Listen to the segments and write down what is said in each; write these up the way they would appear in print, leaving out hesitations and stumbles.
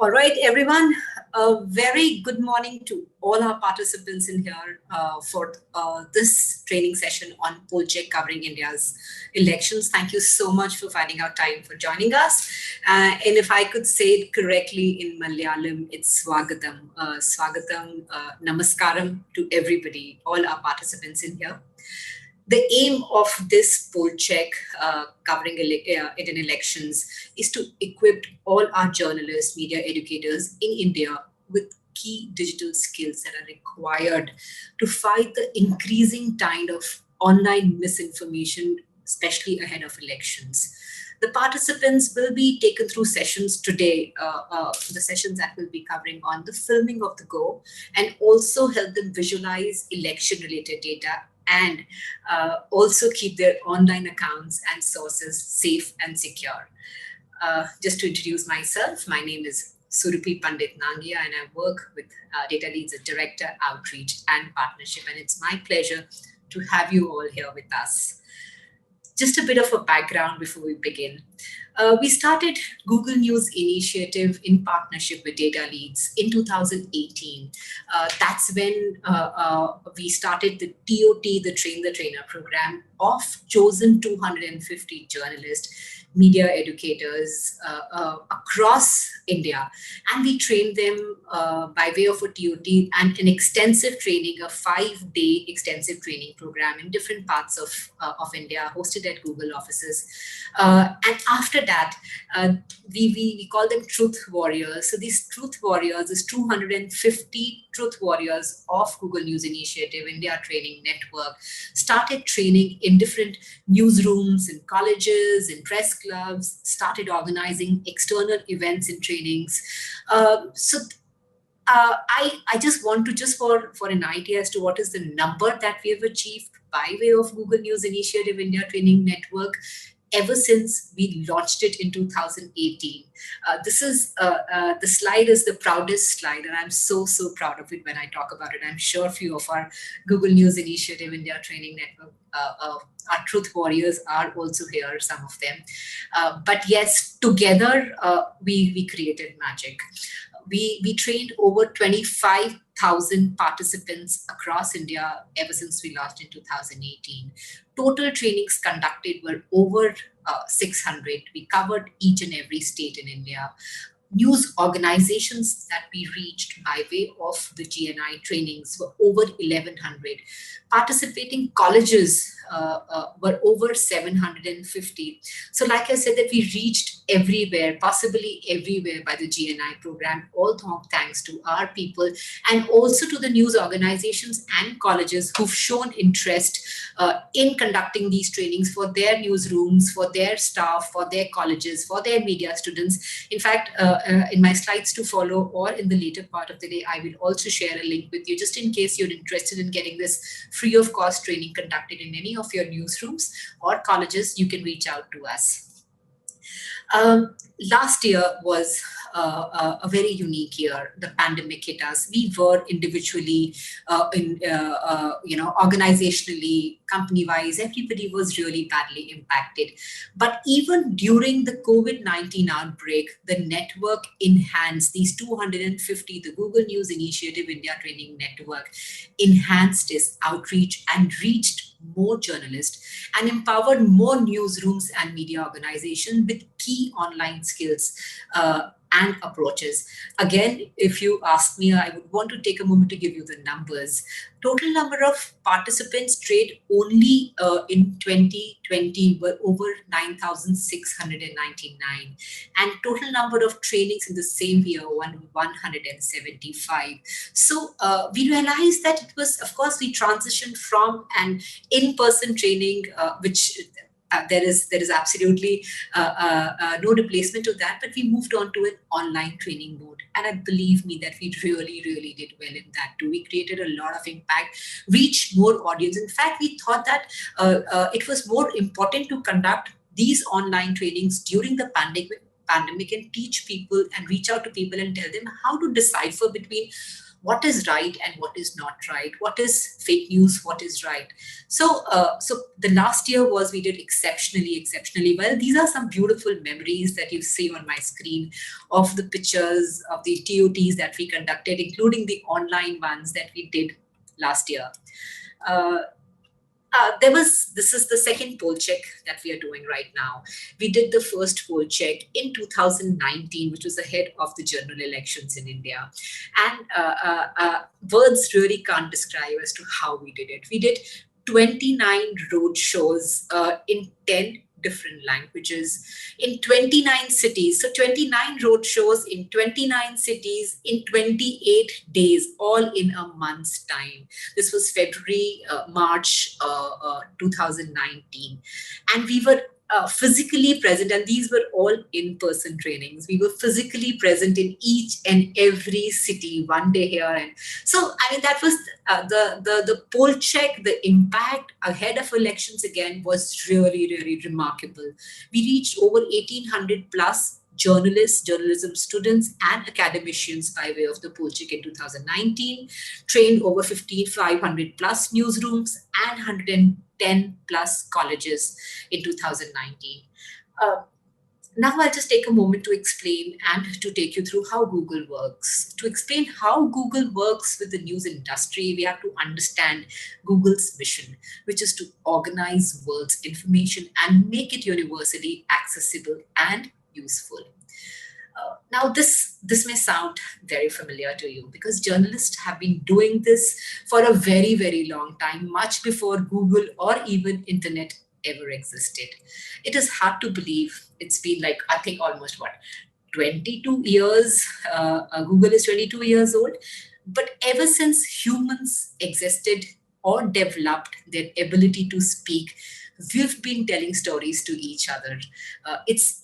All right, everyone. A very good morning to all our participants in here for this training session on PollCheck covering India's elections. Thank you so much for finding out time for joining us. And if I could say it correctly in Malayalam, it's Swagatam. Namaskaram to everybody, all our participants in here. The aim of this poll check covering Indian elections is to equip all our journalists, media educators in India with key digital skills that are required to fight the increasing tide of online misinformation, especially ahead of elections. The participants will be taken through sessions today, the sessions that will be covering on the filming of the go, and also help them visualize election-related data and also keep their online accounts and sources safe and secure. Just to introduce myself, my name is Surupi Pandit Nangia, and I work with Data Leads as Director, Outreach and Partnership. And it's my pleasure to have you all here with us. Just a bit of a background before we begin. We started Google News Initiative in partnership with Data Leads in 2018. That's when we started the TOT, the Train the Trainer program of chosen 250 journalists, media educators across India. And we trained them by way of a TOT and an extensive training, a 5-day extensive training program in different parts of India, hosted at Google offices. And after that, we call them truth warriors. So these truth warriors, these 250 truth warriors of Google News Initiative, India Training Network, started training in different newsrooms, in colleges, in press clubs, started organizing external events and trainings. I just want to, just for an idea as to what is the number that we have achieved by way of Google News Initiative India Training Network ever since we launched it in 2018. This is the slide is the proudest slide, and I'm so proud of it when I talk about it. I'm sure a few of our Google News Initiative India Training Network, our truth warriors are also here, some of them. But yes, together we created magic. We trained over 25,000 participants across India ever since we launched in 2018. Total trainings conducted were over 600. We covered each and every state in India. News organizations that we reached by way of the GNI trainings were over 1,100. Participating colleges were over 750. So like I said, that we reached everywhere, possibly everywhere by the GNI program, all thanks to our people and also to the news organizations and colleges who've shown interest in conducting these trainings for their newsrooms, for their staff, for their colleges, for their media students. In fact, in my slides to follow or in the later part of the day, I will also share a link with you just in case you're interested in getting this free of cost training conducted in any of your newsrooms or colleges. You can reach out to us. Last year was a very unique year. The pandemic hit us. We were individually, organizationally, company-wise, everybody was really badly impacted. But even during the COVID-19 outbreak, the network enhanced these 250, the Google News Initiative India Training Network enhanced its outreach and reached more journalists and empowered more newsrooms and media organizations with key online skills and approaches. Again, if you ask me, I would want to take a moment to give you the numbers. Total number of participants trained only in 2020 were over 9,699, and total number of trainings in the same year 175. So we realized that it was, of course, we transitioned from an in-person training, which there is absolutely no replacement to that, but we moved on to an online training mode. And I believe me that we really did well in that too. We created a lot of impact, reached more audience. In fact, we thought that it was more important to conduct these online trainings during the pandemic and teach people and reach out to people and tell them how to decipher between what is right and what is not right, what is fake news, what is right. So the last year was, we did exceptionally well. These are some beautiful memories that you see on my screen of the pictures of the TOTs that we conducted, including the online ones that we did last year. Uh, this is the second poll check that we are doing right now. We did the first poll check in 2019, which was ahead of the general elections in India. And words really can't describe as to how we did it. We did 29 road shows in 10 different languages in 29 cities. So 29 road shows in 29 cities in 28 days, all in a month's time. This was February, March 2019. And we were physically present, and these were all in-person trainings. We were physically present in each and every city, one day here. And so, I mean, that was the poll check, the impact ahead of elections again was really remarkable. We reached over 1,800 plus journalists, journalism students, and academicians by way of the PollCheck in 2019, trained over 5,500 plus newsrooms and 110 plus colleges in 2019. Uh, Now I'll just take a moment to explain and to take you through how Google works. To explain how Google works with the news industry, we have to understand Google's mission, which is to organize world's information and make it universally accessible and useful. Now, this may sound very familiar to you because journalists have been doing this for a very long time, much before Google or even internet ever existed. It is hard to believe. It's been like, I think, almost what, 22 years. Google is 22 years old, but ever since humans existed or developed their ability to speak, we've been telling stories to each other. It's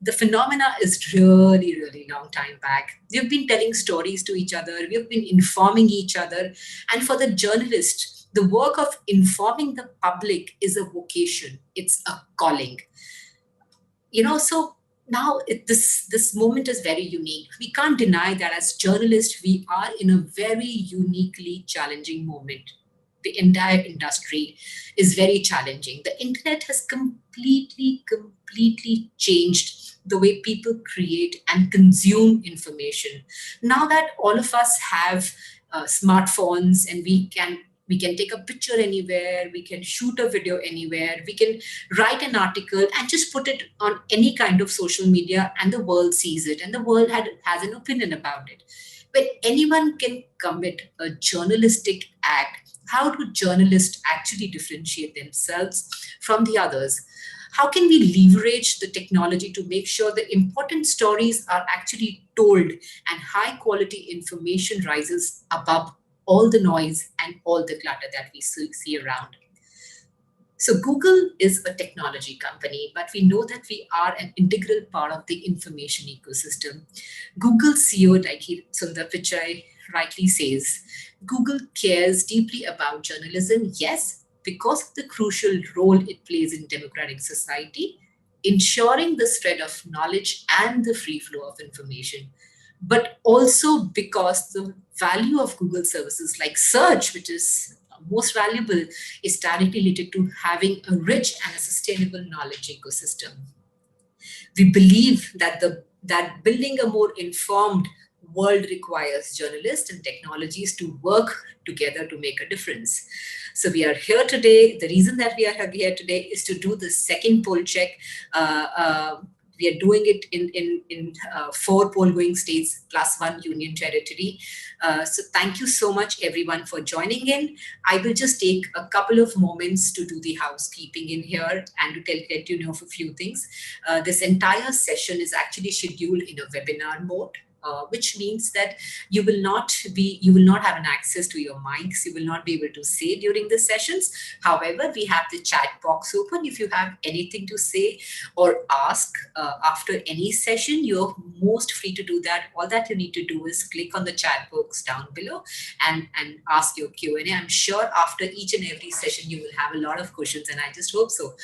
the phenomena is really long time back. We've been telling stories to each other. We've been informing each other, and for the journalist, the work of informing the public is a vocation. It's a calling. So now this moment is very unique. We can't deny that as journalists, we are in a very uniquely challenging moment. The entire industry is very challenging. The internet has completely changed the way people create and consume information. Now that all of us have smartphones, and we can take a picture anywhere, we can shoot a video anywhere, we can write an article and just put it on any kind of social media, and the world sees it, and the world has an opinion about it. When anyone can commit a journalistic act, how do journalists actually differentiate themselves from the others? How can we leverage the technology to make sure the important stories are actually told and high quality information rises above all the noise and all the clutter that we see around? So Google is a technology company, but we know that we are an integral part of the information ecosystem. Google CEO, like Sundar Pichai rightly says, Google cares deeply about journalism, yes, because of the crucial role it plays in democratic society, ensuring the spread of knowledge and the free flow of information, but also because the value of Google services like search, which is most valuable, is directly related to having a rich and a sustainable knowledge ecosystem. We believe that building a more informed world requires journalists and technologies to work together to make a difference. So we are here today. The reason that we are here today is to do the second poll check. We are doing it in 4 poll-going states plus 1 union territory. So thank you so much, everyone, for joining in. I will just take a couple of moments to do the housekeeping in here and to let you know of a few things. This entire session is actually scheduled in a webinar mode. Which means that you will not have an access to your mics. You will not be able to say during the sessions. However, we have the chat box open. If you have anything to say or ask after any session, you're most free to do that. All that you need to do is click on the chat box down below and ask your Q&A. I'm sure after each and every session, you will have a lot of questions, and I just hope so.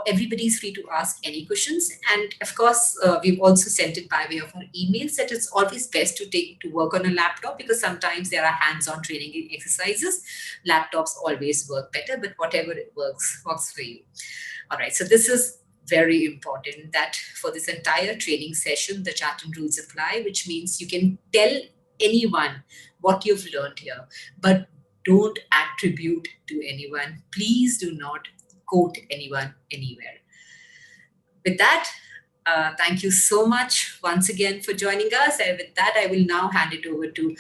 Everybody's free to ask any questions. And of course, we we've also sent it by way of our emails that it's always best to work on a laptop, because sometimes there are hands-on training exercises. Laptops always work better, but whatever it works for you. All right, so this is very important that for this entire training session, the Chatham rules apply, which means you can tell anyone what you've learned here, but don't attribute to anyone. Please do not quote anyone anywhere. With that, thank you so much once again for joining us. And with that, I will now hand it over to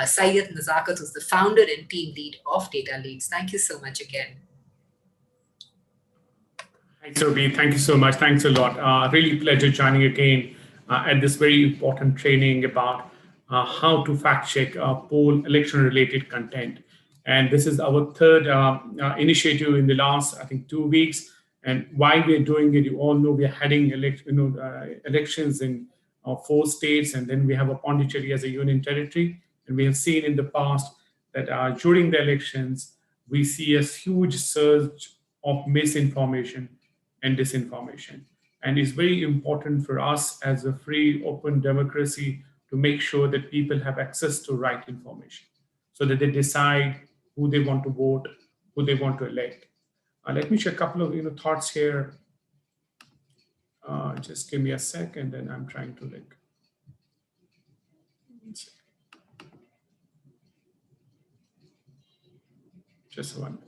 Syed Nazakat, who's the founder and team lead of Data Leads. Thank you so much again. Hi, Sobi. Thank you so much. Thanks a lot. Really pleasure joining again at this very important training about how to fact check poll election related content. And this is our third initiative in the last, I think, 2 weeks. And why we're doing it, you all know we're heading elections in 4 states, and then we have a Pondicherry as a union territory. And we have seen in the past that during the elections, we see a huge surge of misinformation and disinformation. And it's very important for us as a free, open democracy to make sure that people have access to right information so that they decide who they want to vote, who they want to elect. Let me share a couple of thoughts here. Just give me a second, and I'm trying to just 1 minute.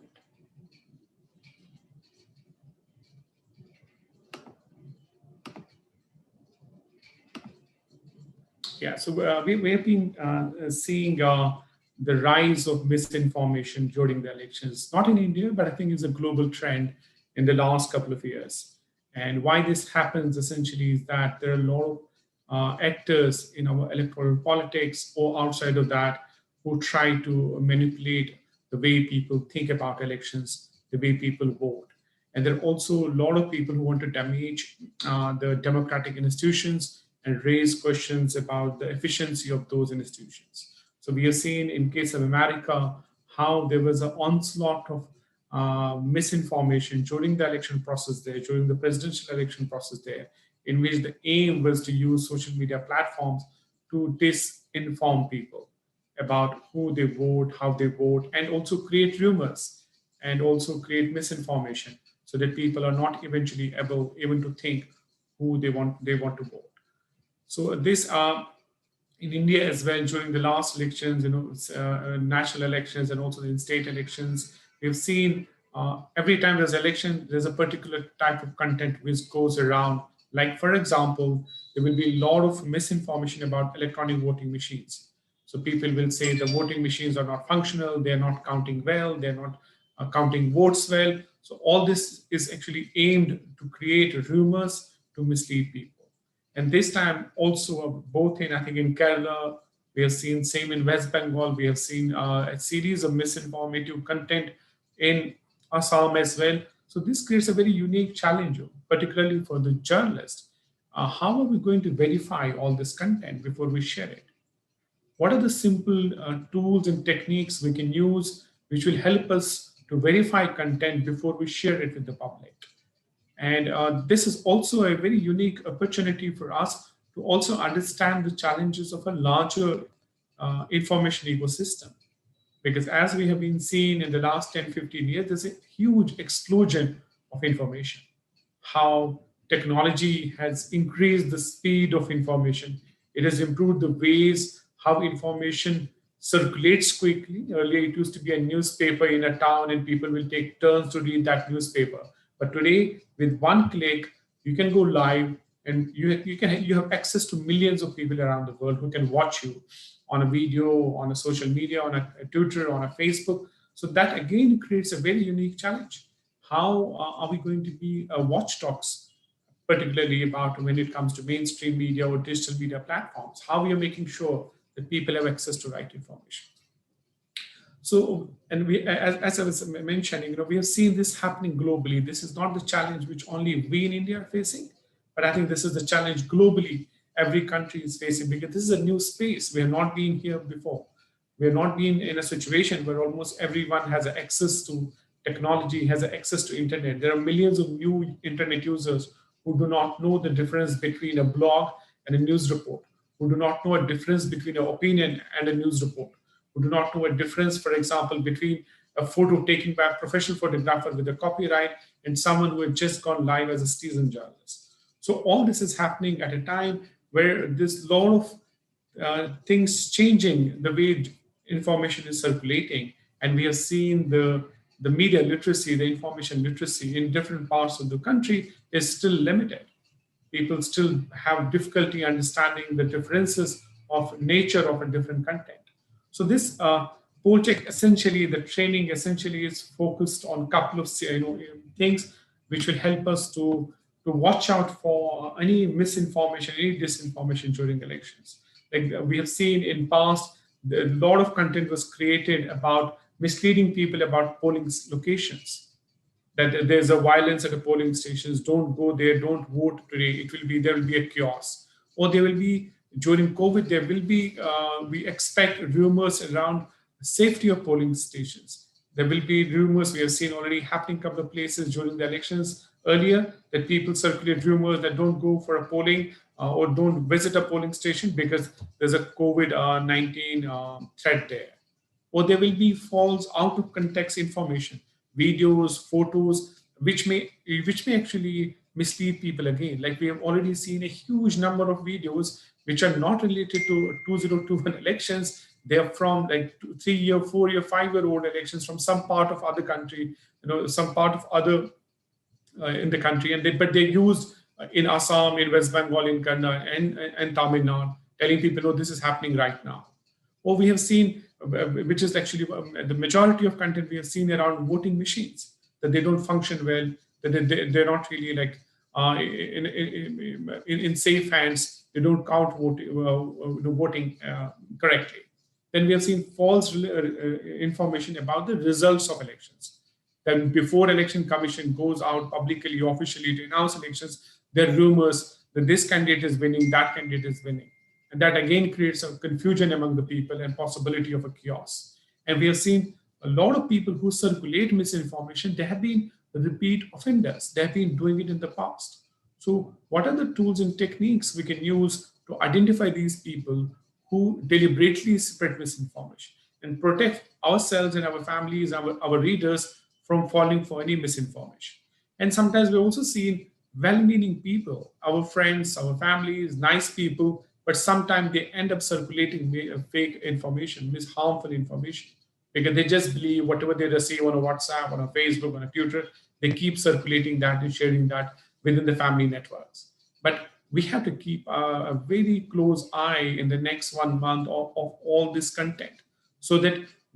Yeah, so we have been seeing the rise of misinformation during the elections, not in India, but I think it's a global trend in the last couple of years. And why this happens essentially is that there are a lot of actors in our electoral politics or outside of that who try to manipulate the way people think about elections, the way people vote. And there are also a lot of people who want to damage the democratic institutions and raise questions about the efficiency of those institutions. So we have seen in case of America how there was an onslaught of misinformation during the election process there, during the presidential election process there, in which the aim was to use social media platforms to disinform people about who they vote, how they vote, and also create rumors and also create misinformation so that people are not eventually able even to think who they want to vote. So this in India as well during the last elections, national elections and also in state elections, we've seen every time there's election, there's a particular type of content which goes around. Like for example, there will be a lot of misinformation about electronic voting machines. So people will say the voting machines are not functional, they're not counting well, they're not counting votes well. So all this is actually aimed to create rumors to mislead people. And this time also both I think in Kerala, we have seen same in West Bengal, we have seen a series of misinformative content in Assam as well. So this creates a very unique challenge, particularly for the journalist. How are we going to verify all this content before we share it? What are the simple tools and techniques we can use which will help us to verify content before we share it with the public? And this is also a very unique opportunity for us to also understand the challenges of a larger information ecosystem. Because as we have been seeing in the last 10, 15 years, there's a huge explosion of information. How technology has increased the speed of information. It has improved the ways how information circulates quickly. Earlier, it used to be a newspaper in a town and people will take turns to read that newspaper. But today, with one click, you can go live and you have access to millions of people around the world who can watch you on a video, on a social media, on a Twitter, on a Facebook. So that again creates a very unique challenge. How are we going to be watchdogs, particularly about when it comes to mainstream media or digital media platforms? How we are making sure that people have access to right information. So, and we, as I was mentioning, we have seen this happening globally. This is not the challenge which only we in India are facing, but I think this is the challenge globally every country is facing, because this is a new space. We have not been here before. We have not been in a situation where almost everyone has access to technology, has access to internet. There are millions of new internet users who do not know the difference between a blog and a news report, who do not know a difference between an opinion and a news report, who do not know a difference, for example, between a photo taken by a professional photographer with a copyright and someone who had just gone live as a citizen journalist. So all this is happening at a time where there's a lot of things changing the way information is circulating, and we have seen the media literacy, the information literacy in different parts of the country is still limited. People still have difficulty understanding the differences of nature of a different content. So this PollCheck essentially, the training essentially is focused on a couple of things which will help us to watch out for any misinformation, any disinformation during elections. Like we have seen in past, a lot of content was created about misleading people about polling locations, that there's a violence at the polling stations, don't go there, don't vote today, there will be a chaos. Or there will be, during COVID, there will be, we expect rumors around safety of polling stations. There will be rumors, we have seen already happening a couple of places during the elections earlier, that people circulate rumors that don't go for a polling or don't visit a polling station because there's a COVID-19 threat there. Or there will be false out of context information, videos, photos, which may actually mislead people again. Like we have already seen a huge number of videos which are not related to 2021 elections. They are from like 3-year, 4-year, 5-year old elections from some part of other country, some part of other in the country, but they used in Assam, in West Bengal, in Kannada, and Tamil Nadu, telling people, "Oh, this is happening right now." Or we have seen, which is actually the majority of content we have seen around voting machines, that they don't function well, that they're not really like in safe hands, they don't count voting correctly. Then we have seen false information about the results of elections. Then before election commission goes out publicly, officially to announce elections, there are rumors that this candidate is winning, that candidate is winning. And that again creates a confusion among the people and possibility of a chaos. And we have seen a lot of people who circulate misinformation, they have been repeat offenders. They have been doing it in the past. So what are the tools and techniques we can use to identify these people who deliberately spread misinformation and protect ourselves and our families, our readers from falling for any misinformation? And sometimes we've also seen well-meaning people, our friends, our families, nice people, but sometimes they end up circulating fake information, harmful information, because they just believe whatever they receive on a WhatsApp, on a Facebook, on a Twitter, they keep circulating that and sharing that within the family networks. But we have to keep a very close eye in the next 1 month of all this content, so that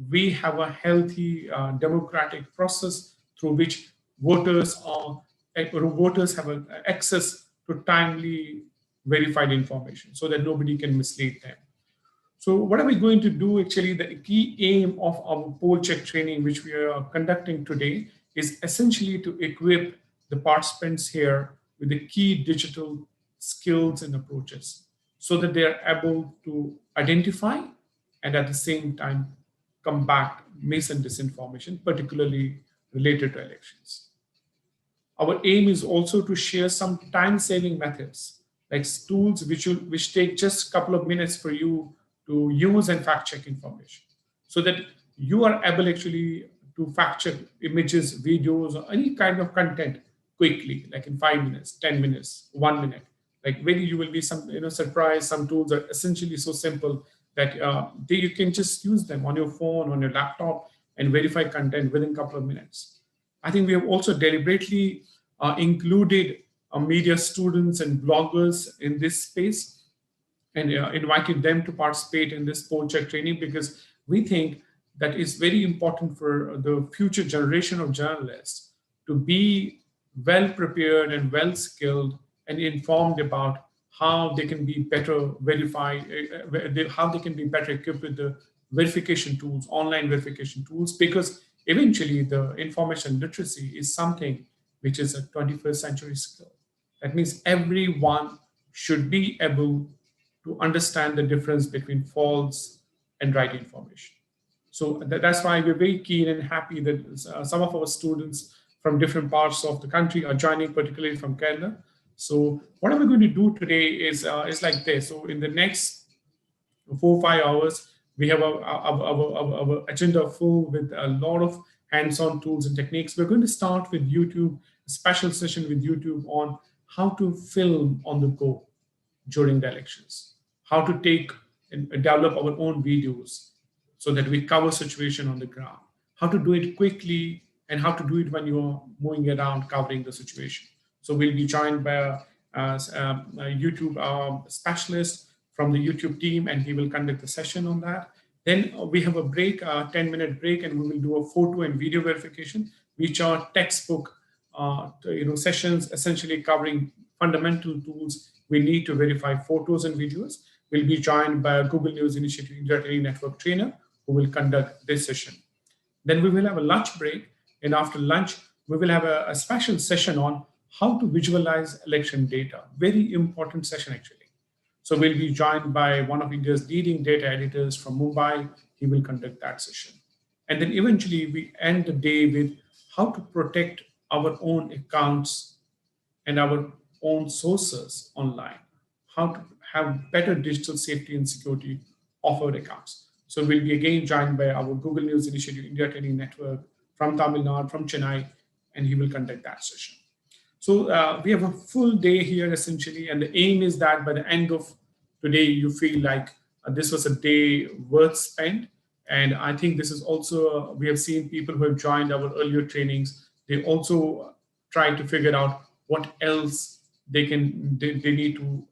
we have a healthy democratic process through which voters have access to timely verified information, so that nobody can mislead them. So what are we going to do? Actually, the key aim of our PollCheck training, which we are conducting today, is essentially to equip the participants here with the key digital skills and approaches, so that they are able to identify and at the same time combat mis and disinformation, particularly related to elections. Our aim is also to share some time-saving methods, like tools which take just a couple of minutes for you to use and fact-check information, so that you are able actually to fact-check images, videos, or any kind of content quickly, like in 5 minutes, 10 minutes, 1 minute. Like maybe you will be surprised. Some tools are essentially so simple that you can just use them on your phone, on your laptop, and verify content within a couple of minutes. I think we have also deliberately included media students and bloggers in this space, and invited them to participate in this PollCheck training, because we think that it's very important for the future generation of journalists to be well prepared and well skilled and informed about how they can be better verified, how they can be better equipped with the verification tools, online verification tools, because eventually the information literacy is something which is a 21st century skill. That means everyone should be able to understand the difference between false and right information. So that's why we're very keen and happy that some of our students from different parts of the country are joining, particularly from Kerala. So what we're going to do today is like this. So in the next 4 or 5 hours, we have our agenda full with a lot of hands-on tools and techniques. We're going to start with YouTube, a special session with YouTube on how to film on the go during the elections, how to take and develop our own videos so that we cover situation on the ground, how to do it quickly, and how to do it when you're moving around covering the situation. So we'll be joined by a YouTube specialist from the YouTube team, and he will conduct the session on that. Then we have a break, a 10-minute break, and we will do a photo and video verification, which are textbook sessions essentially covering fundamental tools we need to verify photos and videos. We'll be joined by a Google News Initiative India Training Network trainer who will conduct this session. Then we will have a lunch break, and after lunch, we will have a special session on how to visualize election data. Very important session, actually. So we'll be joined by one of India's leading data editors from Mumbai. He will conduct that session. And then eventually we end the day with how to protect our own accounts and our own sources online, how to have better digital safety and security of our accounts. So we'll be again joined by our Google News Initiative India Training Network from Tamil Nadu, from Chennai, and he will conduct that session. So we have a full day here essentially, and the aim is that by the end of today, you feel like this was a day worth spent. And I think this is also, we have seen people who have joined our earlier trainings, they also try to figure out what else they need to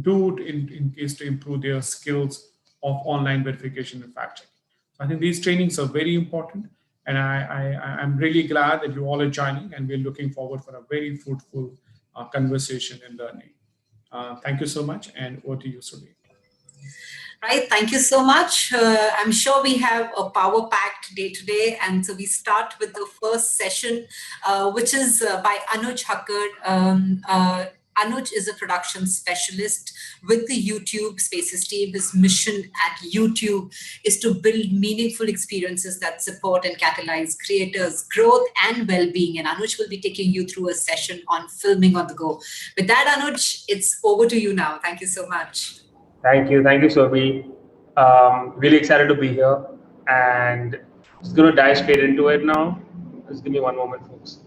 do in case to improve their skills of online verification and fact checking. So I think these trainings are very important, and I'm really glad that you all are joining, and we're looking forward for a very fruitful conversation and learning. Thank you so much, and over to you, Surbhi. Right, thank you so much. I'm sure we have a power-packed day today, and so we start with the first session, which is by Anuj Hakkar. Anuj is a production specialist with the YouTube Spaces team. His mission at YouTube is to build meaningful experiences that support and catalyze creators' growth and well-being. And Anuj will be taking you through a session on filming on the go. With that, Anuj, it's over to you now. Thank you so much. Thank you, Sobi. Really excited to be here, and just gonna dive straight into it now. Just give me one moment, folks.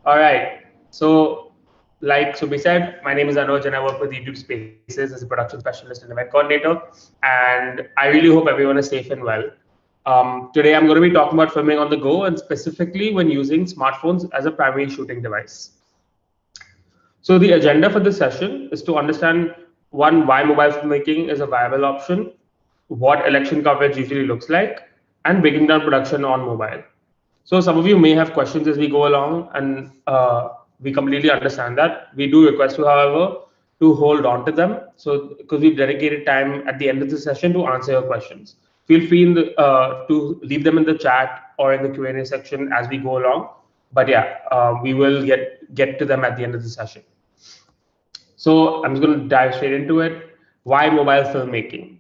All right. So, like Subi said, my name is Anuj, and I work with YouTube Spaces as a production specialist and event coordinator. And I really hope everyone is safe and well. Today, I'm going to be talking about filming on the go, and specifically when using smartphones as a primary shooting device. So the agenda for this session is to understand, one, why mobile filmmaking is a viable option, what election coverage usually looks like, and breaking down production on mobile. So some of you may have questions as we go along, and we completely understand that. We do request you, however, to hold on to them. So because we've dedicated time at the end of the session to answer your questions. Feel free to leave them in the chat or in the Q&A section as we go along. But yeah, we will get to them at the end of the session. So I'm just going to dive straight into it. Why mobile filmmaking?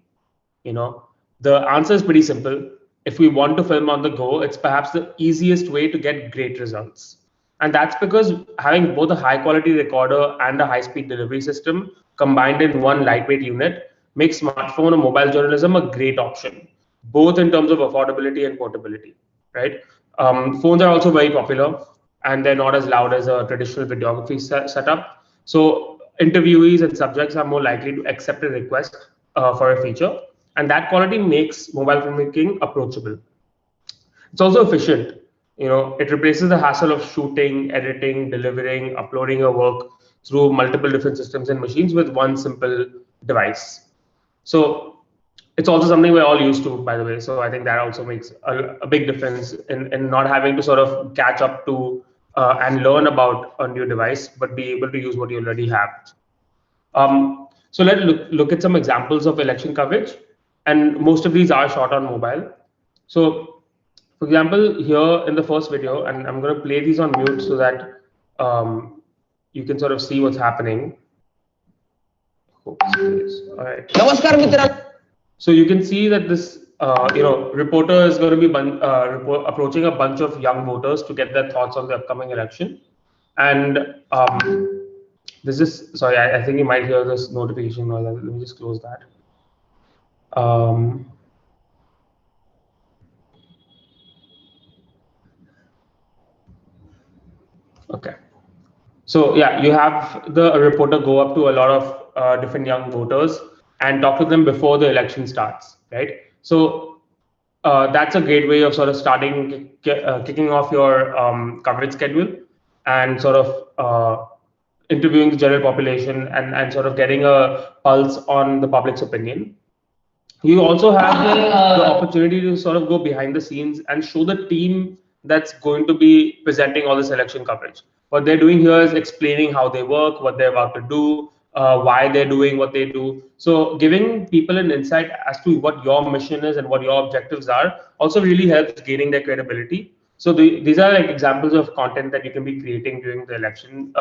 The answer is pretty simple. If we want to film on the go, it's perhaps the easiest way to get great results. And that's because having both a high quality recorder and a high speed delivery system combined in one lightweight unit makes smartphone or mobile journalism a great option, both in terms of affordability and portability, right? Phones are also very popular, and they're not as loud as a traditional videography setup. So interviewees and subjects are more likely to accept a request for a feature, and that quality makes mobile filmmaking approachable. It's also efficient. It replaces the hassle of shooting, editing, delivering, uploading your work through multiple different systems and machines with one simple device. So it's also something we're all used to, by the way. So I think that also makes a big difference in not having to sort of catch up to and learn about a new device, but be able to use what you already have. So let's look at some examples of election coverage, and most of these are shot on mobile. So, for example, here in the first video, and I'm going to play these on mute so that you can sort of see what's happening. All right. So you can see that this reporter is going to be approaching a bunch of young voters to get their thoughts on the upcoming election. And this is, sorry, I think you might hear this notification. Let me just close that. Okay. So yeah, you have the reporter go up to a lot of different young voters and talk to them before the election starts, right? So that's a great way of sort of starting, kicking off your coverage schedule and sort of interviewing the general population and sort of getting a pulse on the public's opinion. You also have the opportunity to sort of go behind the scenes and show the team that's going to be presenting all this election coverage. What they're doing here is explaining how they work, what they're about to do, why they're doing what they do. So giving people an insight as to what your mission is and what your objectives are also really helps gaining their credibility. So these are like examples of content that you can be creating during the election,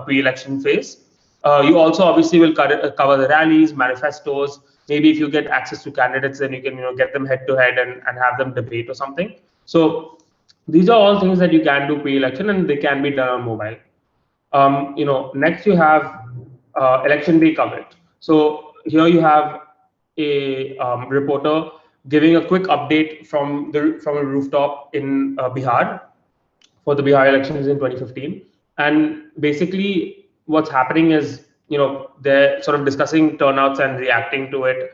pre-election phase. You also obviously will cover the rallies, manifestos. Maybe if you get access to candidates, then you can get them head to head and have them debate or something. So these are all things that you can do pre-election, and they can be done on mobile. Next you have election day coverage. So here you have a reporter giving a quick update from a rooftop in Bihar for the Bihar elections in 2015. And basically what's happening is, they're sort of discussing turnouts and reacting to it.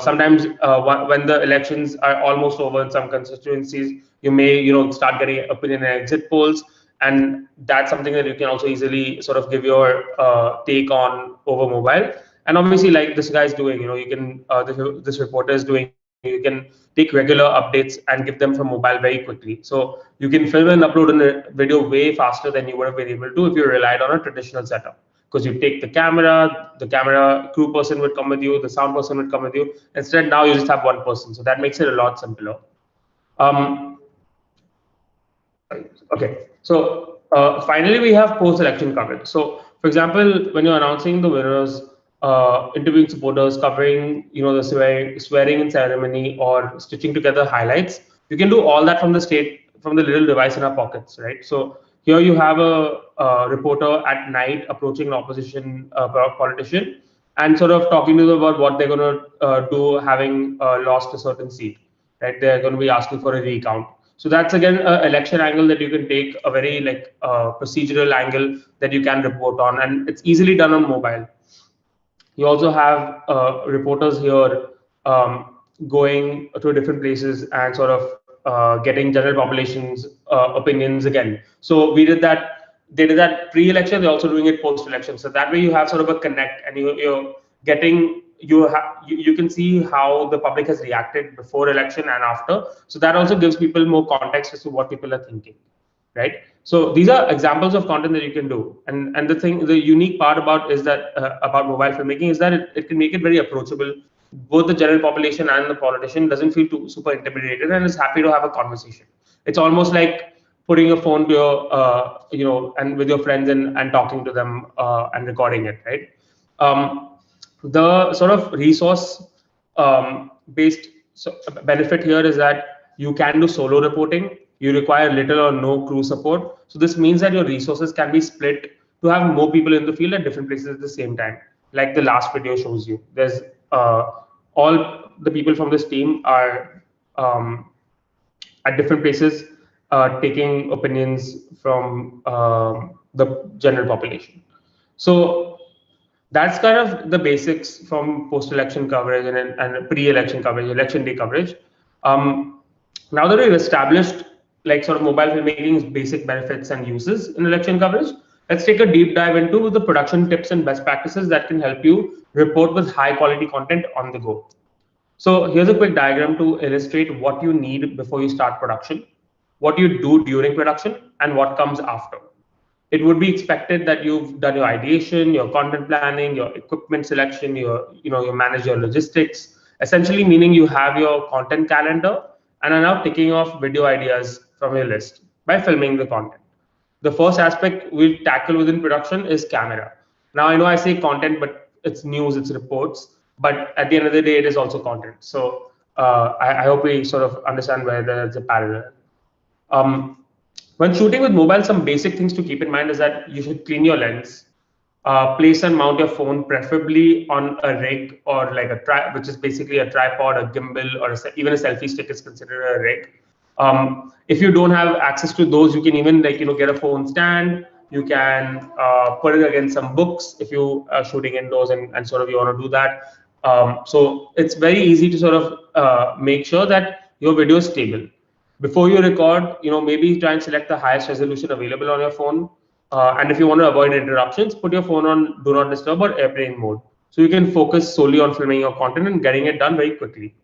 Sometimes when the elections are almost over in some constituencies, you may, start getting opinion and exit polls. And that's something that you can also easily sort of give your take on over mobile. And obviously, like this guy is doing, you can, this reporter is doing, you can take regular updates and give them from mobile very quickly. So you can film and upload a video way faster than you would have been able to if you relied on a traditional setup. Because you take the camera crew person would come with you, the sound person would come with you. Instead, now you just have one person. So that makes it a lot simpler. Okay, so finally we have post-election coverage. So for example, when you're announcing the winners, interviewing supporters, covering the swearing-in ceremony or stitching together highlights, you can do all that from the little device in our pockets, right? So here you have a reporter at night approaching an opposition politician and sort of talking to them about what they're going to do having lost a certain seat, right? They're going to be asking for a recount. So that's again an election angle that you can take, a very procedural angle that you can report on, and it's easily done on mobile. You also have reporters here going to different places and sort of getting general population's opinions again. So we did that. They did that pre-election. They're also doing it post-election. So that way you have sort of a connect, and you're getting you can see how the public has reacted before election and after. So that also gives people more context as to what people are thinking, right? So these are examples of content that you can do. And the unique part about mobile filmmaking is that it can make it very approachable. Both the general population and the politician doesn't feel too super intimidated and is happy to have a conversation. It's almost like putting a phone to your and with your friends and talking to them and recording it, right? The sort of resource based benefit here is that you can do solo reporting. You require little or no crew support. So this means that your resources can be split to have more people in the field at different places at the same time. Like the last video shows you, there's all the people from this team are at different places taking opinions from the general population. So that's kind of the basics from post-election coverage and pre-election coverage, election day coverage. Now that we've established sort of mobile filmmaking's basic benefits and uses in election coverage, let's take a deep dive into the production tips and best practices that can help you report with high quality content on the go. So here's a quick diagram to illustrate what you need before you start production, what you do during production, and what comes after. It would be expected that you've done your ideation, your content planning, your equipment selection, you manage your logistics, essentially meaning you have your content calendar and are now ticking off video ideas from your list by filming the content. The first aspect we'll tackle within production is camera. Now I know I say content, but it's news, it's reports, but at the end of the day, it is also content. So I hope we sort of understand where there's a parallel. Um, when shooting with mobile, some basic things to keep in mind is that you should clean your lens, place and mount your phone preferably on a rig or like which is basically a tripod, a gimbal, or even a selfie stick is considered a rig. If you don't have access to those, you can even get a phone stand. You can put it against some books if you are shooting indoors and sort of you want to do that. So it's very easy to sort of make sure that your video is stable. Before you record, maybe try and select the highest resolution available on your phone. And if you want to avoid interruptions, put your phone on do not disturb or airplane mode. So you can focus solely on filming your content and getting it done very quickly.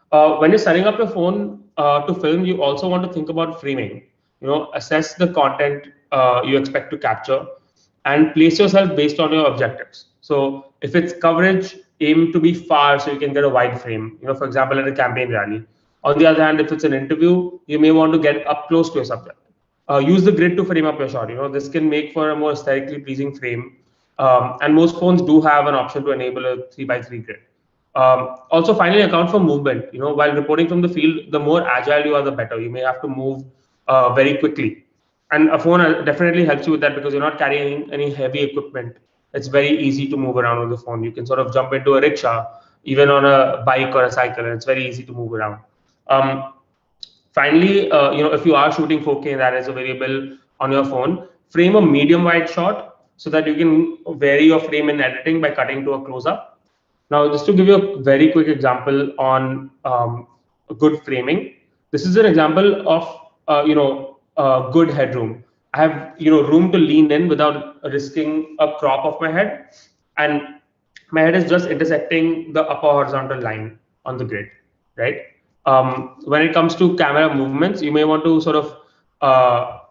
When you're setting up your phone to film, you also want to think about framing. Assess the content you expect to capture and place yourself based on your objectives. So if it's coverage, aim to be far so you can get a wide frame. For example, at a campaign rally. On the other hand, if it's an interview, you may want to get up close to your subject. Use the grid to frame up your shot. This can make for a more aesthetically pleasing frame. And most phones do have an option to enable a 3x3 grid. Also, finally, account for movement. While reporting from the field, the more agile you are, the better. You may have to move very quickly, and a phone definitely helps you with that because you're not carrying any heavy equipment. It's very easy to move around with the phone. You can sort of jump into a rickshaw, even on a bike or a cycle, and it's very easy to move around. Finally, if you are shooting 4K that is available on your phone, frame a medium wide shot so that you can vary your frame in editing by cutting to a close up. Now, just to give you a very quick example on good framing, this is an example of good headroom. I have room to lean in without risking a crop of my head, and my head is just intersecting the upper horizontal line on the grid, right? When it comes to camera movements, you may want to sort of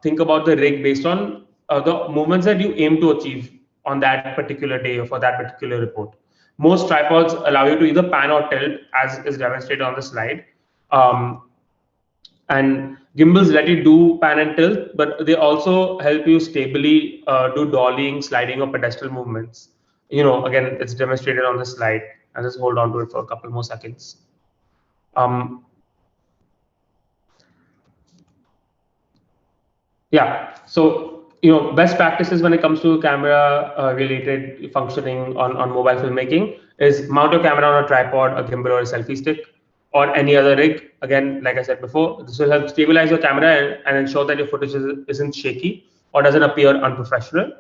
think about the rig based on the movements that you aim to achieve on that particular day or for that particular report. Most tripods allow you to either pan or tilt, as is demonstrated on the slide. And gimbals let you do pan and tilt, but they also help you stably do dollying, sliding, or pedestal movements. Again, it's demonstrated on the slide. I'll just hold on to it for a couple more seconds. Yeah, so best practices when it comes to camera related functioning on mobile filmmaking is mount your camera on a tripod, a gimbal, or a selfie stick, or any other rig. Again, like I said before, this will help stabilize your camera and ensure that your footage isn't shaky or doesn't appear unprofessional.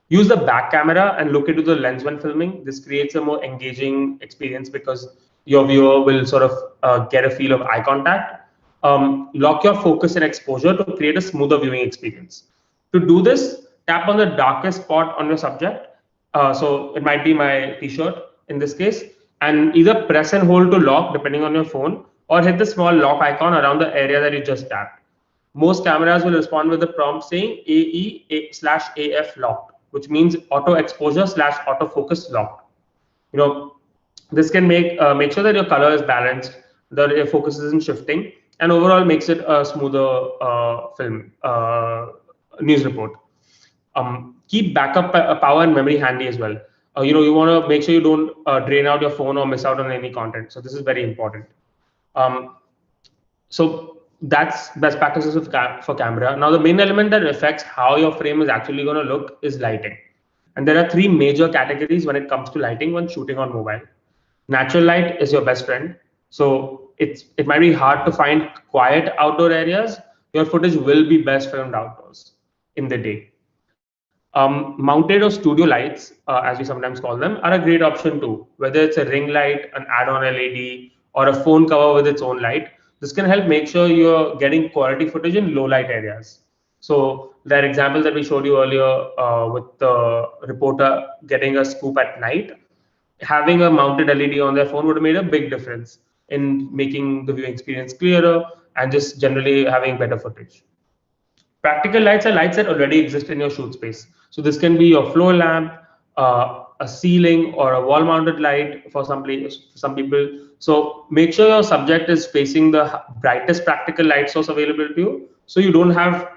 Use the back camera and look into the lens when filming. This creates a more engaging experience because your viewer will sort of get a feel of eye contact. Lock your focus and exposure to create a smoother viewing experience. To do this, tap on the darkest spot on your subject. So it might be my t-shirt in this case, and either press and hold to lock depending on your phone, or hit the small lock icon around the area that you just tapped. Most cameras will respond with the prompt saying AE/AF locked, which means auto exposure/auto focus locked. This can make sure that your color is balanced, that your focus isn't shifting, and overall makes it a smoother film news report. Keep backup power and memory handy as well. You want to make sure you don't drain out your phone or miss out on any content. So this is very important. So that's best practices for camera. Now, the main element that affects how your frame is actually going to look is lighting. And there are three major categories when it comes to lighting when shooting on mobile. Natural light is your best friend. So it might be hard to find quiet outdoor areas. Your footage will be best filmed outdoors in the day. Mounted or studio lights, as we sometimes call them, are a great option too. Whether it's a ring light, an add-on LED, or a phone cover with its own light, this can help make sure you're getting quality footage in low light areas. So that example that we showed you earlier with the reporter getting a scoop at night, having a mounted LED on their phone would have made a big difference in making the viewing experience clearer and just generally having better footage. Practical lights are lights that already exist in your shoot space. So this can be your floor lamp, a ceiling, or a wall-mounted light for some people. So make sure your subject is facing the brightest practical light source available to you. So you don't have,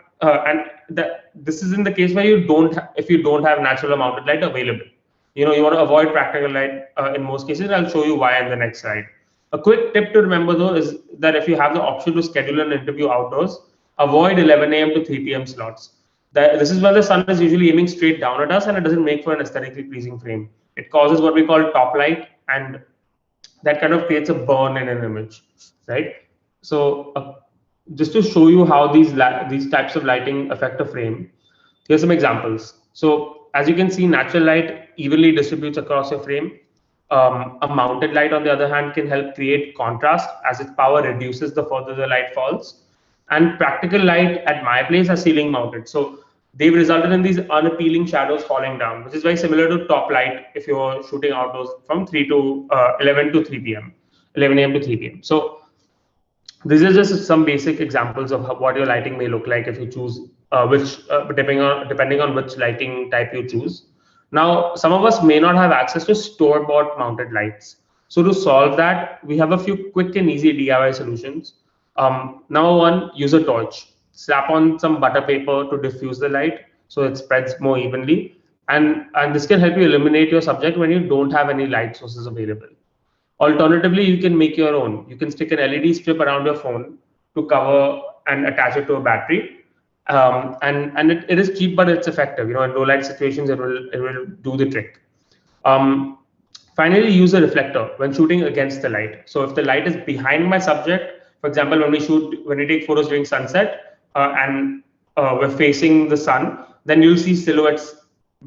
this is in the case where if you don't have natural mounted light available. You want to avoid practical light in most cases. I'll show you why in the next slide. A quick tip to remember though is that if you have the option to schedule an interview outdoors, avoid 11 a.m. to 3 p.m. slots. This is where the sun is usually aiming straight down at us and it doesn't make for an aesthetically pleasing frame. It causes what we call top light, and that kind of creates a burn in an image, right? So just to show you how these types of lighting affect a frame, here's some examples. So as you can see, natural light evenly distributes across your frame. A mounted light, on the other hand, can help create contrast as its power reduces the further the light falls. And practical light at my place are ceiling mounted. So they've resulted in these unappealing shadows falling down, which is very similar to top light if you're shooting outdoors from 3 to 11 to 3 p.m., 11 a.m. to 3 p.m. So these are just some basic examples of what your lighting may look like if you choose which depending on which lighting type you choose. Now, some of us may not have access to store-bought mounted lights. So to solve that, we have a few quick and easy DIY solutions. Number one, use a torch. Slap on some butter paper to diffuse the light so it spreads more evenly. And this can help you illuminate your subject when you don't have any light sources available. Alternatively, you can make your own. You can stick an LED strip around your phone to cover and attach it to a battery. And it is cheap, but it's effective. You know, in low light situations, it will do the trick. Um, Finally, use a reflector when shooting against the light. So if the light is behind my subject, for example, when we take photos during sunset and we're facing the sun, then you'll see silhouettes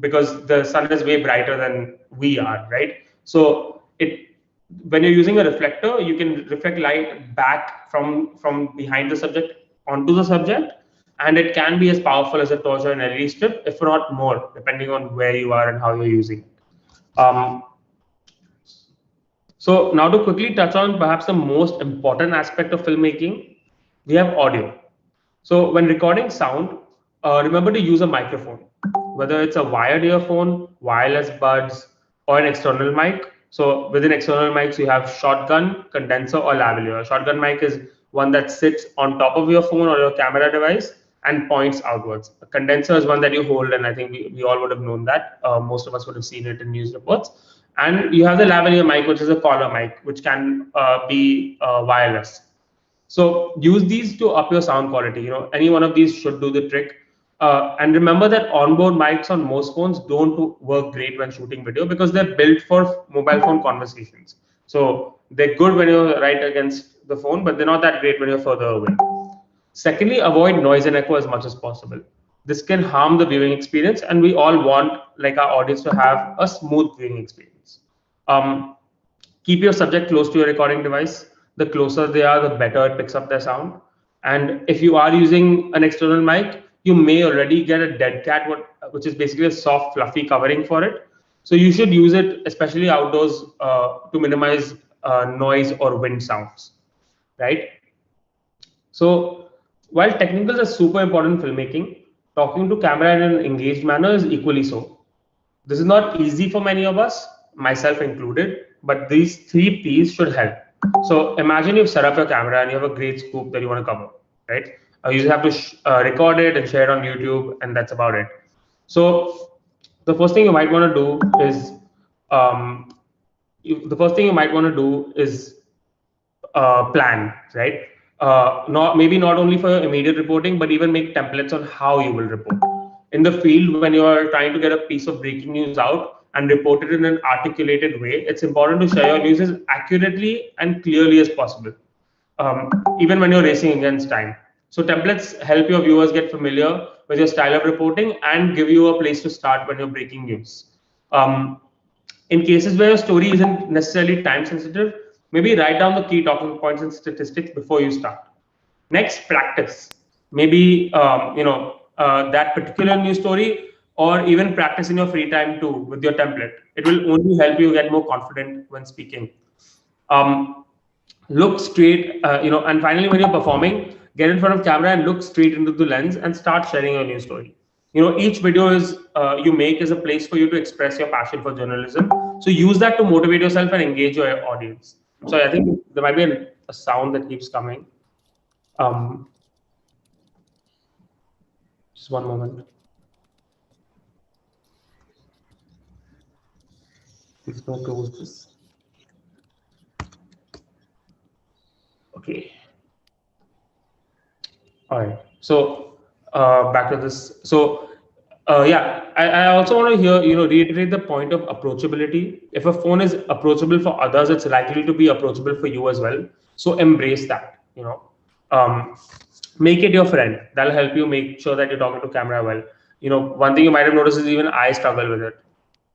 because the sun is way brighter than we are, right? So when you're using a reflector, you can reflect light back from behind the subject onto the subject, and it can be as powerful as a torch or an LED strip, if not more, depending on where you are and how you're using it. So now to quickly touch on perhaps the most important aspect of filmmaking, we have audio. So when recording sound, remember to use a microphone, whether it's a wired earphone, wireless buds, or an external mic. So within external mics, you have shotgun, condenser, or lavalier. A shotgun mic is one that sits on top of your phone or your camera device and points outwards. A condenser is one that you hold, and I think we all would have known that. Most of us would have seen it in news reports. And you have the lavalier mic, which is a collar mic, which can be wireless. So use these to up your sound quality. You know, any one of these should do the trick. And remember that onboard mics on most phones don't work great when shooting video because they're built for mobile phone conversations. So they're good when you're right against the phone, but they're not that great when you're further away. Secondly, avoid noise and echo as much as possible. This can harm the viewing experience, and we all want like our audience to have a smooth viewing experience. Um, Keep your subject close to your recording device. The closer they are, the better it picks up their sound. And if you are using an external mic, you may already get a dead cat, which is basically a soft, fluffy covering for it. So you should use it, especially outdoors, to minimize noise or wind sounds, right? So while technicals are super important in filmmaking, talking to camera in an engaged manner is equally so. This is not easy for many of us, myself included, but these three P's should help. So imagine you've set up your camera and you have a great scoop that you want to cover, right? You just have to record it and share it on YouTube, and that's about it. So the first thing you might want to do is um, plan, right? Not only for your immediate reporting, but even make templates on how you will report. In the field, when you are trying to get a piece of breaking news out and report it in an articulated way, it's important to share your news as accurately and clearly as possible, even when you're racing against time. So templates help your viewers get familiar with your style of reporting and give you a place to start when you're breaking news. In cases where your story isn't necessarily time sensitive, maybe write down the key talking points and statistics before you start. Next, practice. Maybe that particular news story, or even practice in your free time too with your template. It will only help you get more confident when speaking. Look straight, and finally, when you're performing, get in front of camera and look straight into the lens and start sharing your news story. You know, each video you make is a place for you to express your passion for journalism. So use that to motivate yourself and engage your audience. So I think there might be a sound that keeps coming. Um, just one moment. Let's go close this. Okay. All right. So back to this. So yeah, I also want to hear, reiterate the point of approachability. If a phone is approachable for others, it's likely to be approachable for you as well. So embrace that. Um, Make it your friend. That'll help you make sure that you're talking to camera well. One thing you might have noticed is even I struggle with it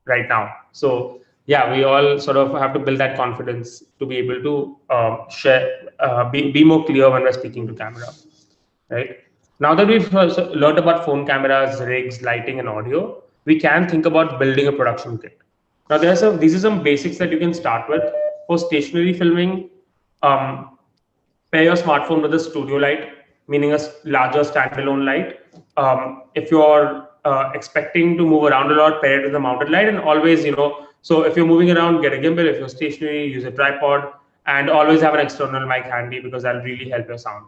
right now. So yeah, we all sort of have to build that confidence to be able to share, be more clear when we're speaking to camera, right? Now that we've learned about phone cameras, rigs, lighting, and audio, we can think about building a production kit. Now, these are some basics that you can start with for stationary filming. Um, Pair your smartphone with a studio light, meaning a larger standalone light. If you're expecting to move around a lot, pair it with a mounted light, and always, so if you're moving around, get a gimbal. If you're stationary, use a tripod, and always have an external mic handy because that'll really help your sound.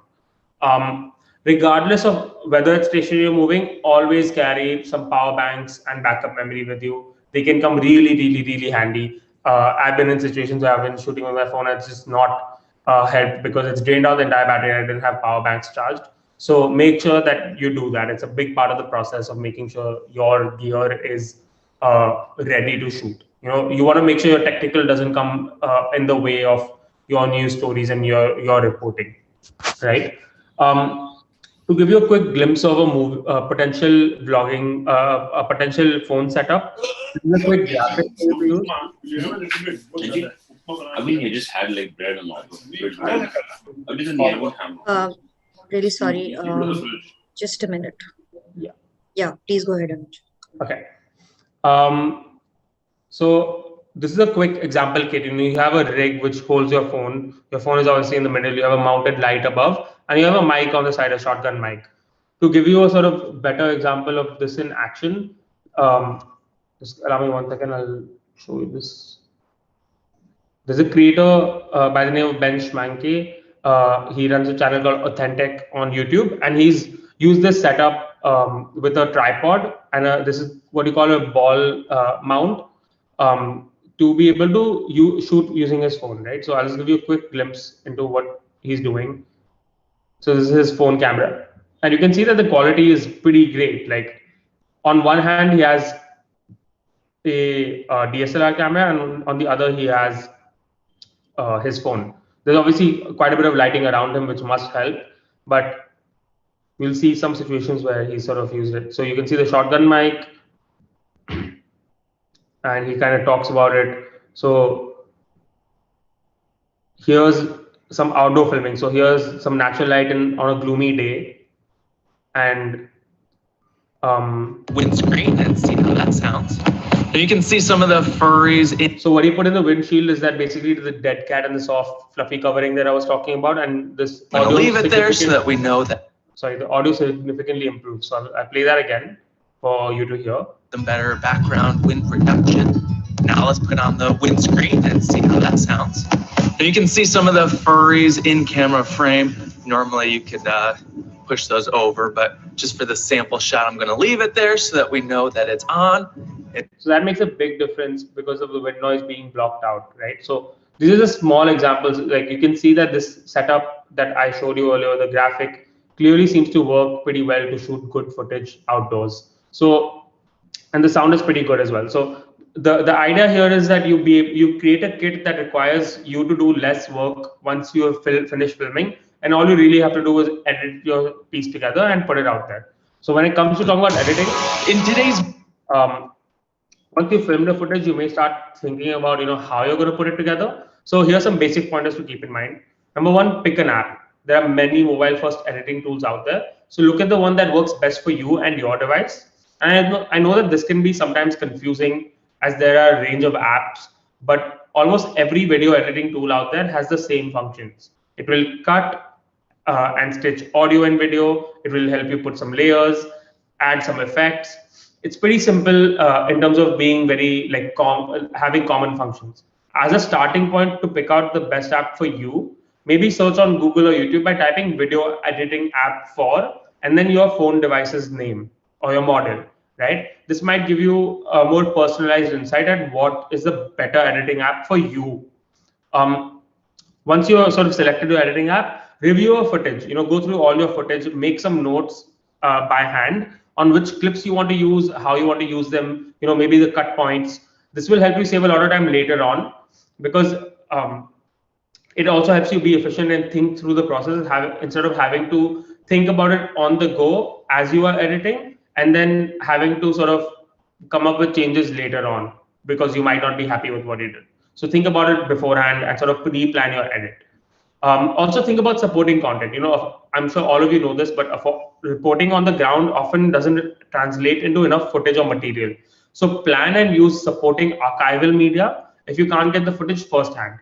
Regardless of whether it's stationary or moving, always carry some power banks and backup memory with you. They can come really, really, really handy. I've been in situations where I've been shooting on my phone and it's just not helped because it's drained out the entire battery and I didn't have power banks charged. So make sure that you do that. It's a big part of the process of making sure your gear is ready to shoot. You want to make sure your technical doesn't come in the way of your news stories and your reporting, right? To give you a quick glimpse of potential vlogging, a potential phone setup, this is a quick graphic for you to use. I mean, he just had like bread and all. I didn't need one ham. Really sorry. Just a minute. Yeah. Yeah, please go ahead, Anuj. Okay. So this is a quick example kit. You have a rig which holds your phone. Your phone is obviously in the middle. You have a mounted light above, and you have a mic on the side, a shotgun mic. To give you a sort of better example of this in action, just allow me 1 second. I'll show you this. There's a creator by the name of Ben Schmanke. He runs a channel called Authentic on YouTube, and he's used this setup with a tripod, and this is what you call a ball mount, to be able to shoot using his phone, right? So I'll just give you a quick glimpse into what he's doing. So this is his phone camera, and you can see that the quality is pretty great. Like on one hand, he has a DSLR camera, and on the other, he has his phone. There's obviously quite a bit of lighting around him, which must help, but we'll see some situations where he sort of used it. So you can see the shotgun mic, and he kind of talks about it. So here's some outdoor filming. So here's some natural light on a gloomy day, and windscreen and see how that sounds. And you can see some of the furries. So what he put in the windshield is that basically the dead cat and the soft fluffy covering that I was talking about, and this. I'm gonna leave it there so that we know that. Sorry, the audio significantly improved. So I'll play that again for you to hear. The better background wind protection. Now let's put on the windscreen and see how that sounds. And you can see some of the furries in camera frame. Normally you could push those over, but just for the sample shot, I'm gonna leave it there so that we know that it's on. So that makes a big difference because of the wind noise being blocked out, right? So these are the small examples. Like you can see that this setup that I showed you earlier, the graphic clearly seems to work pretty well to shoot good footage outdoors. So, and the sound is pretty good as well. So the idea here is that you create a kit that requires you to do less work once you have finished filming, and all you really have to do is edit your piece together and put it out there. So when it comes to talking about editing, in today's once you film the footage, you may start thinking about how you're going to put it together. So here are some basic pointers to keep in mind. Number one, pick an app. There are many mobile first editing tools out there. So look at the one that works best for you and your device. And I know that this can be sometimes confusing as there are a range of apps, but almost every video editing tool out there has the same functions. It will cut and stitch audio and video. It will help you put some layers, add some effects. It's pretty simple in terms of being very having common functions. As a starting point to pick out the best app for you, maybe search on Google or YouTube by typing video editing app for, and then your phone device's name or your model, right? This might give you a more personalized insight at what is the better editing app for you. Once you have sort of selected your editing app, review your footage. Go through all your footage, make some notes by hand on which clips you want to use, how you want to use them. Maybe the cut points. This will help you save a lot of time later on, because it also helps you be efficient and think through the process, instead of having to think about it on the go as you are editing, and then having to sort of come up with changes later on because you might not be happy with what you did. So think about it beforehand and sort of pre-plan your edit. Also think about supporting content. I'm sure all of you know this, but reporting on the ground often doesn't translate into enough footage or material. So plan and use supporting archival media if you can't get the footage firsthand.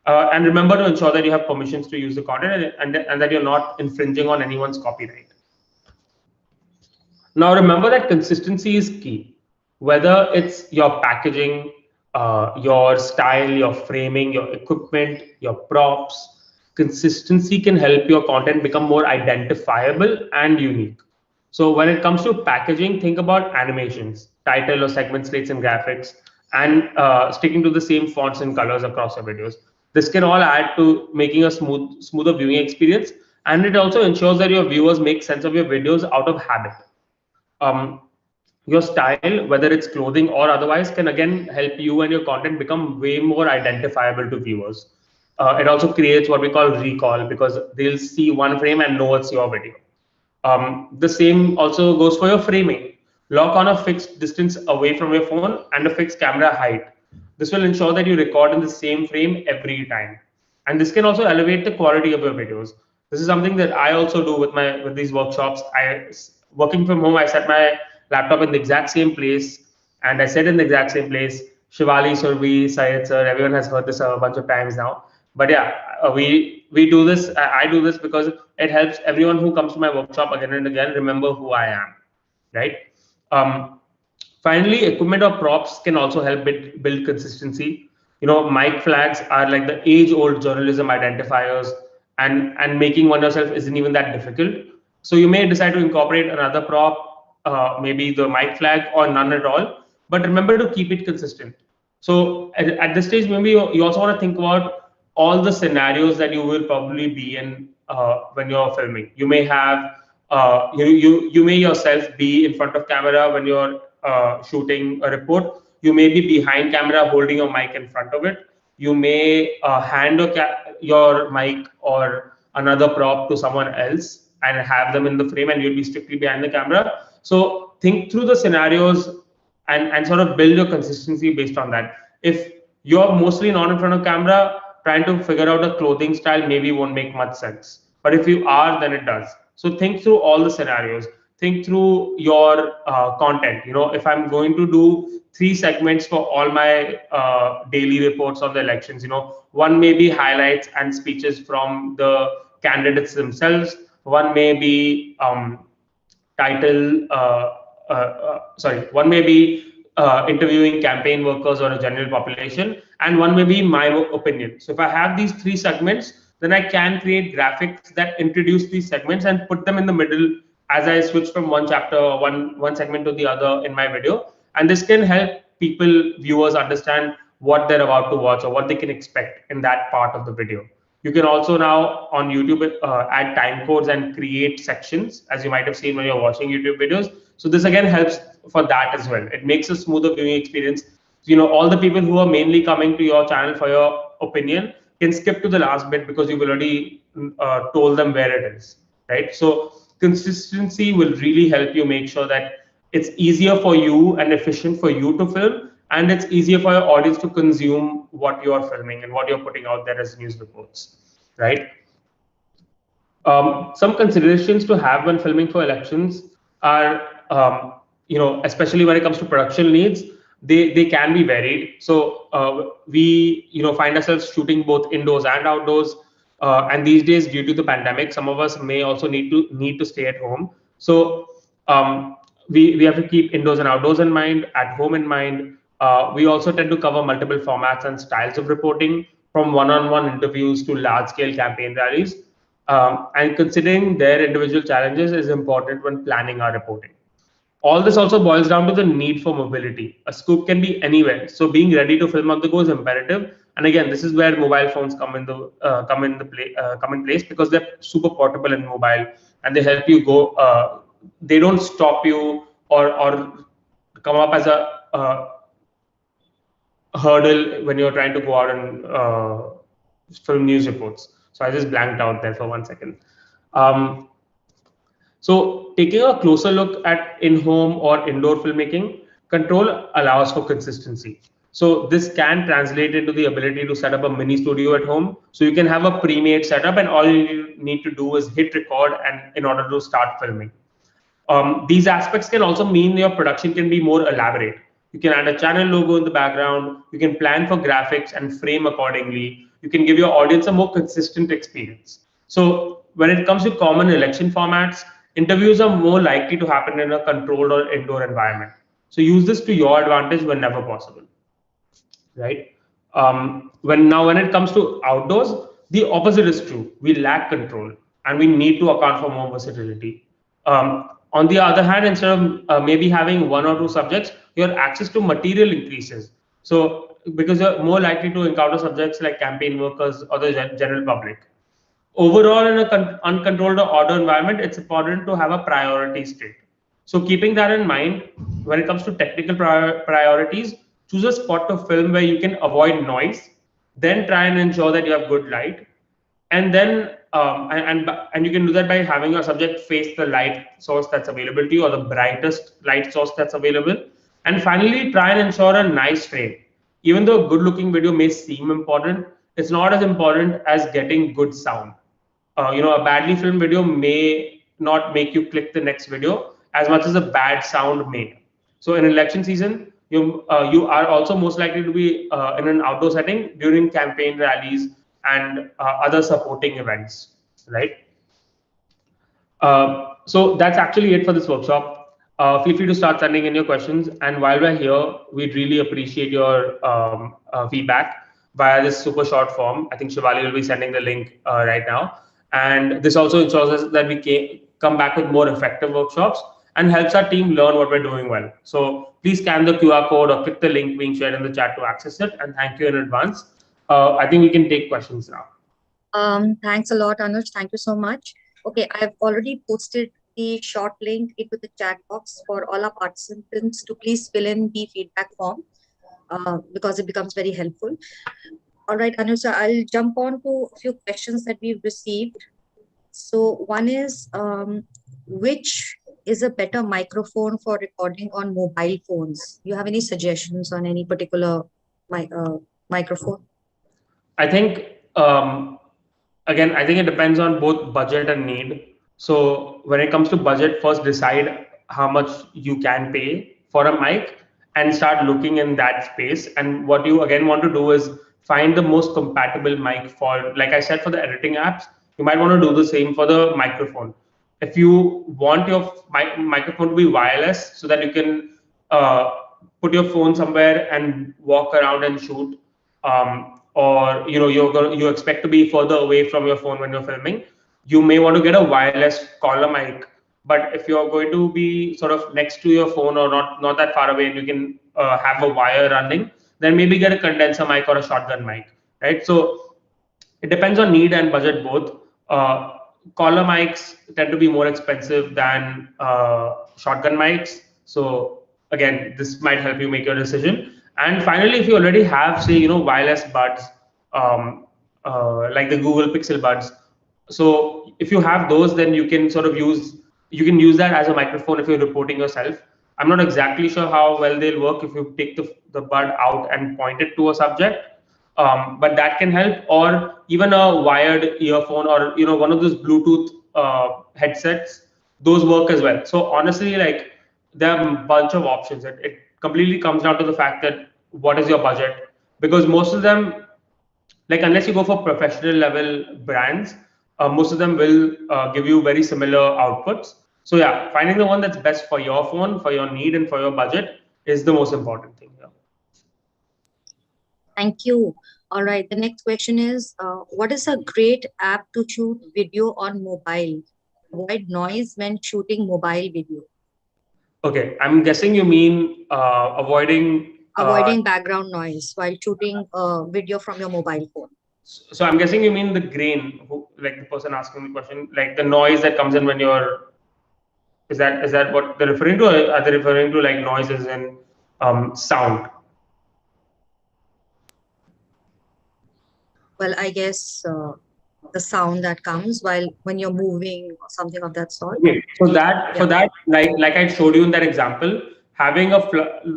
And remember to ensure that you have permissions to use the content, and that you're not infringing on anyone's copyright. Now, remember that consistency is key. Whether it's your packaging, your style, your framing, your equipment, your props, consistency can help your content become more identifiable and unique. So when it comes to packaging, think about animations, title or segment slates and graphics, and sticking to the same fonts and colors across your videos. This can all add to making a smoother viewing experience, and it also ensures that your viewers make sense of your videos out of habit. Your style, whether it's clothing or otherwise, can again help you and your content become way more identifiable to viewers. It also creates what we call recall, because they'll see one frame and know it's your video. The same also goes for your framing. Lock on a fixed distance away from your phone and a fixed camera height. This will ensure that you record in the same frame every time. And this can also elevate the quality of your videos. This is something that I also do with these workshops. Working from home, I set my laptop in the exact same place, and I sit in the exact same place. Shivali, Surbi, Syed sir, everyone has heard this a bunch of times now. But yeah, we do this. I do this because it helps everyone who comes to my workshop again and again remember who I am, right? Finally, equipment or props can also help build consistency. Mic flags are like the age-old journalism identifiers, and making one yourself isn't even that difficult. So you may decide to incorporate another prop, maybe the mic flag, or none at all. But remember to keep it consistent. So at this stage, maybe you also want to think about all the scenarios that you will probably be in when you're filming. You may have you may yourself be in front of camera when you're shooting a report. You may be behind camera holding your mic in front of it. You may hand your mic or another prop to someone else and have them in the frame, and you'll be strictly behind the camera. So think through the scenarios and sort of build your consistency based on that. If you're mostly not in front of camera, trying to figure out a clothing style maybe won't make much sense. But if you are, then it does. So think through all the scenarios. Think through your content. If I'm going to do 3 segments for all my daily reports on the elections, one may be highlights and speeches from the candidates themselves. One may be one may be interviewing campaign workers or a general population, and one may be my opinion. So if I have these 3 segments, then I can create graphics that introduce these segments and put them in the middle as I switch from one chapter or one segment to the other in my video. And this can help viewers understand what they're about to watch or what they can expect in that part of the video. You can also now on YouTube add time codes and create sections, as you might have seen when you're watching YouTube videos. So this again helps for that as well. It makes a smoother viewing experience. All the people who are mainly coming to your channel for your opinion can skip to the last bit because you've already told them where it is, right? So consistency will really help you make sure that it's easier for you and efficient for you to film, and it's easier for your audience to consume what you're filming and what you're putting out there as news reports, right? Some considerations to have when filming for elections are, especially when it comes to production needs, they can be varied. So we, find ourselves shooting both indoors and outdoors. And these days, due to the pandemic, some of us may also need to stay at home. So we have to keep indoors and outdoors in mind, at home in mind. We also tend to cover multiple formats and styles of reporting, from one-on-one interviews to large-scale campaign rallies. And considering their individual challenges is important when planning our reporting. All this also boils down to the need for mobility. A scoop can be anywhere, so being ready to film on the go is imperative. And again, this is where mobile phones come in place, because they're super portable and mobile, and they help you go. They don't stop you or come up as a hurdle when you're trying to go out and film news reports. So I just blanked out there for 1 second. So taking a closer look at in-home or indoor filmmaking, control allows for consistency. So this can translate into the ability to set up a mini studio at home. So you can have a pre-made setup, and all you need to do is hit record and in order to start filming. These aspects can also mean your production can be more elaborate. You can add a channel logo in the background. You can plan for graphics and frame accordingly. You can give your audience a more consistent experience. So when it comes to common election formats, interviews are more likely to happen in a controlled or indoor environment. So use this to your advantage whenever possible, right? When it comes to outdoors, the opposite is true. We lack control, and we need to account for more versatility. On the other hand, instead of maybe having one or two subjects, your access to material increases. So because you're more likely to encounter subjects like campaign workers or the general public. Overall, in an uncontrolled or order environment, it's important to have a priority state. So keeping that in mind, when it comes to technical priorities, choose a spot to film where you can avoid noise, then try and ensure that you have good light, and then and you can do that by having your subject face the light source that's available to you, or the brightest light source that's available. And finally, try and ensure a nice frame. Even though a good looking video may seem important, it's not as important as getting good sound. A badly filmed video may not make you click the next video as much as a bad sound may. So in election season, you are also most likely to be in an outdoor setting during campaign rallies and other supporting events, right? So that's actually it for this workshop. Feel free to start sending in your questions. And while we're here, we'd really appreciate your feedback via this super short form. I think Shivali will be sending the link right now. And this also ensures us that we come back with more effective workshops and helps our team learn what we're doing well. So please scan the QR code or click the link being shared in the chat to access it. And thank you in advance. I think we can take questions now. Thanks a lot, Anuj. Thank you so much. Okay, I've already posted the short link into the chat box for all our participants to please fill in the feedback form because it becomes very helpful. All right, Anuj, so I'll jump on to a few questions that we've received. So one is, which is a better microphone for recording on mobile phones? Do you have any suggestions on any particular microphone? I think, again, I think it depends on both budget and need. So when it comes to budget, first decide how much you can pay for a mic and start looking in that space. And what you again want to do is find the most compatible mic for, like I said, for the editing apps. You might want to do the same for the microphone. If you want your microphone to be wireless so that you can put your phone somewhere and walk around and shoot, or you expect to be further away from your phone when you're filming, you may want to get a wireless collar mic. But if you're going to be sort of next to your phone or not that far away, and you can have a wire running, then maybe get a condenser mic or a shotgun mic, right? So it depends on need and budget both. Collar mics tend to be more expensive than shotgun mics. So again, this might help you make your decision. And finally, if you already have, say, wireless buds, like the Google Pixel buds, so if you have those, then you can use that as a microphone if you're reporting yourself. I'm not exactly sure how well they'll work if you take the bud out and point it to a subject, but that can help. Or even a wired earphone, or one of those Bluetooth headsets, those work as well. So honestly, like, there are a bunch of options. It completely comes down to the fact that what is your budget, because most of them, like, unless you go for professional level brands, most of them will give you very similar outputs. So yeah, finding the one that's best for your phone, for your need, and for your budget is the most important thing here. Thank you. All right, the next question is, what is a great app to shoot video on mobile? Avoid noise when shooting mobile video. Okay, I'm guessing you mean avoiding avoiding background noise while shooting video from your mobile phone. So I'm guessing you mean the grain, like the person asking the question, like the noise that comes in when you're. Is that what they're referring to? Or are they referring to like noises and sound? Well, I guess the sound that comes when you're moving or something of that sort. Okay. So that for that, like I showed you in that example, having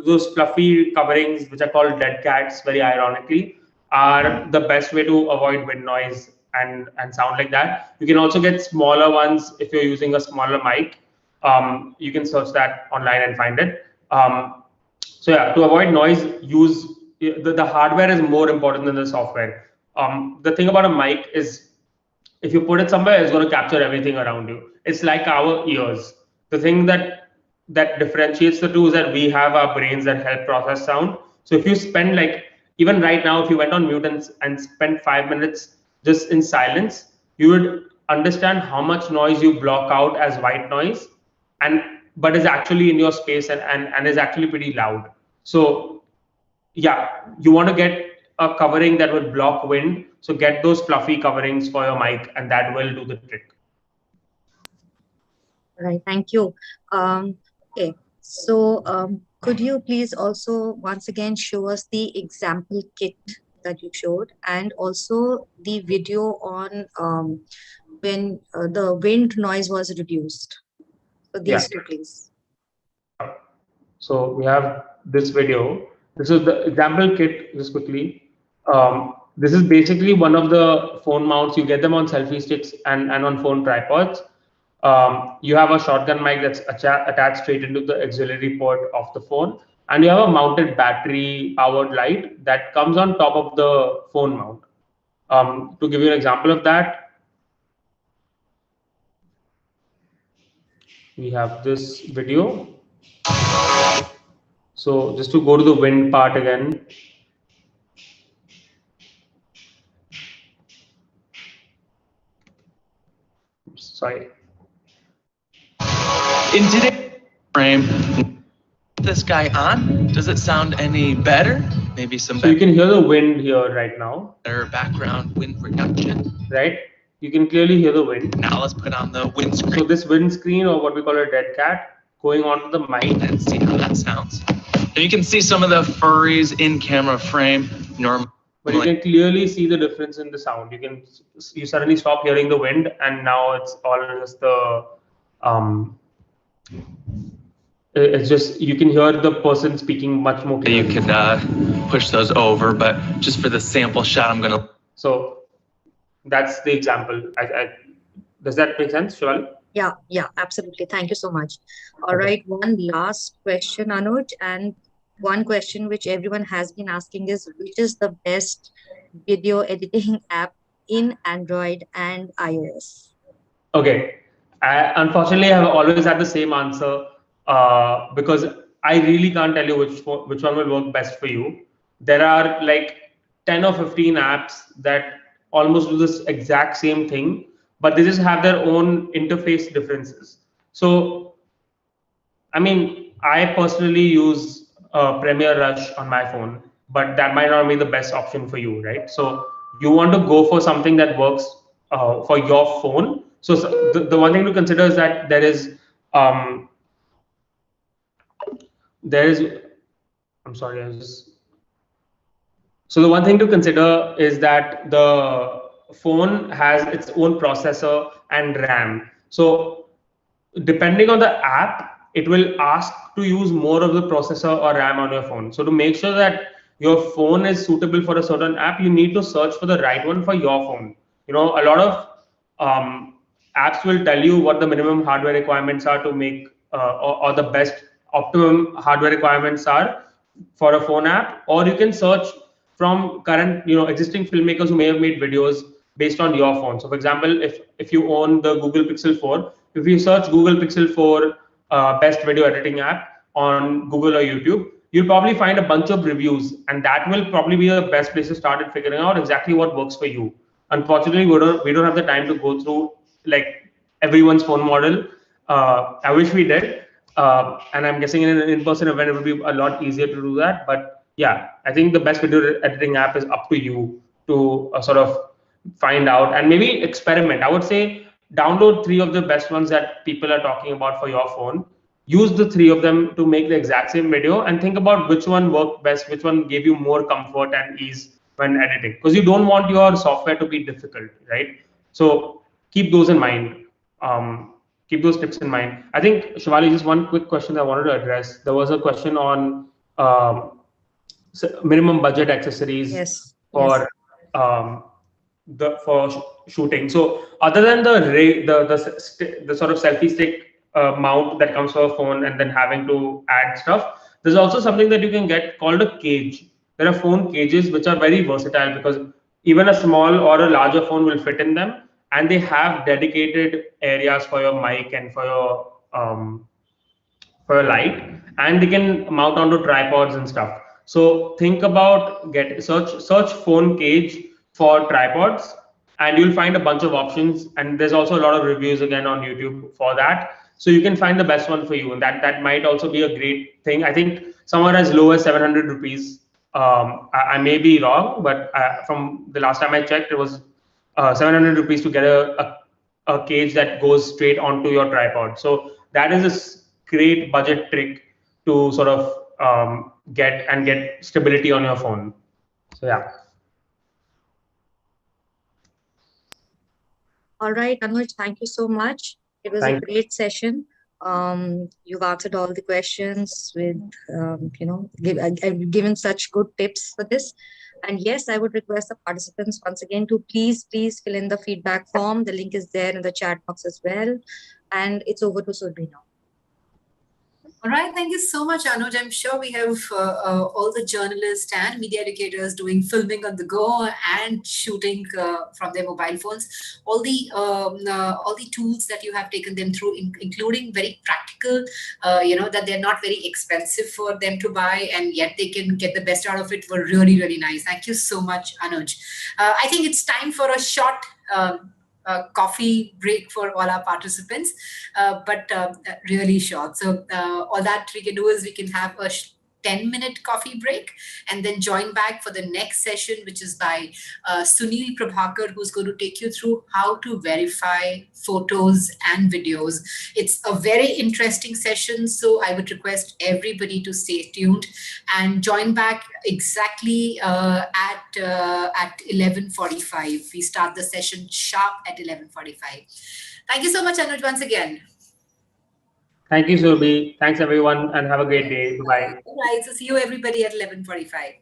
those fluffy coverings, which are called dead cats, very ironically, are the best way to avoid wind noise and sound like that. You can also get smaller ones if you're using a smaller mic. You can search that online and find it. So yeah, to avoid noise, use the hardware is more important than the software. The thing about a mic is if you put it somewhere, it's going to capture everything around you. It's like our ears. The thing that differentiates the two is that we have our brains that help process sound. So if you spend like even right now, if you went on mute and spent 5 minutes just in silence, you would understand how much noise you block out as white noise, and but is actually in your space and is actually pretty loud. So yeah, you want to get a covering that will block wind. So get those fluffy coverings for your mic, and that will do the trick. Right. Thank you. Okay. So could you please also once again show us the example kit that you showed, and also the video on when the wind noise was reduced? So these two, please. So we have this video. This is the example kit, just quickly. This is basically one of the phone mounts. You get them on selfie sticks and on phone tripods. You have a shotgun mic that's attached straight into the auxiliary port of the phone. And you have a mounted battery powered light that comes on top of the phone mount. To give you an example of that, we have this video. So just to go to the wind part again. Sorry. In today's frame, this guy on, does it sound any better? Maybe some So you can hear the wind here right now. better background wind protection. Right? You can clearly hear the wind. Now let's put on the windscreen. So this windscreen, or what we call a dead cat, going onto the mic and see how that sounds. And you can see some of the furries in camera frame. But you can clearly see the difference in the sound. You suddenly stop hearing the wind, and now it's all just the it's just you can hear the person speaking much more clearly. You can push those over, but just for the sample shot, I'm gonna. So that's the example. Does that make sense, Shivali? Yeah, absolutely. Thank you so much. All right, one last question, Anuj, and one question which everyone has been asking is, which is the best video editing app in Android and iOS? Okay. Unfortunately, I have always had the same answer because I really can't tell you which one will work best for you. There are like 10 or 15 apps that almost do this exact same thing, but they just have their own interface differences. So, I mean, I personally use Premiere Rush on my phone, but that might not be the best option for you, right? So you want to go for something that works for your phone. So the one thing to consider is that there is I'm sorry, so the one thing to consider is that the phone has its own processor and RAM. So depending on the app, it will ask to use more of the processor or RAM on your phone. So to make sure that your phone is suitable for a certain app, you need to search for the right one for your phone. You know, a lot of apps will tell you what the minimum hardware requirements are to make or the best optimum hardware requirements are for a phone app, or you can search from current existing filmmakers who may have made videos based on your phone. So for example, if you own the Google Pixel 4, if you search Google Pixel 4 best video editing app on Google or YouTube, you'll probably find a bunch of reviews, and that will probably be the best place to start at figuring out exactly what works for you. Unfortunately, we don't have the time to go through like everyone's phone model. I wish we did, and I'm guessing in an in-person event it would be a lot easier to do that. But yeah, I think the best video editing app is up to you to sort of find out and maybe experiment. I would say download three of the best ones that people are talking about for your phone. Use the three of them to make the exact same video and think about which one worked best, which one gave you more comfort and ease when editing. Because you don't want your software to be difficult, right? So keep those in mind. Keep those tips in mind. I think, Shivali, just one quick question I wanted to address. There was a question on minimum budget accessories Yes. for um, shooting. So other than the sort of selfie stick mount that comes for a phone and then having to add stuff, there's also something that you can get called a cage. There are phone cages which are very versatile because even a small or a larger phone will fit in them, and they have dedicated areas for your mic and for a light, and they can mount onto tripods and stuff. So think about search phone cage for tripods, and you'll find a bunch of options. And there's also a lot of reviews again on YouTube for that. So you can find the best one for you, and that might also be a great thing. I think somewhere as low as 700 rupees. I may be wrong, but from the last time I checked, it was 700 rupees to get a cage that goes straight onto your tripod. So that is a great budget trick to sort of get stability on your phone. So yeah. All right, Anuj, thank you so much. It was a great session. You've answered all the questions with, given such good tips for this. And yes, I would request the participants once again to please fill in the feedback form. The link is there in the chat box as well. And it's over to Surbhi now. All right, thank you so much, Anuj. I'm sure we have all the journalists and media educators doing filming on the go and shooting from their mobile phones. All the tools that you have taken them through, including very practical, that they're not very expensive for them to buy, and yet they can get the best out of it, were really, really nice. Thank you so much, Anuj. I think it's time for a short coffee break for all our participants, but really short. So all that we can do is we can have a 10-minute coffee break and then join back for the next session, which is by Sunil Prabhakar, who's going to take you through how to verify photos and videos. It's a very interesting session, so I would request everybody to stay tuned and join back exactly at 11:45. We start the session sharp at 11:45. Thank you so much, Anuj, once again. Thank you, Surbhi. Thanks, everyone, and have a great day. Bye-bye. All right, so see you everybody at 11:45.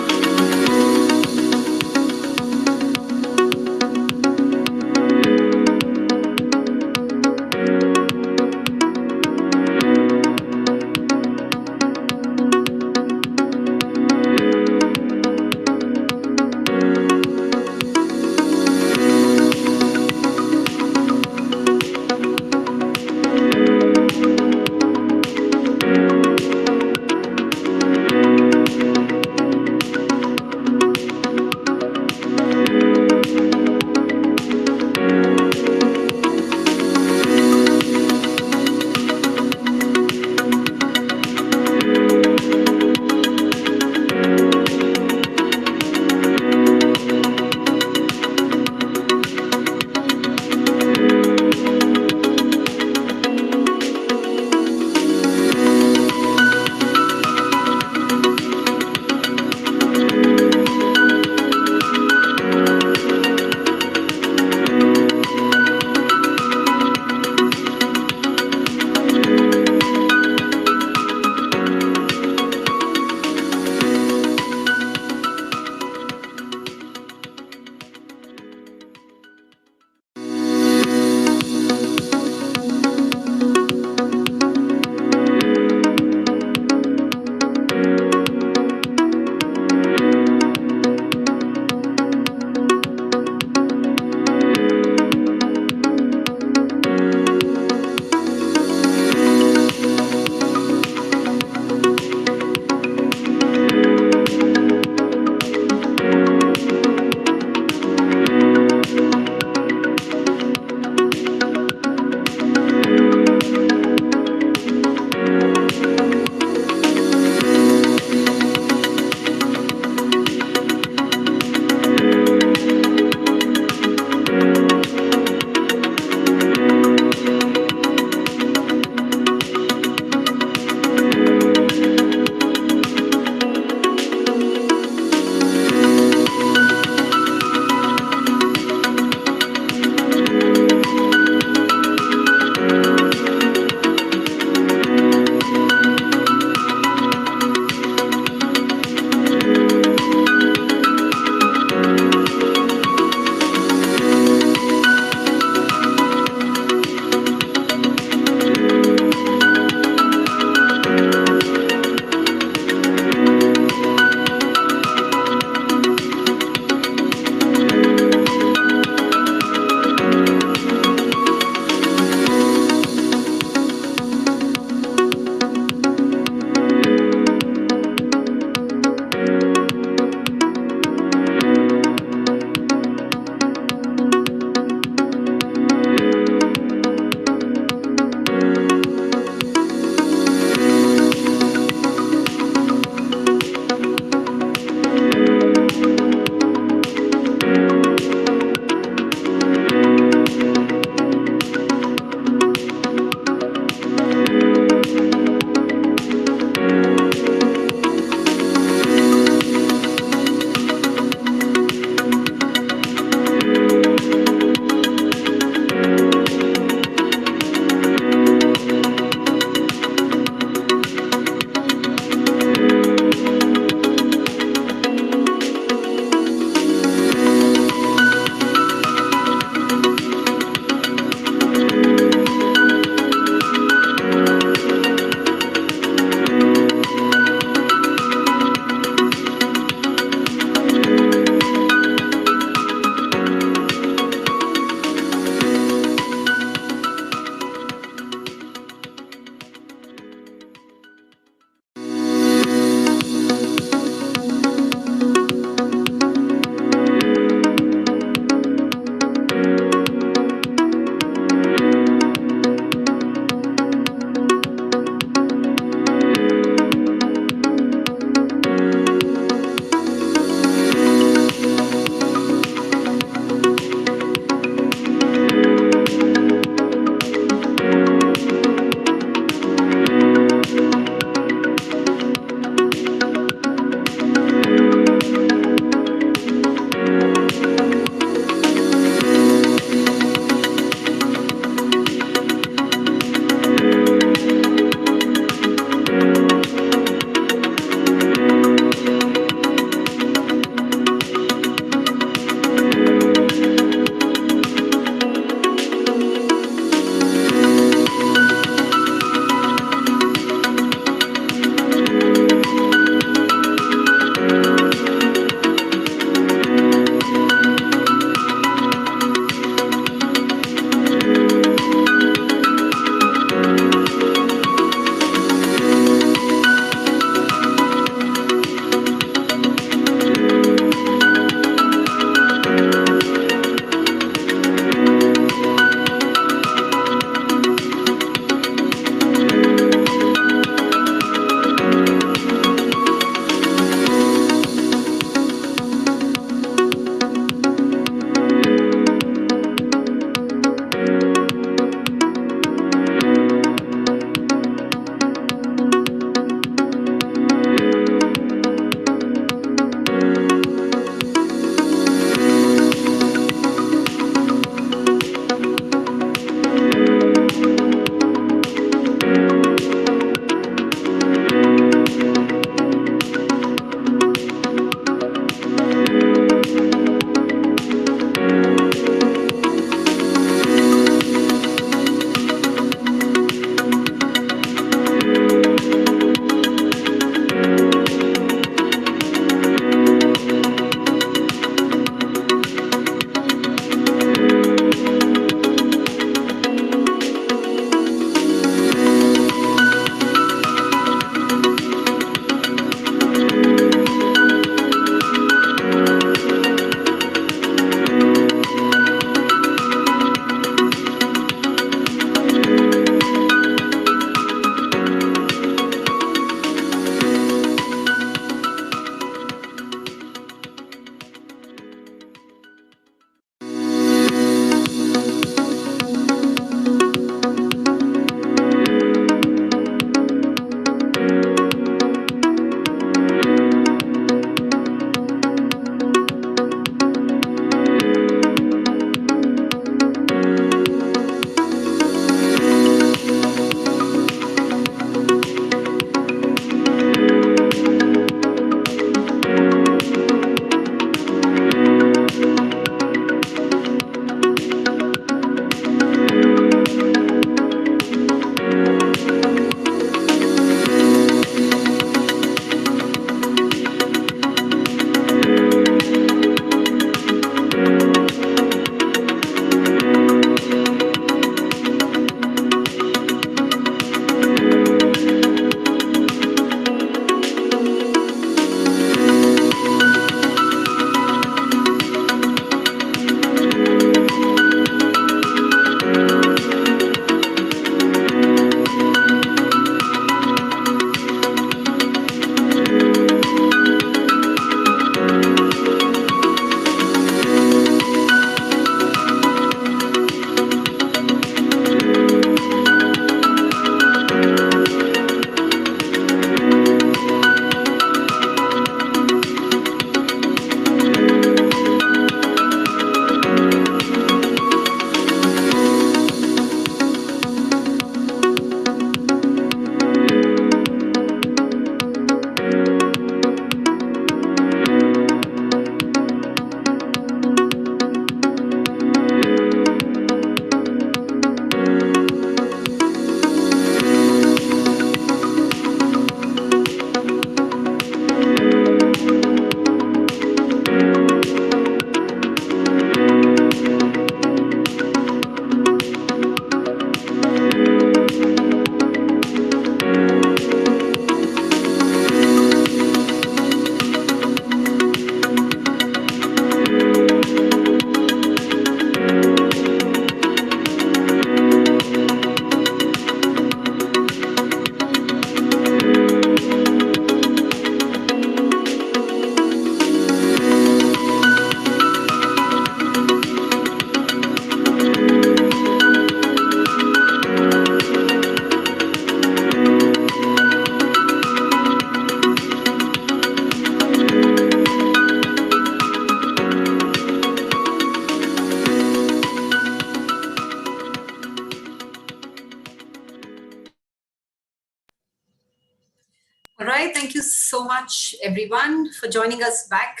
All right, thank you so much, everyone, for joining us back.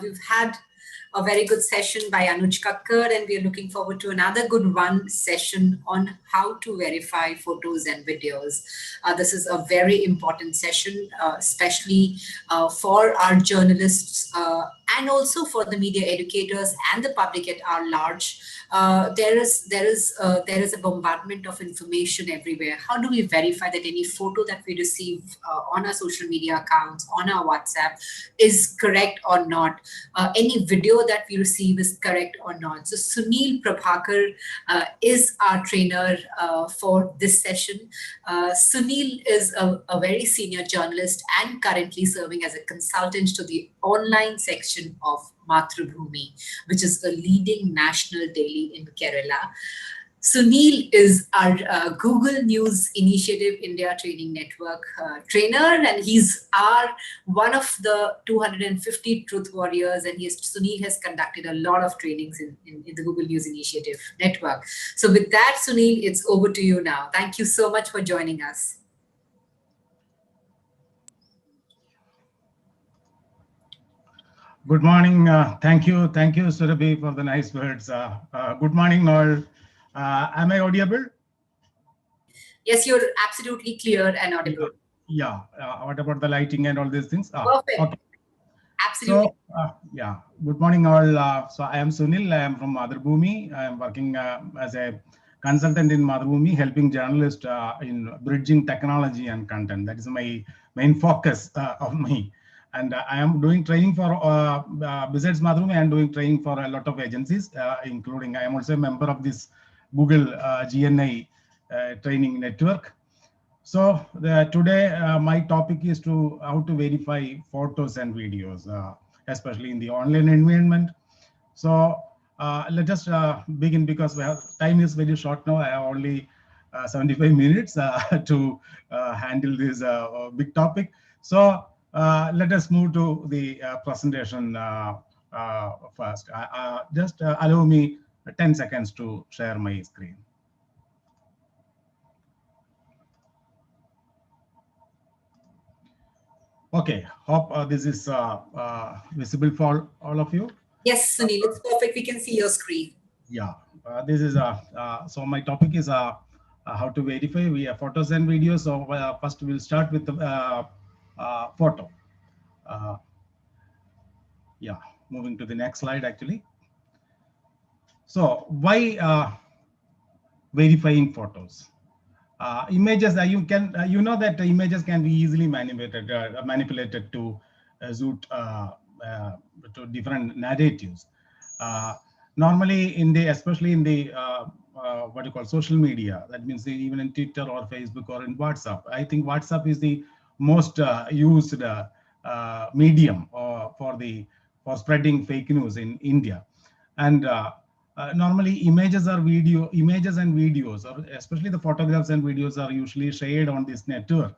We've had a very good session by Anuj Kakkar, and we are looking forward to another good one session on how to verify photos and videos. This is a very important session, especially for our journalists and also for the media educators and the public at large. There is a bombardment of information everywhere. How do we verify that any photo that we receive on our social media accounts, on our WhatsApp, is correct or not? Any video that we receive is correct or not? So Sunil Prabhakar is our trainer for this session. Sunil is a very senior journalist and currently serving as a consultant to the online section of Mathrubhumi, which is a leading national daily in Kerala. Sunil is our Google News Initiative India Training Network trainer, and he's one of the 250 truth warriors. And Sunil has conducted a lot of trainings in the Google News Initiative Network. So with that, Sunil, it's over to you now. Thank you so much for joining us. Good morning. Thank you, Surabhi, for the nice words. Good morning, all. Am I audible? Yes, you're absolutely clear and audible. Yeah. What about the lighting and all these things? Perfect. Okay. Absolutely. So, yeah. Good morning, all. So I am Sunil. I am from Mathrubhumi. I am working as a consultant in Mathrubhumi, helping journalists in bridging technology and content. That is my main focus of me. And I am doing training for, besides Mathrubhumi, I am doing training for a lot of agencies, including I am also a member of this Google GNI training network. So today my topic is how to verify photos and videos, especially in the online environment. So let us begin, because time is very short now. I have only 75 minutes to handle this big topic. So let us move to the presentation first. Just allow me 10 seconds to share my screen. Okay, hope this is visible for all of you. Yes, Sunil, it's perfect. We can see your screen. Yeah, this is so my topic is how to verify photos and videos. So first we'll start with the photo. Yeah, moving to the next slide actually. So why verifying photos? Images, you know that images can be easily manipulated to suit to different narratives. Normally, especially in the what you call social media, that means even in Twitter or Facebook or in WhatsApp. I think WhatsApp is the most used medium for spreading fake news in India, and normally images and videos, or especially the photographs and videos, are usually shared on this network.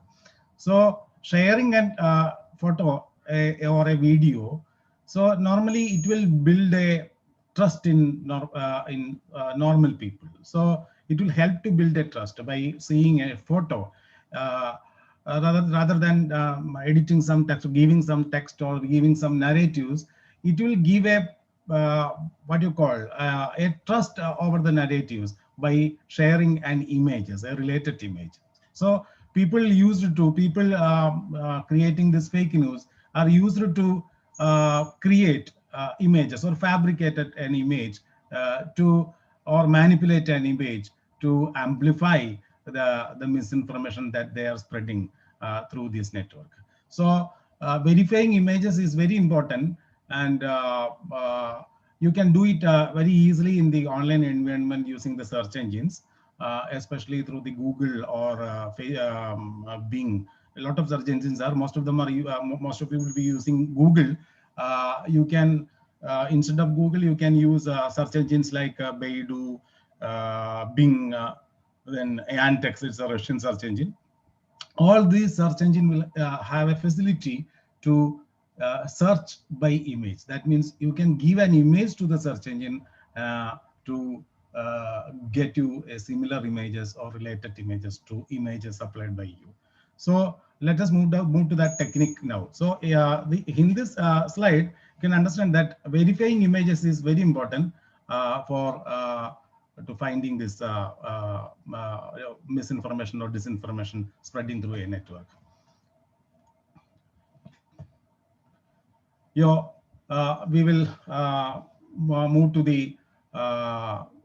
So sharing a photo or a video, so normally it will build a trust in normal people. So it will help to build a trust by seeing a photo. Rather than editing some text, or giving some text, or giving some narratives, it will give a what you call a trust over the narratives by sharing an images, a related image. So people creating this fake news are used to create images, or fabricated an image or manipulate an image to amplify the misinformation that they are spreading through this network. So verifying images is very important, and you can do it very easily in the online environment using the search engines, especially through the Google or Bing. A lot of search engines most of you will be using Google. You can instead of Google, you can use search engines like Baidu, Bing, then Yandex. It's a Russian search engine. All these search engine will have a facility to search by image. That means you can give an image to the search engine to get you a similar images or related images to images supplied by you. So let us move to that technique now. So in this slide, you can understand that verifying images is very important for to finding this misinformation or disinformation spreading through a network. We will move to the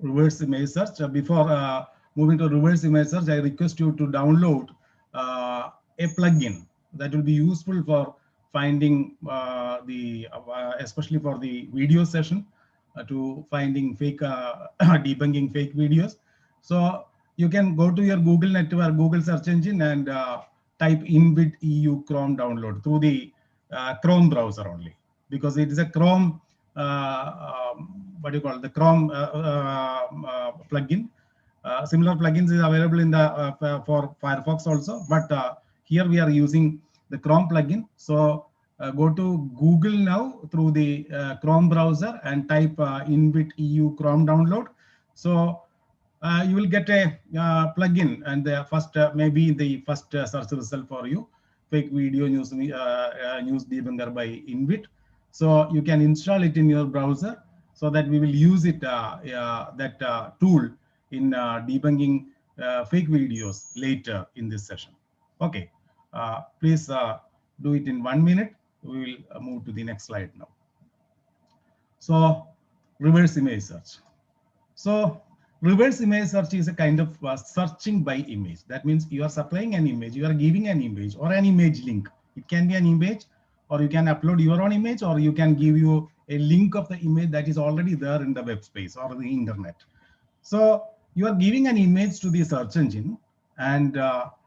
reverse image search. Before moving to reverse image search, I request you to download a plugin that will be useful for finding especially for the video session, to finding fake, debunking fake videos. So you can go to your Google network, Google search engine, and type InVid EU Chrome download through the Chrome browser only, because it is a Chrome, what do you call it, the Chrome plugin. Similar plugins is available in the for Firefox also, but here we are using the Chrome plugin. So go to Google now through the Chrome browser and type InVid EU Chrome download. So you will get a plugin, and the first maybe the first search result for you, fake video news news debunker by InVid. So you can install it in your browser, so that we will use it that tool in debunking fake videos later in this session. Okay, please do it in 1 minute. We will move to the next slide now. So reverse image search. So reverse image search is a kind of searching by image. That means you are supplying an image, you are giving an image or an image link. It can be an image, or you can upload your own image, or you can give you a link of the image that is already there in the web space or the internet. So you are giving an image to the search engine and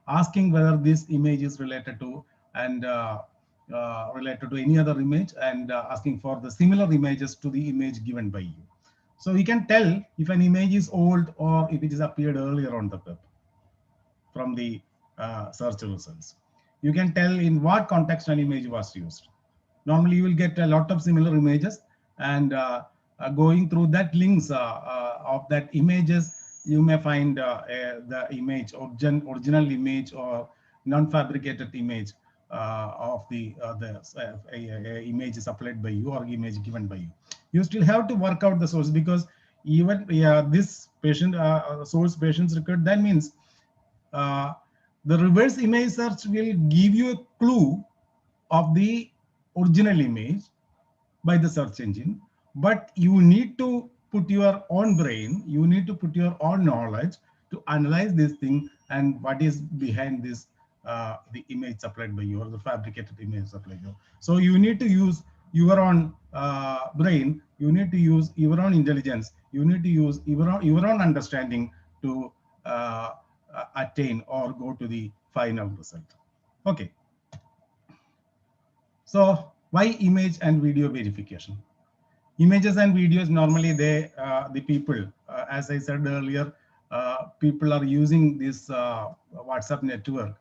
asking whether this image is related to and related to any other image, and asking for the similar images to the image given by you. So we can tell if an image is old or if it is appeared earlier on the web from the search results. You can tell in what context an image was used. Normally you will get a lot of similar images, and going through that links of that images, you may find the image, original image or non-fabricated image of the image supplied by you or image given by you. You still have to work out the source, because even this patient source patient's record, that means the reverse image search will give you a clue of the original image by the search engine, but you need to put your own brain, you need to put your own knowledge to analyze this thing and what is behind this the image supplied by you or the fabricated image supplied by you. So you need to use your own brain, you need to use your own intelligence, you need to use your own understanding to attain or go to the final result. Okay. So why image and video verification? Images and videos, normally they the people, as I said earlier, people are using this WhatsApp network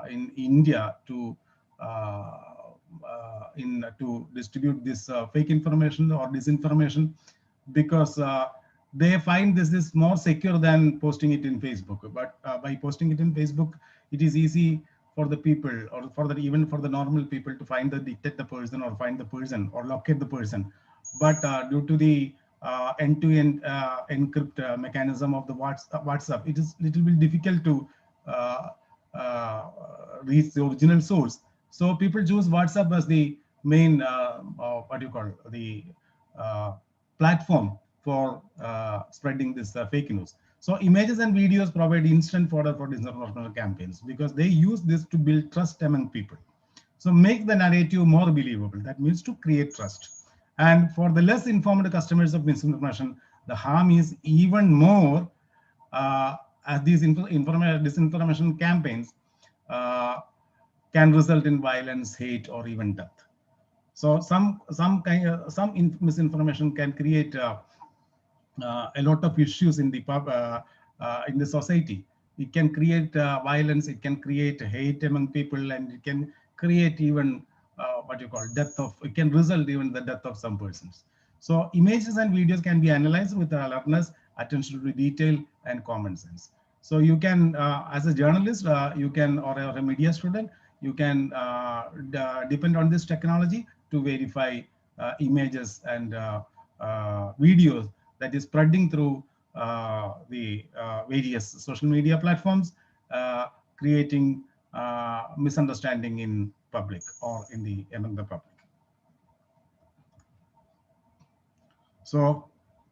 in India to to distribute this fake information or disinformation, because they find this is more secure than posting it in Facebook. But by posting it in Facebook, it is easy for the people, or for the even for the normal people, to find detect the person or find the person or locate the person. But due to the end-to-end encrypt mechanism of the WhatsApp, it is little bit difficult to reach the original source. So people choose WhatsApp as the main what do you call the platform for spreading this fake news. So images and videos provide instant fodder for disinformation campaigns, because they use this to build trust among people. So make the narrative more believable. That means to create trust. And for the less informed customers of misinformation, the harm is even more, as these disinformation campaigns can result in violence, hate, or even death. So some misinformation can create a lot of issues in the society. It can create violence, it can create hate among people, and it can create even what you call death of, it can result even the death of some persons. So images and videos can be analyzed with alertness, attention to detail, and common sense. So you can, as a journalist, you can, or a media student, you can depend on this technology to verify images and videos that is spreading through the various social media platforms, creating misunderstanding in public or in the among the public. So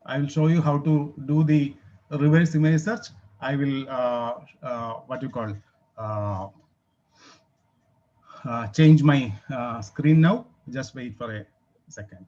I will show you how to do the reverse image search. I will what you call change my screen now. Just wait for a second.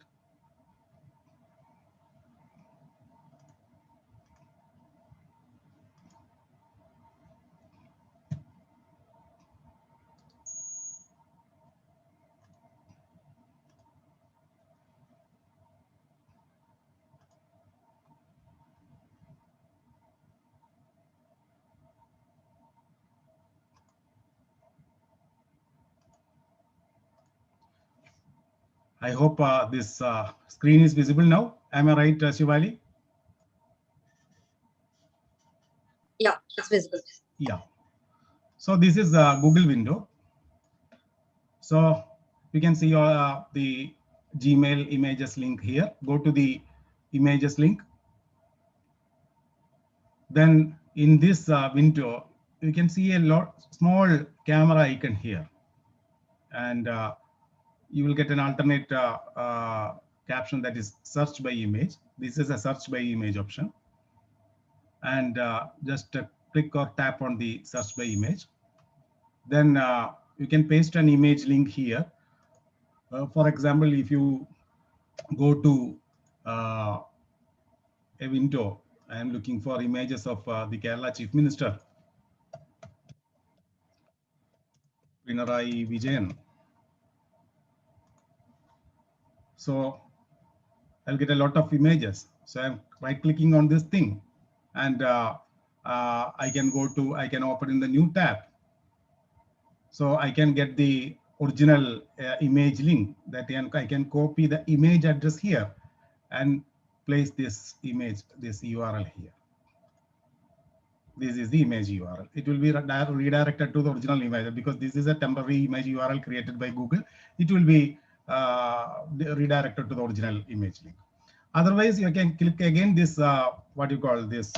I hope this screen is visible now. Am I right, Shivali? Yeah, it's visible. Yeah. So this is a Google window. So you can see the Gmail images link here. Go to the images link. Then in this window, you can see a small camera icon here. And you will get an alternate caption that is search by image. This is a search by image option. And just click or tap on the search by image. Then you can paste an image link here. For example, if you go to a window, I am looking for images of the Kerala Chief Minister, Pinarayi Vijayan. So I'll get a lot of images. So I'm right clicking on this thing, and I can open in the new tab. So I can get the original image link that I can copy the image address here and place this image, this URL here. This is the image URL. It will be redirected to the original image because this is a temporary image URL created by Google. It will be redirected to the original image link. Otherwise, you can click again this what you call this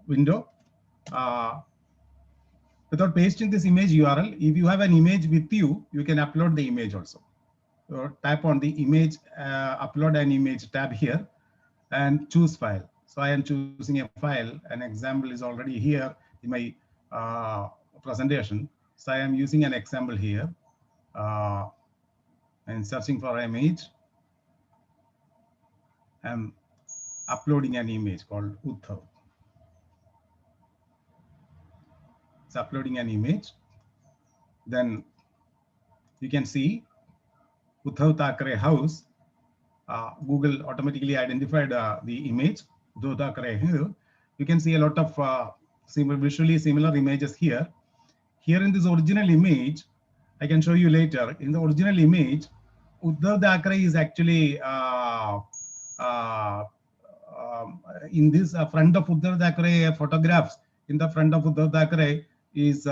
window. Without pasting this image URL, if you have an image with you, you can upload the image also. So tap on the image, upload an image tab here, and choose file. So I am choosing a file. An example is already here in my presentation. So I am using an example here and searching for an image. I'm uploading an image called Uddhav. It's uploading an image. Then you can see Uddhav Thackeray house. Google automatically identified the image, Uddhav Thackeray here. You can see a lot of visually similar images here. Here in this original image, I can show you later. In the original image, Uddhav Thackeray is actually in this front of Uddhav Thackeray photographs. In the front of Uddhav Thackeray is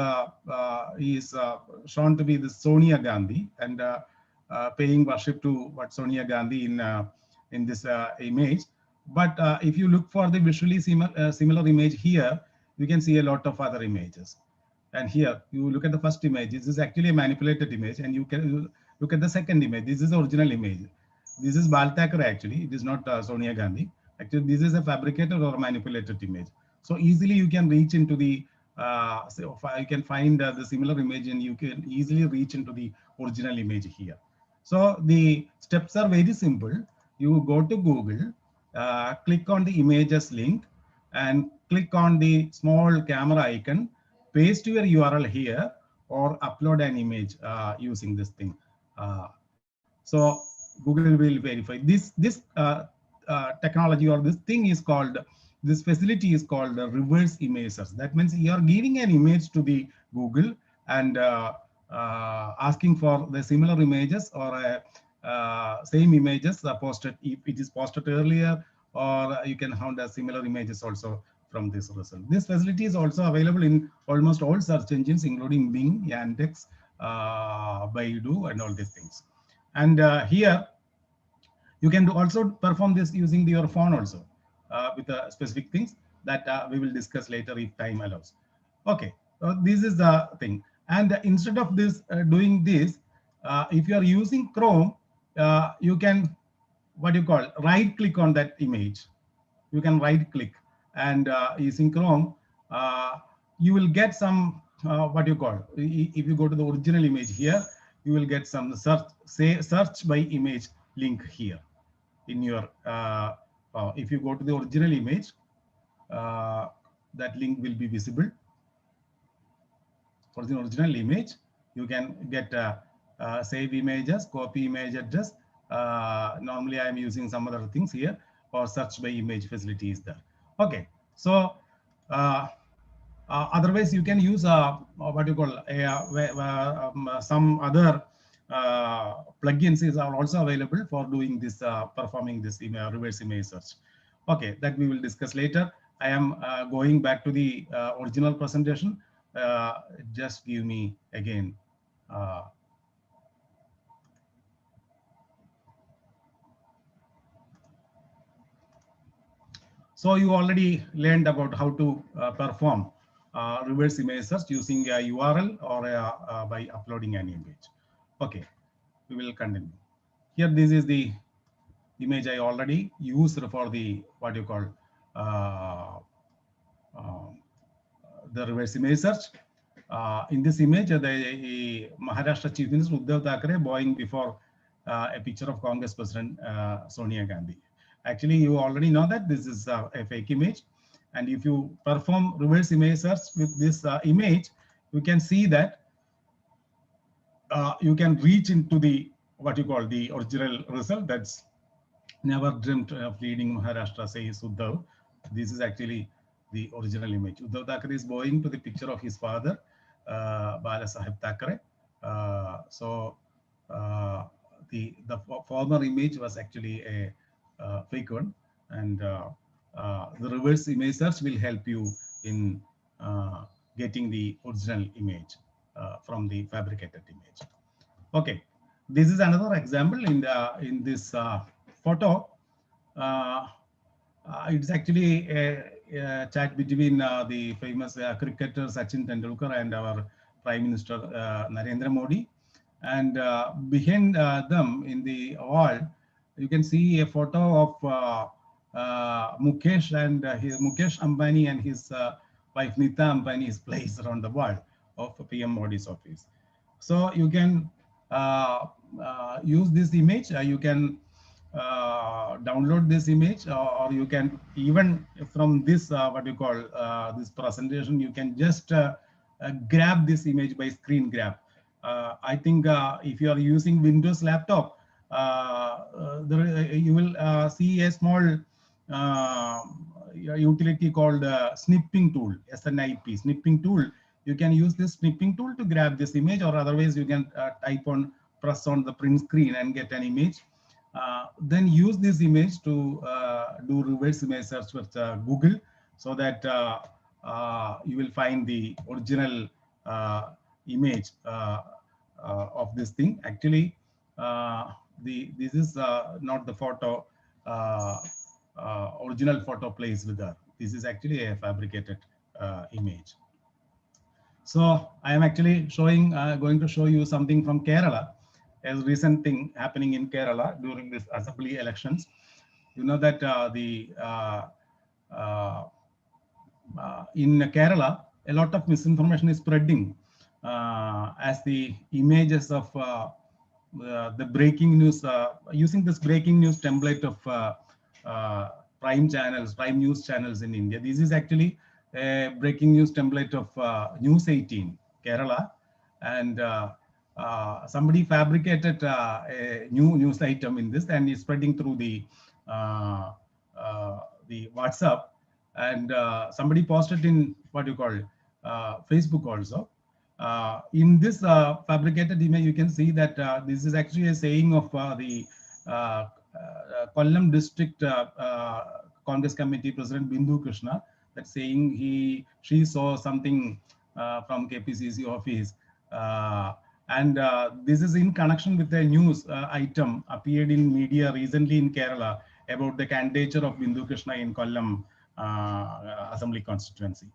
shown to be the Sonia Gandhi and paying worship to what Sonia Gandhi in this image. But if you look for the visually similar image here, you can see a lot of other images. And here you look at the first image. This is actually a manipulated image, and you can look at the second image. This is the original image. This is Bal Thackeray actually. It is not Sonia Gandhi. Actually, this is a fabricated or manipulated image. So easily you can reach into the so you can find the similar image, and you can easily reach into the original image here. So the steps are very simple. You go to Google, click on the images link, and click on the small camera icon, paste your URL here, or upload an image using this thing. So Google will verify this technology, or this thing is called, this facility is called reverse image search. That means you are giving an image to the Google and asking for the similar images or same images posted if it is posted earlier, or you can find similar images also from this result. This facility is also available in almost all search engines, including Bing, Yandex, Baidu, and all these things. And here, you can also perform this using your phone also with specific things that we will discuss later if time allows. Okay, so this is the thing. And instead of this doing this, if you are using Chrome, you can what you call right click on that image. You can right click, and using Chrome, you will get some what you call. If you go to the original image here, you will get some search by image link here in your. If you go to the original image, that link will be visible. For the original image, you can get save images, copy image address. Normally, I am using some other things here, or search by image facility is there. Okay, so otherwise you can use what you call some other plugins are also available for doing this, performing this reverse image search. Okay, that we will discuss later. I am going back to the original presentation. Just give me again. So you already learned about how to perform reverse image search using a URL or by uploading an image. Okay, we will continue. Here, this is the image I already used for the what you call the reverse image search. In this image, the Maharashtra Chief Minister Uddhav Thackeray bowing before a picture of Congress President Sonia Gandhi. Actually, you already know that this is a fake image. And if you perform reverse image search with this image, you can see that you can reach into the what you call the original result. That's never dreamt of leading Maharashtra, says Uddhav. This is actually the original image. Uddhav Thackeray is bowing to the picture of his father, Bala Saheb Thackeray. The former image was actually a fake one, and the reverse image search will help you in getting the original image from the fabricated image. Okay, this is another example in this photo. It's actually a chat between the famous cricketer Sachin Tendulkar and our Prime Minister Narendra Modi. And behind them in the wall, you can see a photo of Mukesh Ambani and his wife Nita Ambani is placed around the wall of PM Modi's office. So you can use this image. You can download this image, or you can even from this what you call this presentation, you can just grab this image by screen grab. I think if you are using Windows laptop, you will see a small utility called snipping tool, SNIP, snipping tool. You can use this snipping tool to grab this image, or otherwise you can press on the print screen and get an image. Then use this image to do reverse image search with Google, so that you will find the original image of this thing. Actually, this is not the photo, original photo placed there. This is actually a fabricated image. So I am actually going to show you something from Kerala, a recent thing happening in Kerala during this assembly elections. You know that in Kerala, a lot of misinformation is spreading as the images of the breaking news, using this breaking news template of prime news channels in India. This is actually a breaking news template of News 18 Kerala, and somebody fabricated a new news item in this, and is spreading through the WhatsApp, and somebody posted in what you call Facebook also. In this fabricated image, you can see that this is actually a saying of the Kollam district Congress committee president Bindu Krishna, that saying she saw something from KPCC office. And this is in connection with a news item appeared in media recently in Kerala about the candidature of Bindu Krishna in Kollam Assembly constituency.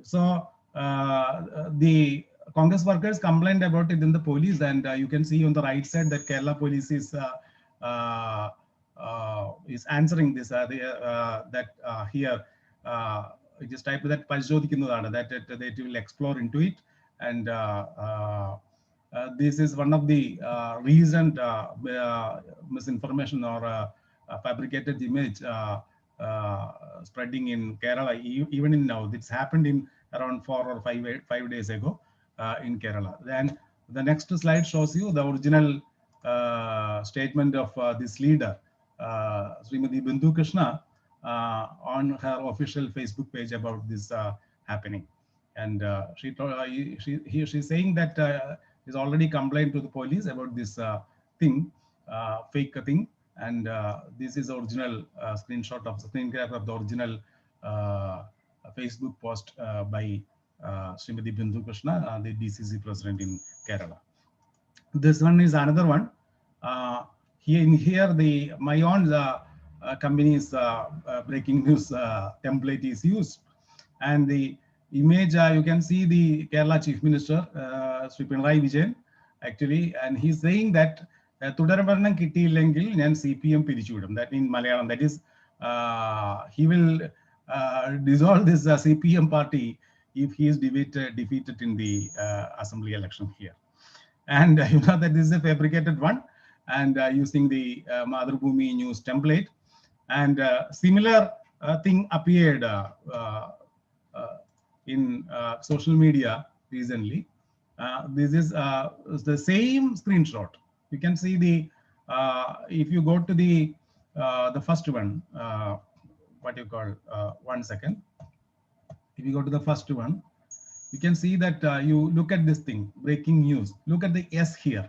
So the Congress workers complained about it in the police, and you can see on the right side that Kerala police is answering this. Here it is typed that that it will explore into it, and this is one of the recent misinformation or fabricated image spreading in Kerala, even in now. This happened in around 4 or 5 days ago in Kerala. Then the next slide shows you the original statement of this leader, Srimati Bindu Krishna, on her official Facebook page about this happening. And she's saying that he's already complained to the police about this thing, fake thing. And this is original screenshot of the screen grab of the original Facebook post by Srimati Bindu Krishna, the DCC president in Kerala. This one is another one. Here my own company's breaking news template is used, and the image you can see the Kerala Chief Minister Sri Pinarayi Vijayan actually, and he's saying that തുടർഭരണം കിട്ടിയില്ലെങ്കിൽ ഞാൻ CPM പിരിച്ചുവിടും. That in Malayalam, that is he will dissolve this CPM party if he is defeated in the assembly election here. And you know that this is a fabricated one, and using the Madhubhumi news template. And similar thing appeared in social media recently. This is the same screenshot. You can see the if you go to the first one, what you call 1 second. If you go to the first one, you can see that you look at this thing, breaking news. Look at the S here.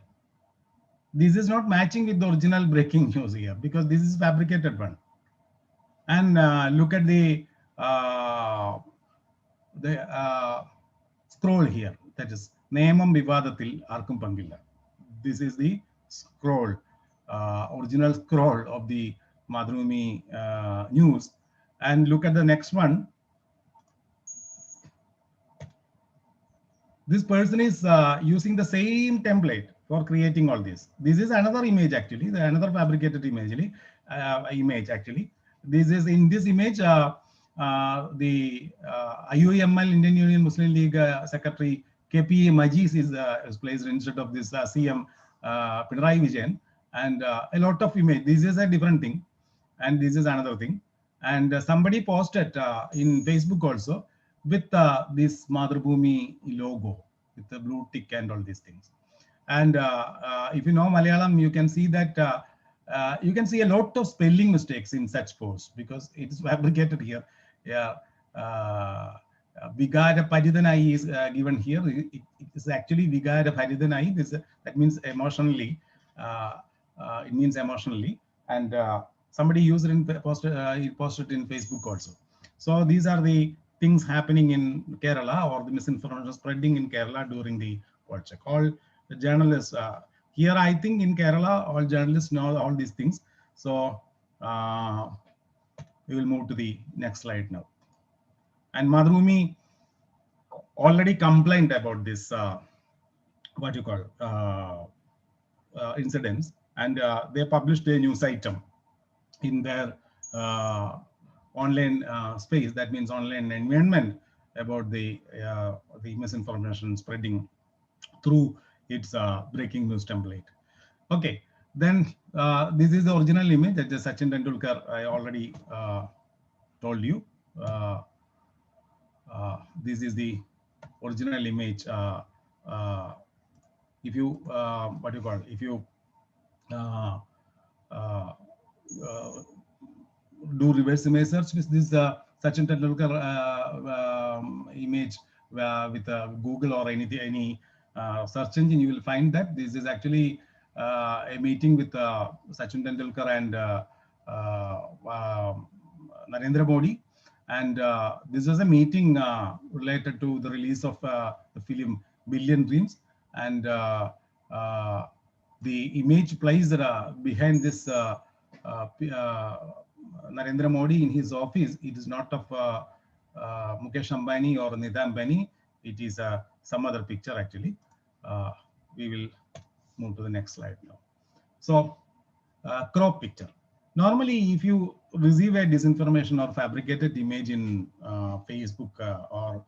This is not matching with the original breaking news here because this is fabricated one. And look at the scroll here. That is Neyamam Vivadathil Arkum Pangilla. This is the scroll, original scroll of the Madhubhumi news. And look at the next one. This person is using the same template for creating all this. This is another image actually, another fabricated image actually. This is in this image, the IUML, Indian Union Muslim League Secretary KPA Majis is placed instead of this CM Pinarayi Vijayan, and a lot of image. This is a different thing, and this is another thing. And somebody posted in Facebook also with this Madhubhumi logo with the blue tick and all these things. And if you know Malayalam, you can see that you can see a lot of spelling mistakes in such posts because it is fabricated here. Yeah, Vigara Paridhanai is given here. It is actually Vigara Paridhanai. That means emotionally. It means emotionally, and somebody used it in posted in Facebook also. So these are the things happening in Kerala, or the misinformation spreading in Kerala during the PollCheck. All the journalists here, I think in Kerala, all journalists know all these things. So we will move to the next slide now. And Madhubhumi already complained about this what you call incidents, and they published a news item in their online space. That means online environment about the misinformation spreading through its breaking news template. Okay, then this is the original image that the Sachin Tendulkar I already told you. This is the original image. If you what you call, if you do reverse image search with this Sachin Tendulkar image with Google or any search engine, you will find that this is actually a meeting with Sachin Tendulkar and Narendra Modi, And this was a meeting related to the release of the film Billion Dreams. And the image placed behind this Narendra Modi in his office, it is not of Mukesh Ambani or Nita Ambani. It is some other picture actually. We will move to the next slide now. So, crop picture. Normally, if you receive a disinformation or fabricated image in Facebook or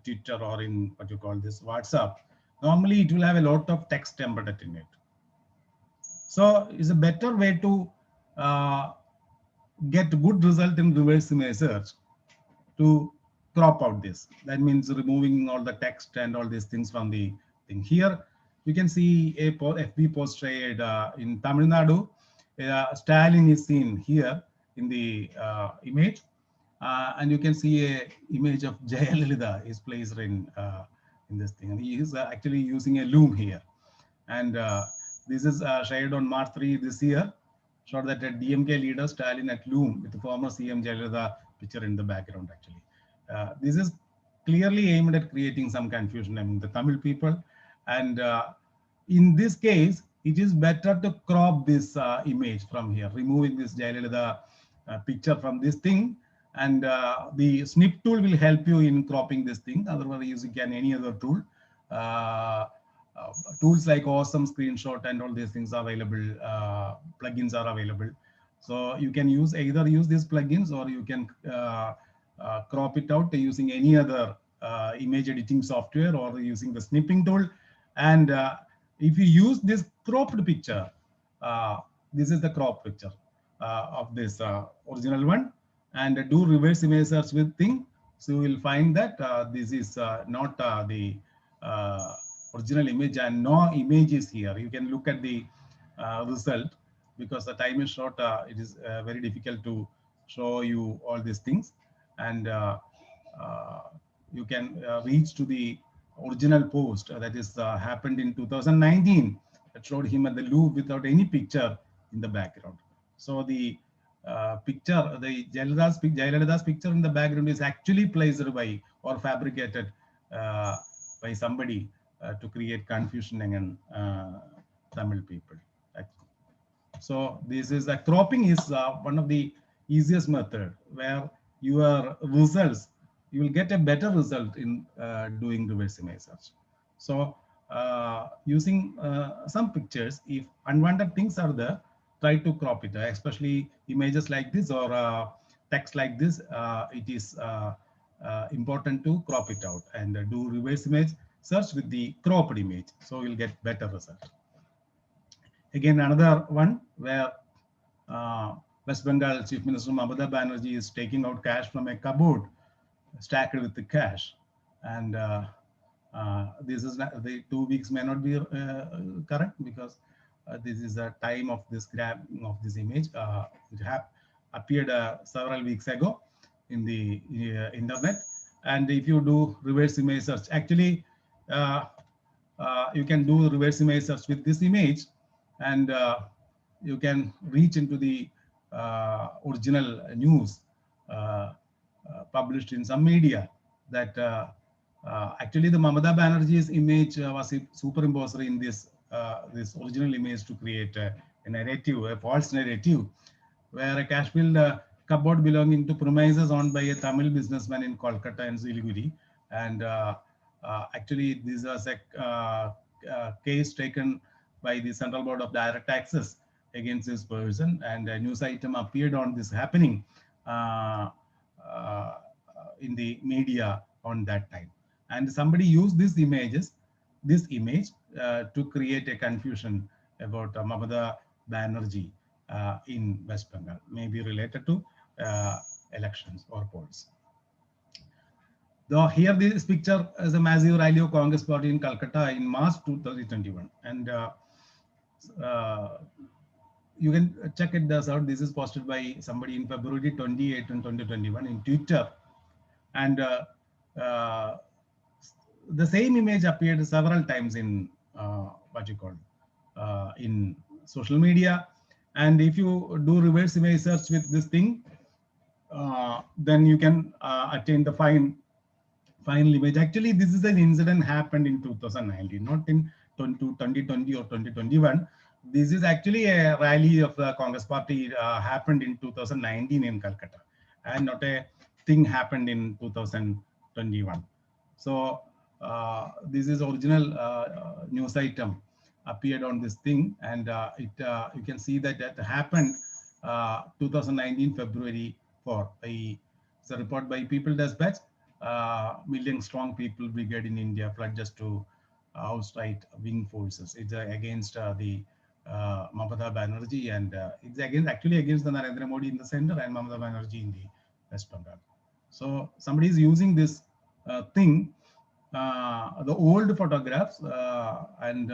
Twitter or in what you call this WhatsApp, normally it will have a lot of text embedded in it. So it's a better way to get good result in reverse image search to crop out this. That means removing all the text and all these things from the thing. Here you can see a FB post shared in Tamil Nadu. Stalin is seen here in the image, and you can see a image of Jayalalitha is placed in this thing, and he is actually using a loom here. And this is shared on March 3 this year, showed that a DMK leader Stalin at loom with the former CM Jayalalitha picture in the background actually. This is clearly aimed at creating some confusion among the Tamil people. And in this case, it is better to crop this image from here, removing this Jayalalitha picture from this thing. And the snip tool will help you in cropping this thing. Otherwise, you can any other tool. Tools like Awesome Screenshot and all these things are available. Plugins are available. So you can either use these plugins or you can crop it out using any other image editing software or using the snipping tool. And if you use this cropped picture, this is the crop picture of this original one, and do reverse image search with thing. So you will find that this is not the original image, and no image is here. You can look at the result. Because the time is short, it is very difficult to show you all these things. And you can reach to the original post that is happened in 2019 that showed him at the loop without any picture in the background. So the picture, the Jayalalitha's picture in the background is actually placed by or fabricated by somebody to create confusion among Tamil people. So this is cropping is one of the easiest method where your results, you will get a better result in doing reverse image search. So using some pictures, if unwanted things are there, try to crop it, especially images like this or text like this. It is important to crop it out and do reverse image search with the cropped image. So you'll get better result. Again, another one where West Bengal Chief Minister Mamata Banerjee is taking out cash from a cupboard stacked with the cash. And this is the 2 weeks may not be correct because this is the time of this grabbing of this image. It appeared several weeks ago in the internet. And if you do reverse image search, actually, you can do reverse image search with this image, and you can reach into the original news published in some media that actually the Mamata Banerjee's image was superimposed in this this original image to create a narrative, a false narrative, where a cash-filled cupboard belonging to premises owned by a Tamil businessman in Kolkata and Siliguri. And actually, this was a case taken by the Central Board of Direct Taxes against this person, and a news item appeared on this happening in the media on that time. And somebody used this image to create a confusion about Mamata Banerjee in West Bengal, maybe related to elections or polls. Though here this picture is a massive rally of Congress party in Calcutta in March 2021, and you can check it out. This is posted by somebody in February 28 and 2021 in Twitter, and the same image appeared several times in what you call in social media. And if you do reverse image search with this thing, then you can attain the final image. Actually, this is an incident happened in 2019, not in 2020 or 2021. This is actually a rally of the Congress Party happened in 2019 in Calcutta, and not a thing happened in 2021. So this is original news item appeared on this thing, and you can see that that happened 2019 February 4. It's a report by People Dispatch. Million strong people brigade in India pledges to outright wing forces. It's against the Mamata Banerjee, and it's actually against the Narendra Modi in the center and Mamata Banerjee in the West Bengal. So somebody is using this thing, the old photographs, and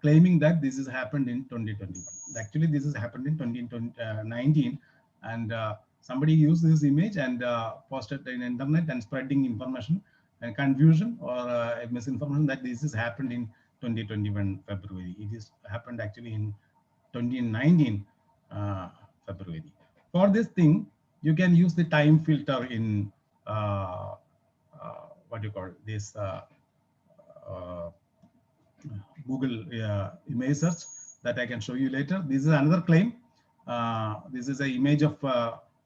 claiming that this has happened in 2021. Actually, this has happened in 2019, and somebody used this image and posted in internet and spreading information and confusion or misinformation that this has happened in 2021 February. It is happened actually in 2019 February. For this thing, you can use the time filter in what do you call this Google image search that I can show you later. This is another claim. This is an image of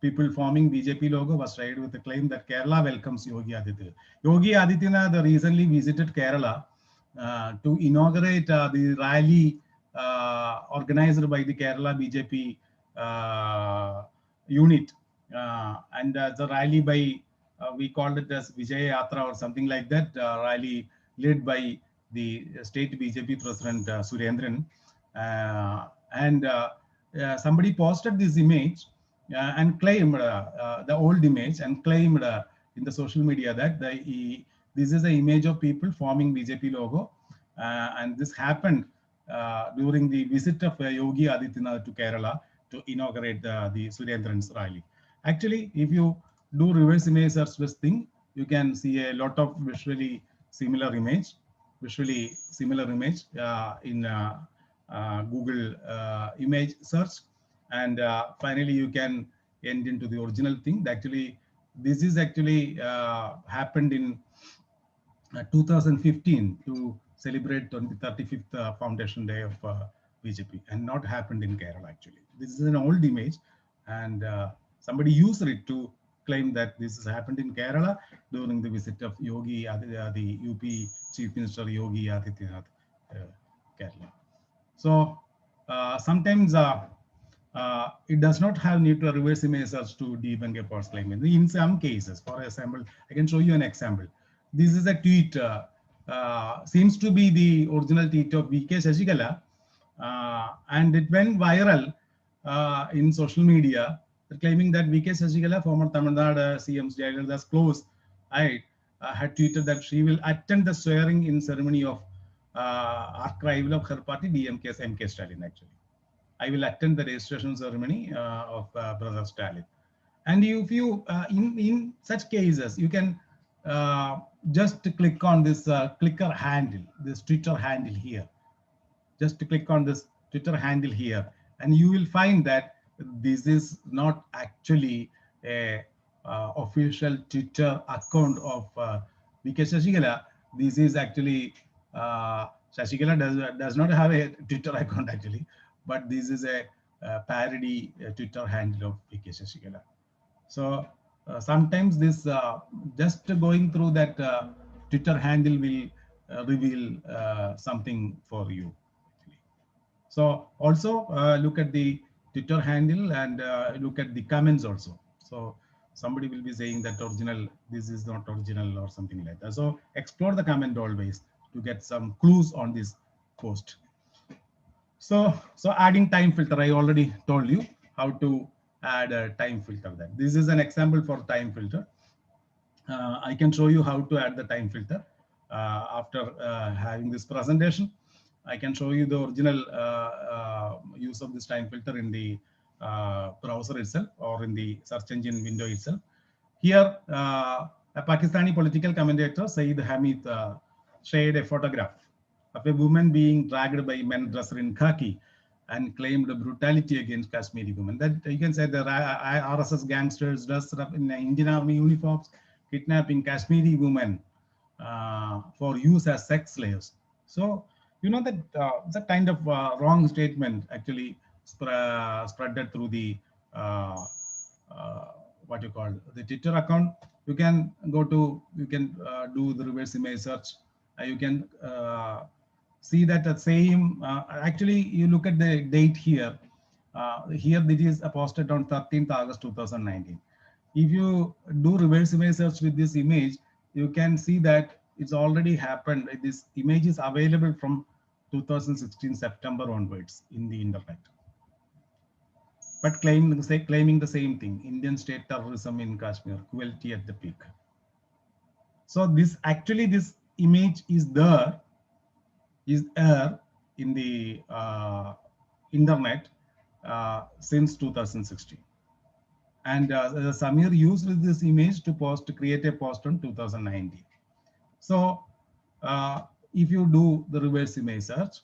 people forming BJP logo was shared with the claim that Kerala welcomes Yogi Adityanath. Yogi Adityanath recently visited Kerala to inaugurate the rally organized by the Kerala BJP unit, and the rally by we called it as Vijay Yatra or something like that, rally led by the state BJP president Surendran, and somebody posted this image and claimed the old image and claimed in the social media that this is an image of people forming BJP logo, and this happened during the visit of Yogi Adityanath to Kerala to inaugurate the Surendran's rally. Actually, if you do reverse image search this thing, you can see a lot of visually similar image in Google image search, and finally you can end into the original thing. Actually, this is actually happened in 2015 to celebrate 35th foundation day of BJP, and not happened in Kerala. Actually, this is an old image, and somebody used it to claim that this has happened in Kerala during the visit of Yogi, the UP Chief Minister Yogi Adityanath, Kerala. So sometimes it does not have need to reverse image search to debunk a false claim. In some cases, for example, I can show you an example. This is a tweet, seems to be the original tweet of VK Shashikala, and it went viral in social media, claiming that VK Shashikala, former Tamil Nadu CM Jayalalitha's close aide, had tweeted that she will attend the swearing-in ceremony of arch-rival of her party, DMK's MK Stalin. Actually, I will attend the registration ceremony of Brother Stalin. And if you, in such cases, you can just click on this clicker handle, this Twitter handle here. Just to click on this Twitter handle here, and you will find that this is not actually a official Twitter account of VK Shashikala. This is actually Shashikala does not have a Twitter account actually, but this is a parody Twitter handle of VK Shashikala. So sometimes this just going through that Twitter handle will reveal something for you. So also look at the Twitter handle and look at the comments also. So somebody will be saying that original, this is not original or something like that. So explore the comment always to get some clues on this post. So adding time filter, I already told you how to add a time filter. That this is an example for time filter. I can show you how to add the time filter after having this presentation. I can show you the original use of this time filter in the browser itself or in the search engine window itself. Here, a Pakistani political commentator, Saeed Hamid, shared a photograph of a woman being dragged by men dressed in khaki and claimed brutality against Kashmiri women. That you can say the RSS gangsters dressed up in Indian Army uniforms, kidnapping Kashmiri women for use as sex slaves. So you know that it's a kind of wrong statement actually spreaded through the what you call the Twitter account. You can go to, you can do the reverse image search. You can see that the same, actually you look at the date here. Here it is posted on 13th August 2019. If you do reverse image search with this image, you can see that it's already happened. This image is available from 2016 September onwards in the internet. But claiming the same thing, Indian state terrorism in Kashmir, cruelty at the peak. So this actually, this image is there in the internet since 2016. And Samir used this image to create a post on 2019. So if you do the reverse image search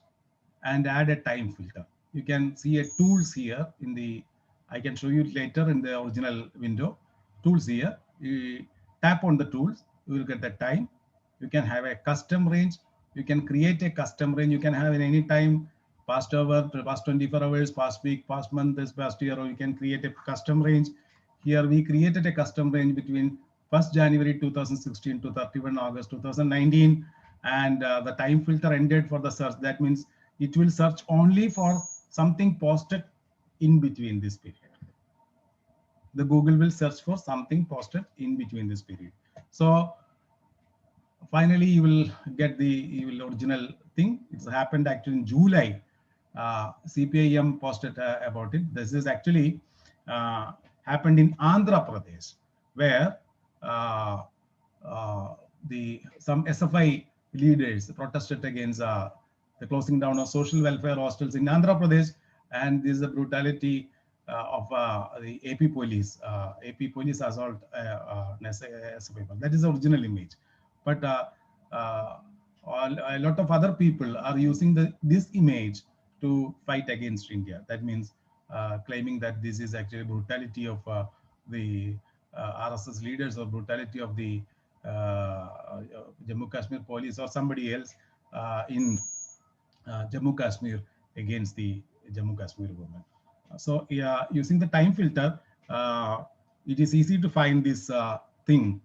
and add a time filter, you can see a tools here in the, I can show you later in the original window, tools here. You tap on the tools, you will get the time. You can have a custom range. You can create a custom range. You can have in any time, past hour, past 24 hours, past week, past month, this past year, or you can create a custom range. Here we created a custom range between 1st January 2016 to 31 August 2019, and the time filter ended for the search. That means it will search only for something posted in between this period. The Google will search for something posted in between this period. So finally, you will get the original thing. It's happened actually in July. CPIM posted about it. This is actually happened in Andhra Pradesh, where some SFI leaders protested against the closing down of social welfare hostels in Andhra Pradesh, and this is the brutality of the AP police assault SFI. That is the original image, but a lot of other people are using this image to fight against India. That means claiming that this is actually brutality of the RSS leaders or brutality of the Jammu Kashmir police or somebody else in Jammu Kashmir against the Jammu Kashmir women. So using the time filter, it is easy to find this thing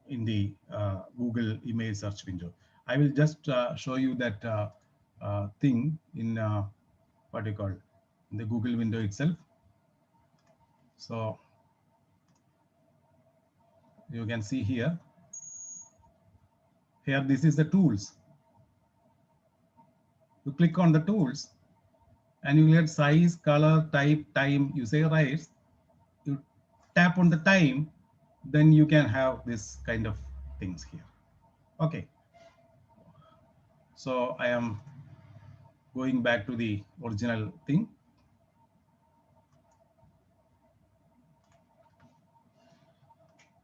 in the Google image search window. I will just show you that thing in what you call in the Google window itself. So you can see here. Here, this is the tools. You click on the tools, and you get size, color, type, time. You say right. You tap on the time, then you can have this kind of things here. Okay. So I am going back to the original thing.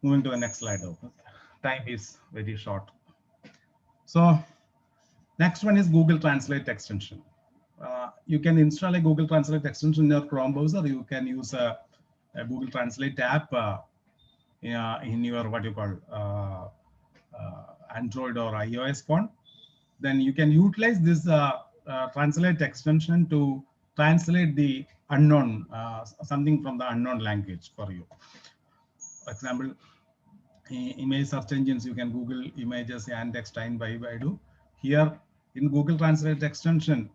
Moving to the next slide. Time is very short. So next one is Google Translate extension. You can install a Google Translate extension in your Chrome browser. You can use a Google Translate app in your what you call Android or iOS phone. Then you can utilize this Translate extension to translate the unknown, something from the unknown language for you. For example, image search engines, you can Google images and text time by Baidu. Here in Google Translate extension,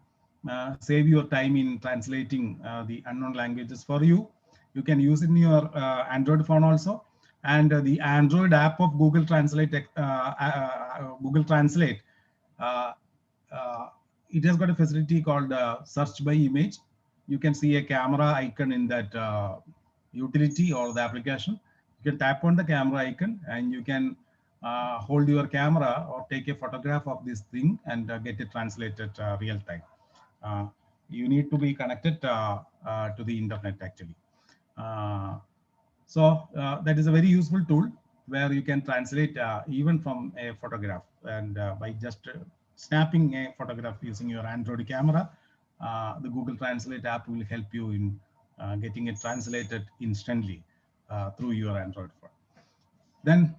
save your time in translating the unknown languages for you. You can use it in your Android phone also. And the Android app of Google Translate, it has got a facility called search by image. You can see a camera icon in that utility or the application. You can tap on the camera icon and you can hold your camera or take a photograph of this thing and get it translated real time. You need to be connected to the internet actually. So that is a very useful tool where you can translate even from a photograph, and by just snapping a photograph using your Android camera, the Google Translate app will help you in getting it translated instantly through your Android phone. Then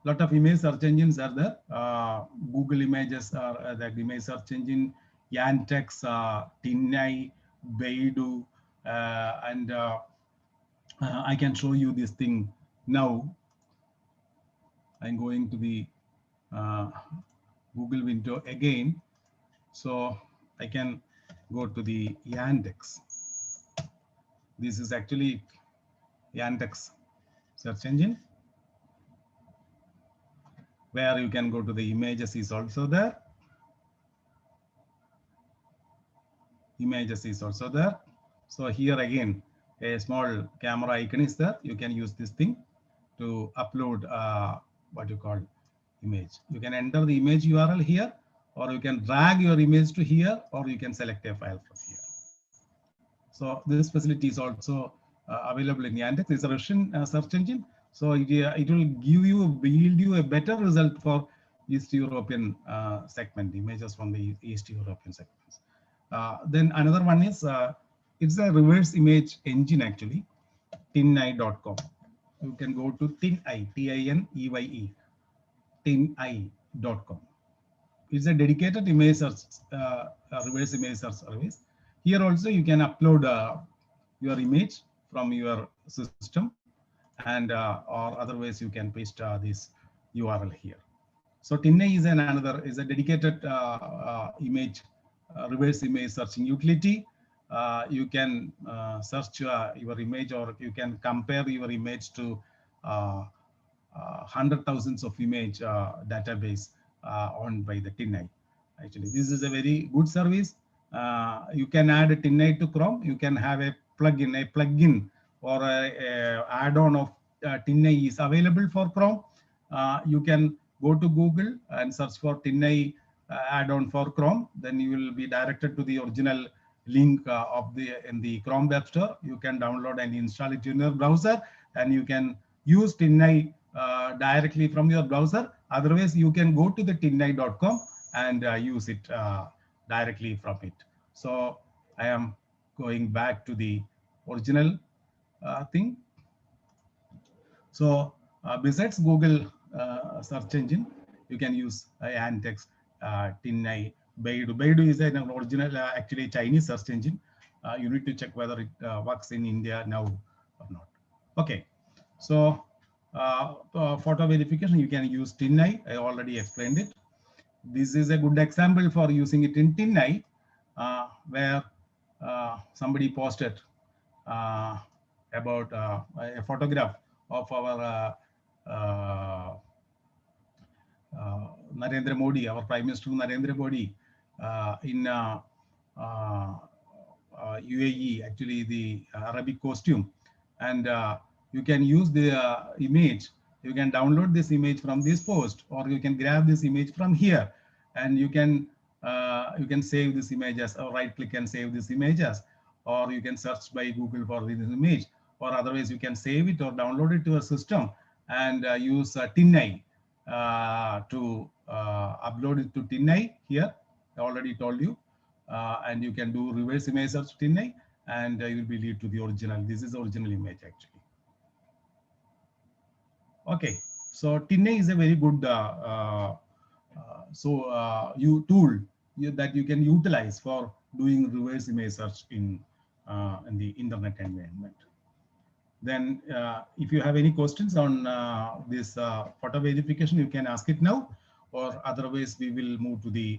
lot of image search engines are there. Google Images are the image search engine, Yandex, Tinai, Baidu, and I can show you this thing now. I'm going to the Google window again. So I can go to the Yandex. This is actually Yandex search engine, where you can go to the images is also there. Images is also there. So here again, a small camera icon is there. You can use this thing to upload what you call image. You can enter the image URL here, or you can drag your image to here, or you can select a file from here. So this facility is also available in Yandex. It's a Russian search engine. So it will yield you a better result for East European segment, images from the East European segments. Then another one is, it's a reverse image engine actually, tineye.com. You can go to tineye, T-I-N-E-Y-E, tineye.com. It's a dedicated image search, reverse image search service. Here also you can upload your image from your system, and or otherwise you can paste this URL here. So Tineye is a dedicated image reverse image searching utility. You can search your image, or you can compare your image to hundred thousands of image database owned by the Tineye. Actually, this is a very good service. You can add a Tineye to Chrome. You can have a plugin or a add-on of Tineye is available for Chrome. You can go to Google and search for Tineye add-on for Chrome. Then you will be directed to the original link in the Chrome Web Store. You can download and install it in your browser, and you can use Tineye directly from your browser. Otherwise, you can go to the tineye.com and use it directly from it. So I am going back to the original thing. So besides Google search engine, you can use Yandex, Tineye, Baidu. Baidu is an original, actually Chinese search engine. You need to check whether it works in India now or not. Okay, so photo verification, you can use Tineye. I already explained it. This is a good example for using it in Tineye, where somebody posted about a photograph of our Narendra Modi, our Prime Minister Narendra Modi, in UAE, actually the Arabic costume. And you can use the image. You can download this image from this post, or you can grab this image from here, and you can save this image as, or right click and save this image as, or you can search by Google for this image, or otherwise you can save it or download it to a system and use Tineye to upload it to Tineye here. I already told you, and you can do reverse image search Tineye, and you will be lead to the original. This is the original image actually. Okay, so Tineye is a very good tool that you can utilize for doing reverse image search in the internet environment. Then if you have any questions on this photo verification, you can ask it now, or otherwise we will move to the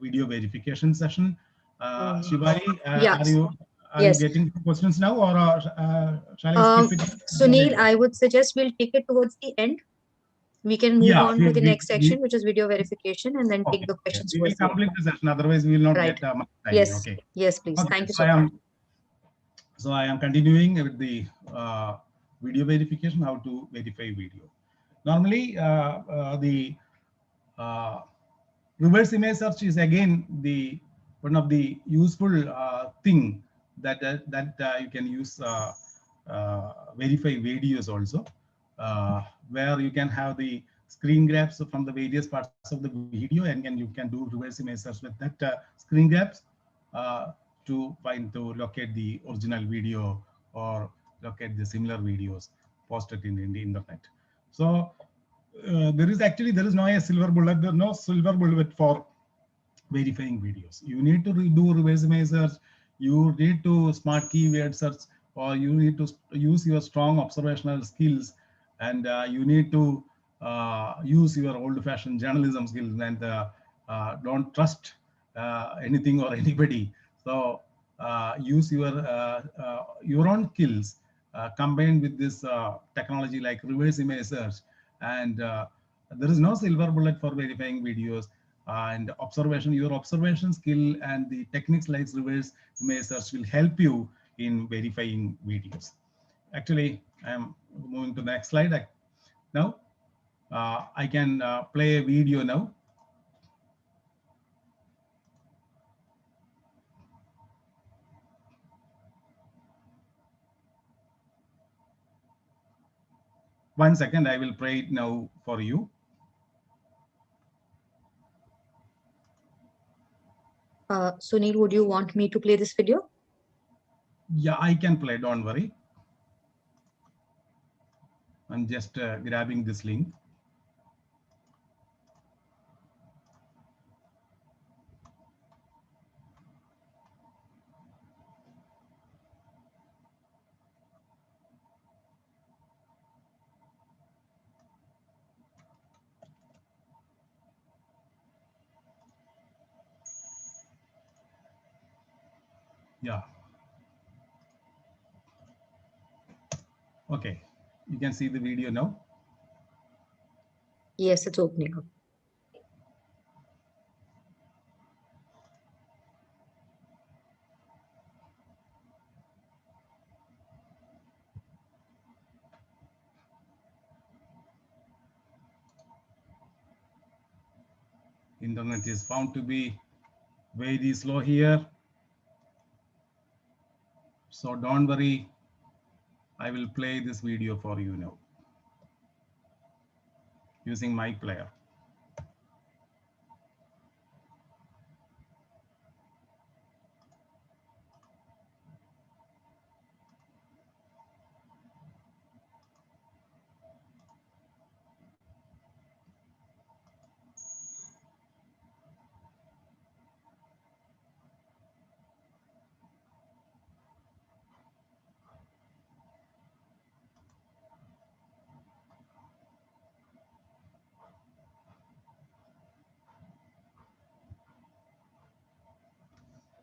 video verification session. Shivali, are you getting questions now, or shall I skip it? Sunil, I would suggest we'll take it towards the end. We can move on to the next section, which is video verification, and then take the questions. We will complete the session, otherwise we will not get much time. Yes, okay. Yes, please. Okay. Thank you so much. So I am continuing with the video verification, how to verify video. Normally, the reverse image search is again one of the useful thing that you can use verify videos also, where you can have the screen grabs from the various parts of the video, and you can do reverse image search with that screen grabs to locate the original video or locate the similar videos posted in the internet. So there is no silver bullet. There's no silver bullet for verifying videos. You need to do reverse image search. You need to smart keyword search, or you need to use your strong observational skills, and you need to use your old-fashioned journalism skills, and don't trust anything or anybody. So use your own skills combined with this technology like reverse image search, and there is no silver bullet for verifying videos. And your observation skill and the techniques like reverse image search will help you in verifying videos. Actually, I am moving to the next slide. Now, I can play a video now. One second, I will play it now for you. Sunil, would you want me to play this video? Yeah, I can play, don't worry. I'm just grabbing this link. Yeah. Okay, you can see the video now. Yes, it's opening up. Internet is found to be very slow here. So don't worry, I will play this video for you now using my player.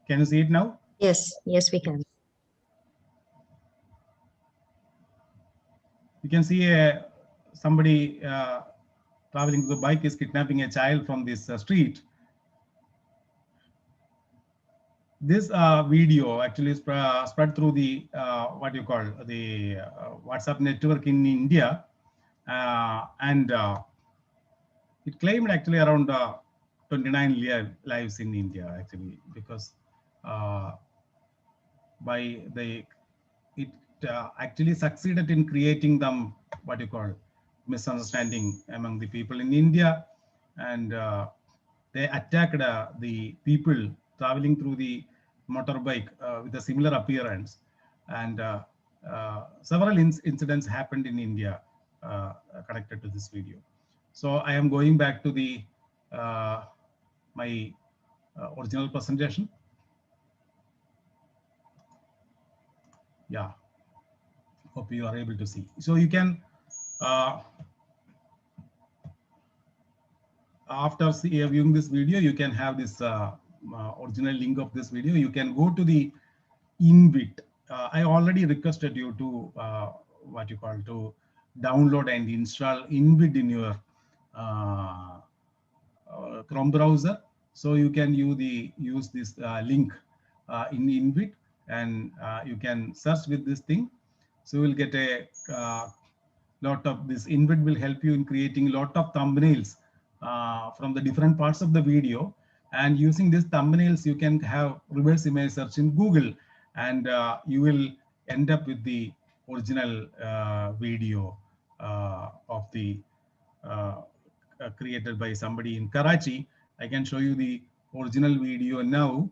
Can you see it now? Yes, yes, we can. You can see somebody traveling with a bike is kidnapping a child from this street. This video actually spread through the what you call the WhatsApp network in India, and it claimed actually around 29 lives in India actually, because by the it actually succeeded in creating them what you call misunderstanding among the people in India, and they attacked the people traveling through the motorbike with a similar appearance, and several incidents happened in India connected to this video. So I am going back to the my original presentation. Yeah, hope you are able to see. So you can after viewing this video, you can have this original link of this video. You can go to the invite. I already requested you to what you call to download and install invite in your Chrome browser. So you can use this link in invite, and you can search with this thing. So you will get a lot of this invite will help you in creating a lot of thumbnails from the different parts of the video, and using these thumbnails you can have reverse image search in Google, and you will end up with the original video of the created by somebody in Karachi. I can show you the original video now.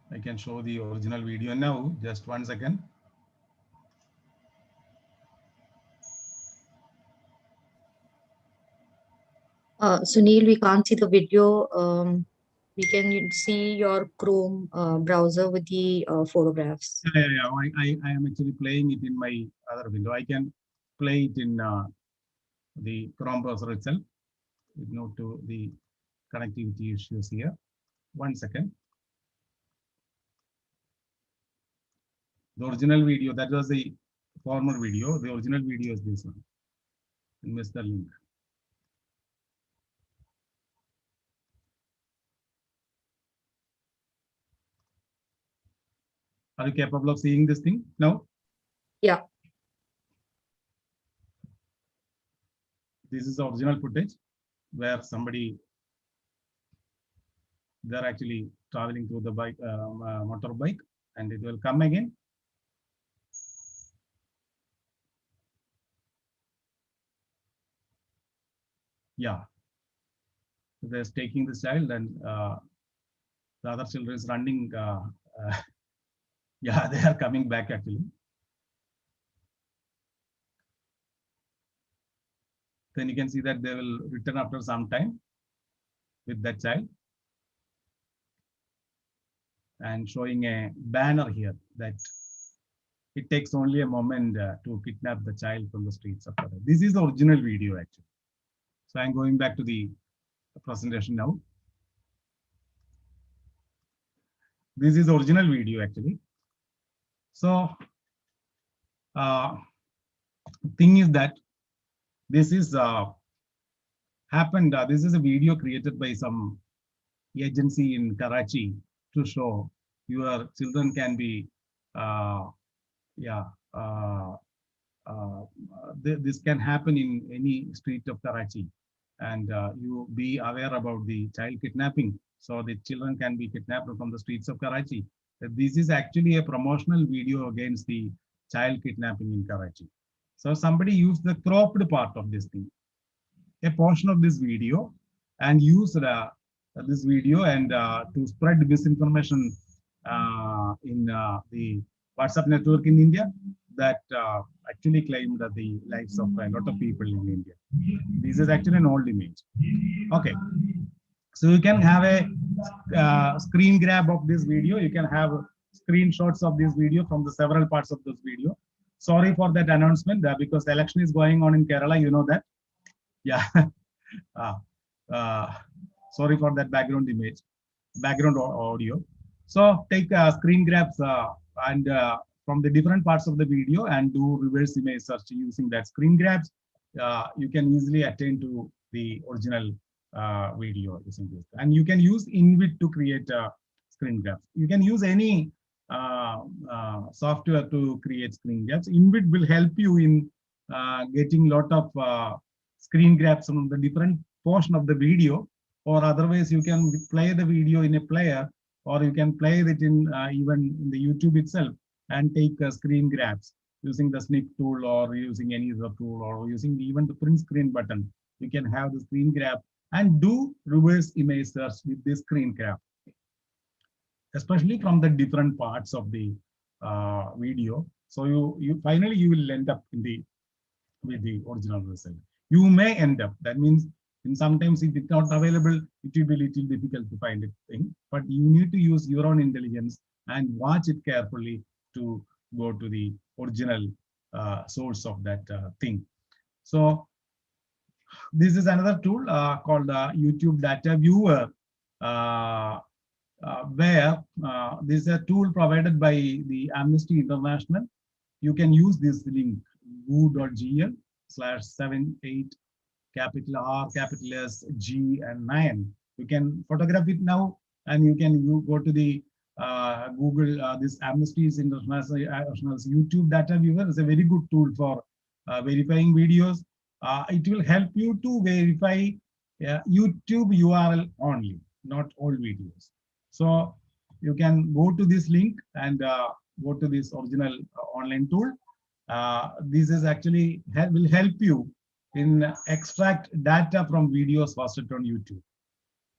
I can show the original video now. Just 1 second. Sunil, we can't see the video. We can see your Chrome browser with the photographs. Yeah. I am actually playing it in my other window. I can play it in the Chrome browser itself. Note to the connectivity issues here. 1 second. The original video, that was the former video. The original video is this one. I missed the link. Are you capable of seeing this thing now? Yeah. This is the original footage where somebody, they're actually traveling through the bike, motorbike, and it will come again. Yeah. So they're taking this child, and the other children is running. Yeah, they are coming back actually. Then you can see that they will return after some time with that child, and showing a banner here that it takes only a moment to kidnap the child from the streets of Karachi. This is the original video actually. So I'm going back to the presentation now. This is the original video actually. So thing is that this is happened. This is a video created by some agency in Karachi to show your children can be, this can happen in any street of Karachi, and you be aware about the child kidnapping. So the children can be kidnapped from the streets of Karachi. This is actually a promotional video against the child kidnapping in Karachi. So somebody used the cropped part of this thing, a portion of this video, and used this video and to spread misinformation in the WhatsApp network in India that actually claimed the lives of a lot of people in India. This is actually an old image. Okay. So you can have a screen grab of this video. You can have screenshots of this video from the several parts of this video. Sorry for that announcement because the election is going on in Kerala. You know that. Yeah. Sorry for that background image, background audio. So take screen grabs and from the different parts of the video and do reverse image search using that screen grabs. You can easily attain to the original video using this. And you can use InVid to create screen grabs. You can use any software to create screen grabs. InVid will help you in getting lot of screen grabs from the different portion of the video, or otherwise you can play the video in a player, or you can play it in even in the YouTube itself and take screen grabs using the snip tool or using any other tool or using even the print screen button. You can have the screen grab and do reverse image search with this screen grab, especially from the different parts of the video. So you finally you will end up in the with the original result. You may end up, that means in sometimes if it's not available, it will be a little difficult to find a thing, but you need to use your own intelligence and watch it carefully to go to the original source of that thing. So this is another tool called YouTube Data Viewer, where this is a tool provided by the Amnesty International. You can use this link goo.gl/78 capital R, capital S, G, and 9. You can photograph it now and you can go to the Google, this Amnesty International's YouTube data viewer is a very good tool for verifying videos. It will help you to verify YouTube URL only, not all videos. So you can go to this link and go to this original online tool. This is actually will help you in extract data from videos hosted on YouTube.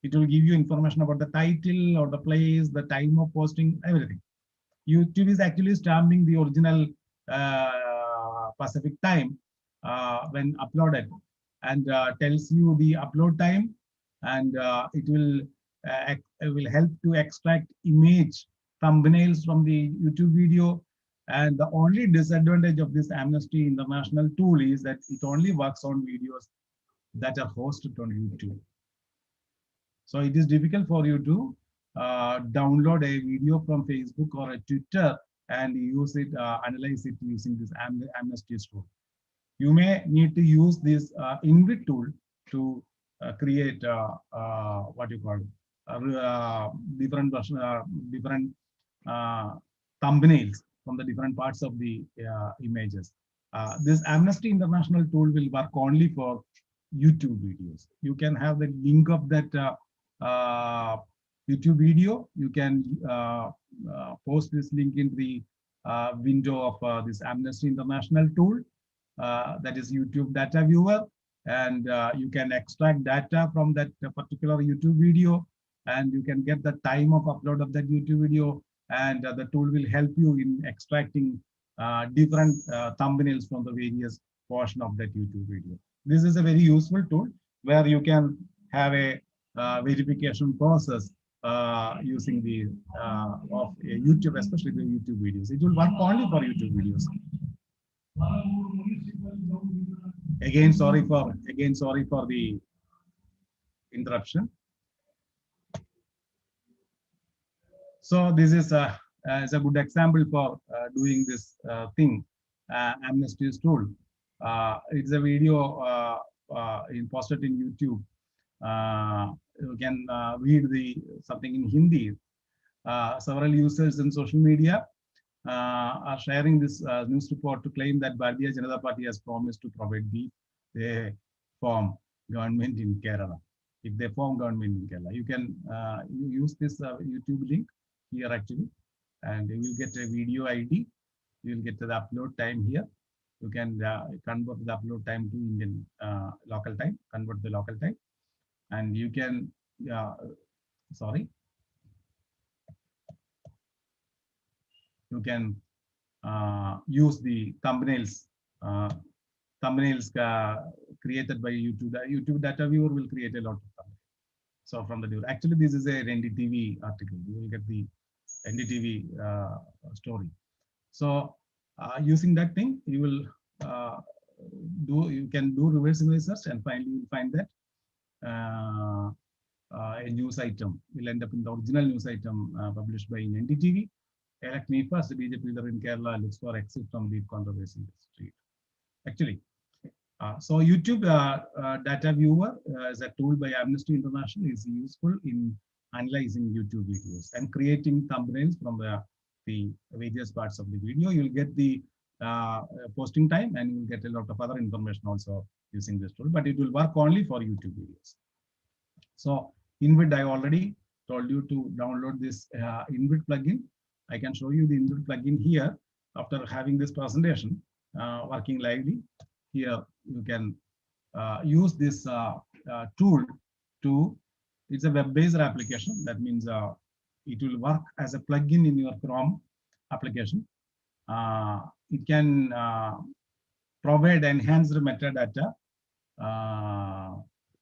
It will give you information about the title or the place, the time of posting, everything. YouTube is actually stamping the original Pacific time when uploaded, and tells you the upload time, and it will help to extract image thumbnails from the YouTube video. And the only disadvantage of this Amnesty International tool is that it only works on videos that are hosted on YouTube. So it is difficult for you to download a video from Facebook or a Twitter and use it, analyze it using this Amnesty tool. You may need to use this InVid tool to create what you call different thumbnails from the different parts of the images. This Amnesty International tool will work only for YouTube videos. You can have the link of that YouTube video. You can post this link in the window of this Amnesty International tool, that is YouTube data viewer, and you can extract data from that particular YouTube video, and you can get the time of upload of that YouTube video, and the tool will help you in extracting different thumbnails from the various portion of that YouTube video. This is a very useful tool where you can have a verification process using the of YouTube, especially the YouTube videos. It will work only for YouTube videos. Again, sorry for the interruption. So this is a good example for doing this thing, Amnesty's tool. It's a video posted in YouTube. You can read something in Hindi. Several users in social media are sharing this news report to claim that Bharatiya Janata Party has promised to provide beef. They form government in Kerala. If they form government in Kerala, you can use this YouTube link here actually, and you will get a video ID. You will get the upload time here. You can convert the upload time to Indian local time, convert the local time, and you can, you can use the thumbnails created by YouTube. The YouTube data viewer will create a lot of thumbnails. So from the viewer, actually this is a NDTV article. You will get the NDTV story. So using that thing, you will you can do reverse image search, and finally you will find that a news item will end up in the original news item published by NDTV. Elect me first, the BJP leader in Kerala looks for exit from the controversy street. Actually, so YouTube data viewer as a tool by Amnesty International is useful in analyzing YouTube videos and creating thumbnails from the various parts of the video. You'll get the posting time, and you'll get a lot of other information also using this tool, but it will work only for YouTube videos. So InVid, I already told you to download this InVid plugin. I can show you the InVid plugin here after having this presentation working lively. Here you can use this tool to, it's a web-based application. That means it will work as a plugin in your Chrome application. It can provide enhanced metadata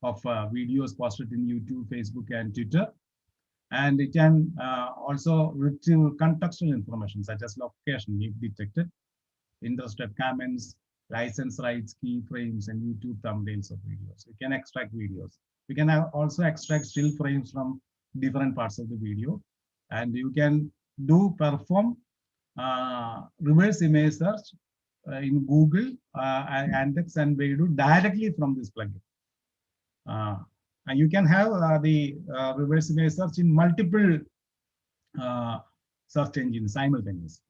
of videos posted in YouTube, Facebook, and Twitter. And it can also retrieve contextual information such as location if detected, interested comments, license rights, keyframes, and YouTube thumbnails of videos. You can extract videos. You can also extract still frames from different parts of the video, and you can perform reverse image search in Google, Yandex, and Baidu directly from this plugin. And you can have the reverse image search in multiple search engines simultaneously.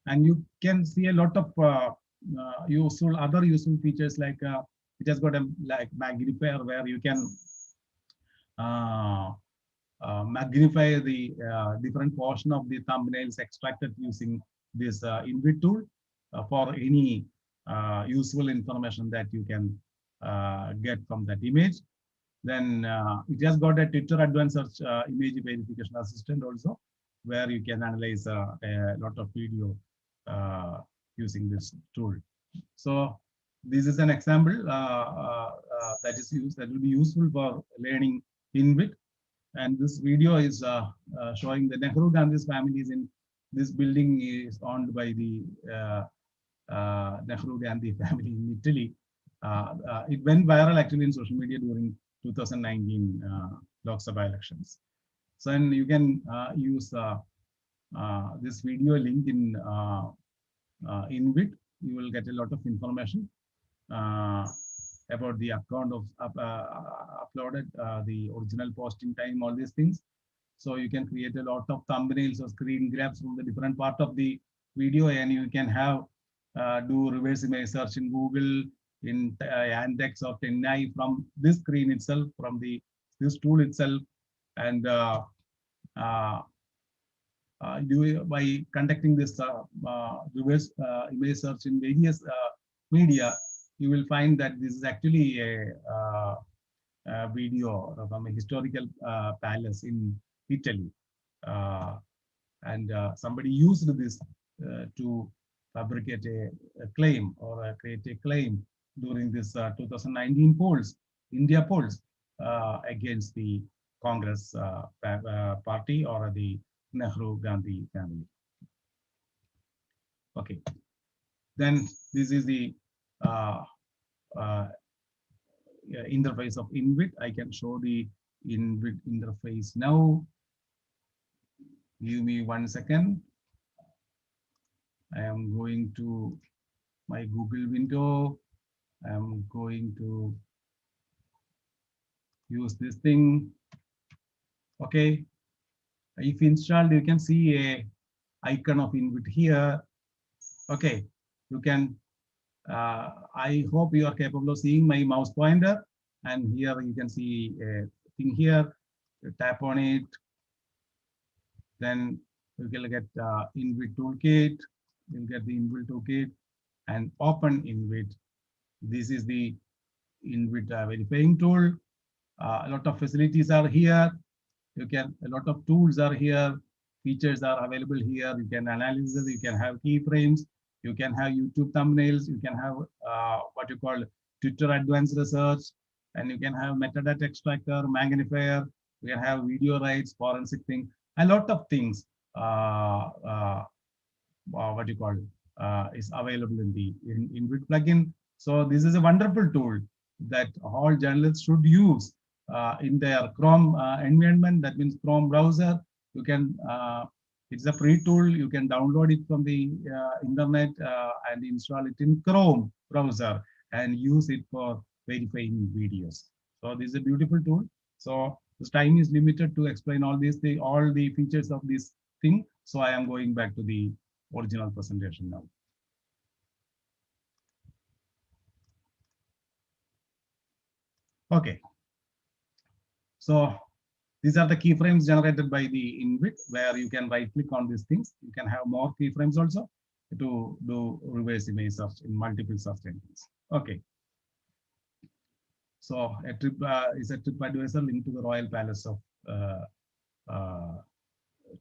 And you can see a lot of other useful features, like it has got a like magnifier where you can magnify the different portion of the thumbnails extracted using this InVid tool for any useful information that you can get from that image. Then it has got a Twitter Advanced Search Image Verification Assistant also, where you can analyze a lot of video using this tool. So this is an example that will be useful for learning InVid. And this video is showing the Nehru Gandhi's families in this building is owned by the Nehru Gandhi family in Italy. It went viral actually in social media during 2019 Lok Sabha elections. So and you can use this video link in InVid. You will get a lot of information about the account of uploaded, the original posting time, all these things. So you can create a lot of thumbnails or screen grabs from the different part of the video, and you can have do reverse image search in Google, in Yandex or Tenai from this screen itself, from this tool itself, and by conducting this reverse image search in various media, you will find that this is actually a video from a historical palace in Italy. And somebody used this to fabricate a claim or create a claim during this 2019 polls, India polls, against the Congress party or the Nehru Gandhi family. Okay, then this is the interface of InVid. I can show the InVid interface now. Give me 1 second. I am going to my Google window. I am going to use this thing. Okay. If installed, you can see a icon of InVid here. Okay. You can, I hope you are capable of seeing my mouse pointer. And here you can see a thing here. You tap on it. Then you will get InVid toolkit. You'll get the InVid toolkit and open InVid. This is the InVid verifying tool. A lot of facilities are here. A lot of tools are here. Features are available here. You can analyze it. You can have keyframes. You can have YouTube thumbnails. You can have what you call Twitter Advanced Research. And you can have metadata extractor, magnifier. You can have video rights, forensic thing. A lot of things what you call is available in the InVid plugin. So this is a wonderful tool that all journalists should use in their Chrome environment. That means Chrome browser. You can it's a free tool. You can download it from the internet and install it in Chrome browser and use it for verifying videos. So this is a beautiful tool. So this time is limited to explain all these things, all the features of this thing. So I am going back to the original presentation now. Okay. So these are the keyframes generated by the InVid, where you can right click on these things. You can have more keyframes also to do reverse image search in multiple search engines. Okay. So a trip is a trip advisor linked to the Royal Palace of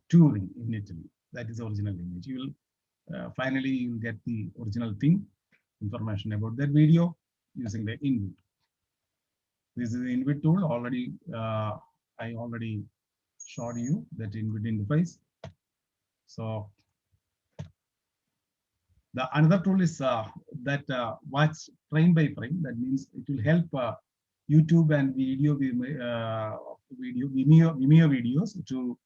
Turin in Italy. That is the original image. You will finally you'll get the original thing, information about that video using the InVid. This is the InVid tool. Already I already showed you that InVid interface. So the another tool is that watch frame by frame. That means it will help YouTube and Vimeo videos to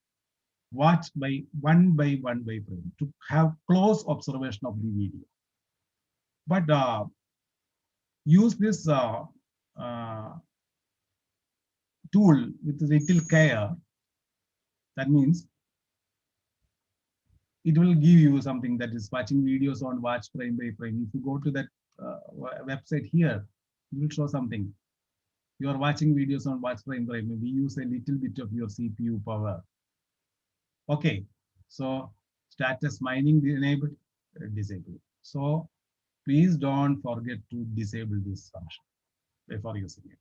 watch by one frame, to have close observation of the video. But use this tool with little care, that means it will give you something that is watching videos on watch frame by frame. If you go to that website here, it will show something. You are watching videos on watch frame by frame. We use a little bit of your CPU power. Okay, so status mining enabled, disabled. So please don't forget to disable this function before using it.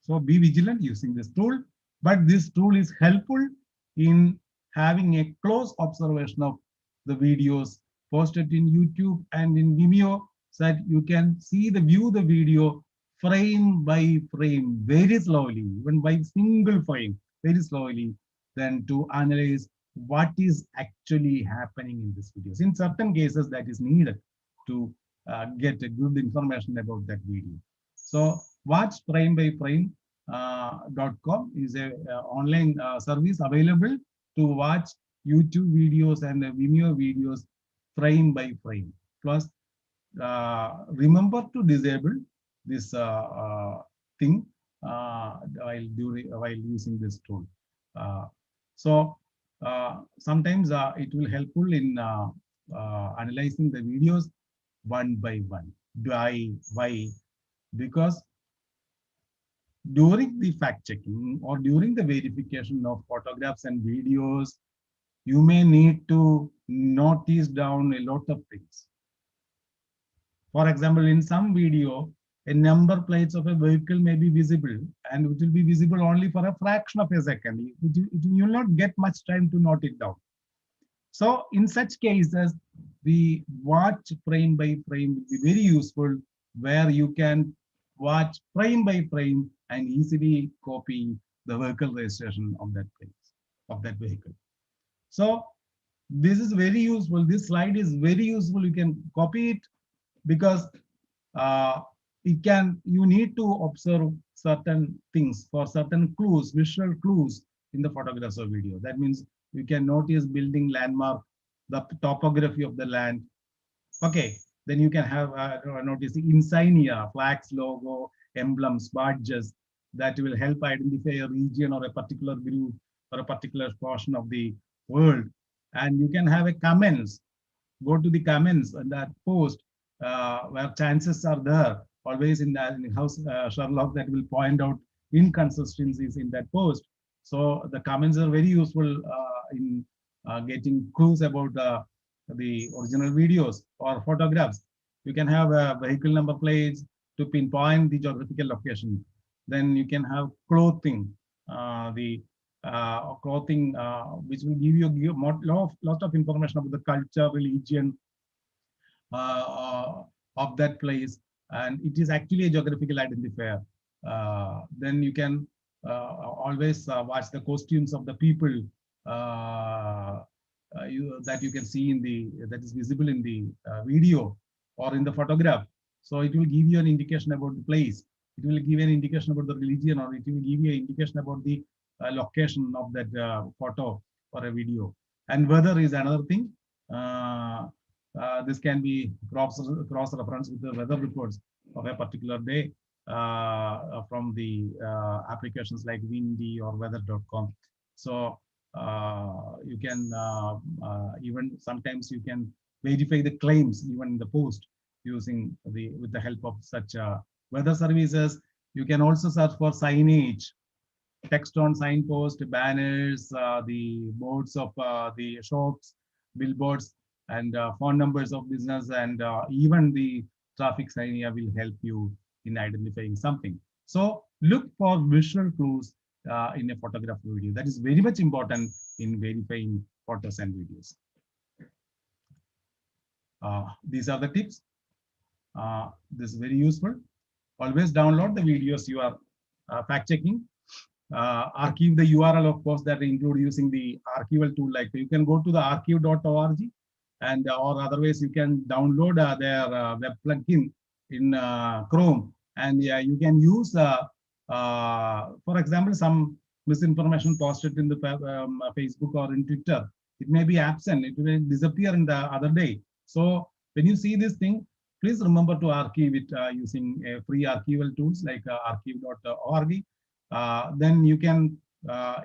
So be vigilant using this tool, but this tool is helpful in having a close observation of the videos posted in YouTube and in Vimeo, so that you can view the video frame by frame very slowly, even by single frame very slowly, then to analyze what is actually happening in this videos. In certain cases, that is needed to get a good information about that video. So watch frame by frame.com is a online service available to watch YouTube videos and Vimeo videos frame by frame. Plus, remember to disable this thing while using this tool. So sometimes it will helpful in analyzing the videos one by one. Why? Because during the fact checking or during the verification of photographs and videos, you may need to notice down a lot of things. For example, in some video, a number plates of a vehicle may be visible, and it will be visible only for a fraction of a second. You will not get much time to note it down. So in such cases, the watch frame by frame will be very useful, where you can watch frame by frame and easily copy the vehicle registration of that place, of that vehicle. So this is very useful. This slide is very useful. You can copy it because you need to observe certain things for certain clues, visual clues in the photographs or video. That means you can notice building, landmark, the topography of the land. Okay, then you can have notice insignia, flags, logo, emblems, badges that will help identify a region or a particular group or a particular portion of the world. And you can have a comments. Go to the comments on that post where chances are there. Always in the house Sherlock that will point out inconsistencies in that post. So the comments are very useful in getting clues about the original videos or photographs. You can have vehicle number plates to pinpoint the geographical location. Then you can have clothing, clothing which will give you lot of information about the culture, religion of that place, and it is actually a geographical identifier. Then you can always watch the costumes of the people that you can see in that is visible in the video or in the photograph. So it will give you an indication about the place. It will give an indication about the religion, or it will give you an indication about the location of that photo or a video. And weather is another thing. This can be cross-reference with the weather reports of a particular day from the applications like Windy or weather.com. So you can even sometimes you can verify the claims even in the post using with the help of such weather services. You can also search for signage, text on signpost, banners, the boards of the shops, billboards, and phone numbers of business, and even the traffic sign here will help you in identifying something. So look for visual clues in a photograph video. That is very much important in verifying photos and videos. These are the tips. This is very useful. Always download the videos you are fact checking. Archive the URL of course that include using the archival tool. Like you can go to the archive.org, and or otherwise you can download their web plugin in Chrome, and you can use for example, some misinformation posted in the Facebook or in Twitter. It may be absent, it will disappear in the other day. So when you see this thing, Please remember to archive it using free archival tools like archive.org. Then you can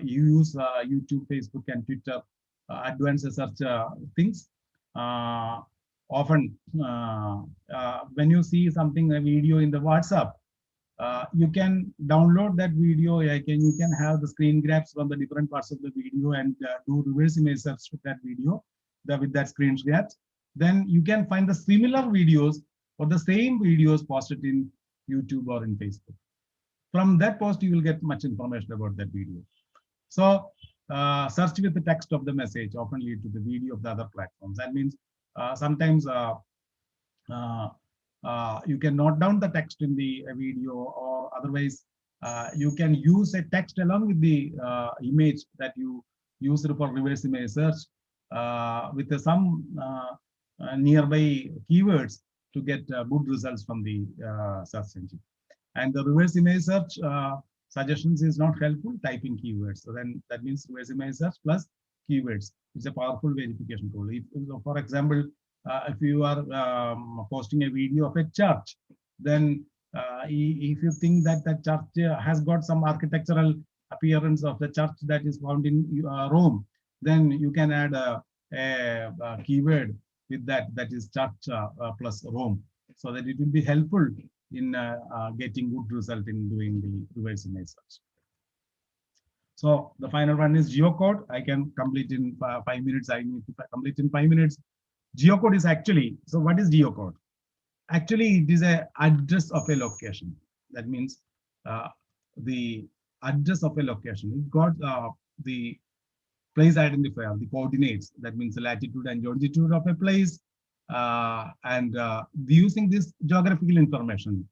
use YouTube, Facebook, and Twitter advanced search things. Often, when you see something, a video in the WhatsApp, you can download that video. You can have the screen grabs from the different parts of the video and do reverse image search with that video with that screen grabs. Then you can find the similar videos or the same videos posted in YouTube or in Facebook. From that post, you will get much information about that video. So search with the text of the message often lead to the video of the other platforms. That means sometimes you can note down the text in the video, or otherwise you can use a text along with the image that you use for reverse image search with some nearby keywords to get good results from the search engine. And the reverse image search suggestions is not helpful. Typing keywords. So then that means reverse image search plus keywords. It's a powerful verification tool. If, for example, if you are posting a video of a church, then if you think that the church has got some architectural appearance of the church that is found in Rome, then you can add a keyword with that is church plus Rome, so that it will be helpful in getting good result in doing the reverse image search. So the final one is geocode. I can complete in 5 minutes. I need to complete in 5 minutes. Geocode is actually, so what is geocode? Actually, it is an address of a location. That means the address of a location. It got the place identifier, the coordinates. That means the latitude and longitude of a place. And using this geographical information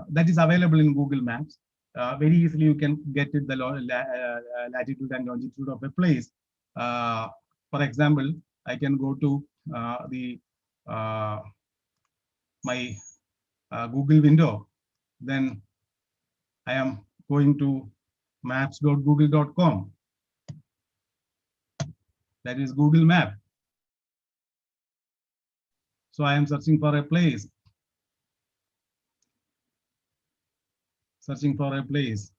that is available in Google Maps, very easily you can get it, the latitude and longitude of a place. For example, I can go to my Google window. Then I am going to maps.google.com. That is Google Map. So I am searching for a place. Searching for a place.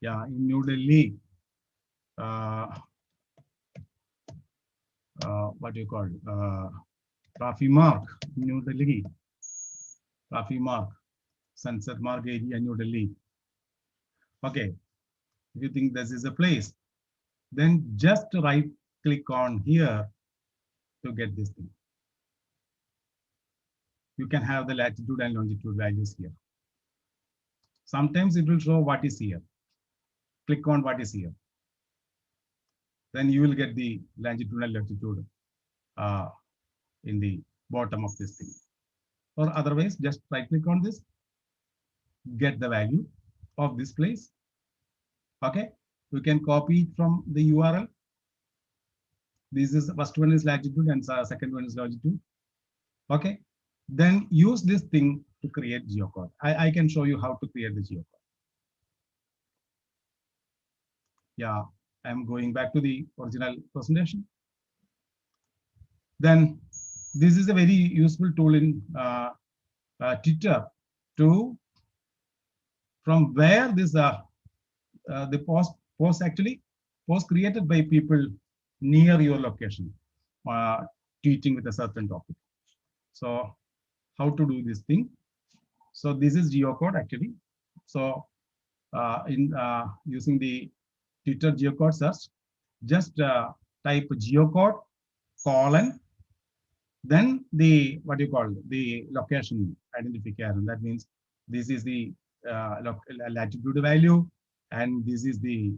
Yeah, in New Delhi. What do you call it? Rafi Mark, New Delhi. Rafi Mark, Sunset Mark area, New Delhi. Okay, if you think this is a place, then just right click on here to get this thing. You can have the latitude and longitude values here. Sometimes it will show what is here. Click on what is here. Then you will get the longitude and latitude in the bottom of this thing. Or otherwise, just right click on this, get the value of this place. Okay, you can copy it from the URL. This is first one is latitude and second one is longitude. Okay, then use this thing to create geocode. I can show you how to create the geocode. Yeah, I'm going back to the original presentation. Then this is a very useful tool in Twitter to, from where this the post actually post created by people near your location, tweeting with a certain topic. So how to do this thing? So this is geocode actually. So in using the Twitter geocode search, just type geocode : then the what you call the location identifier. That means this is the latitude value, and this is the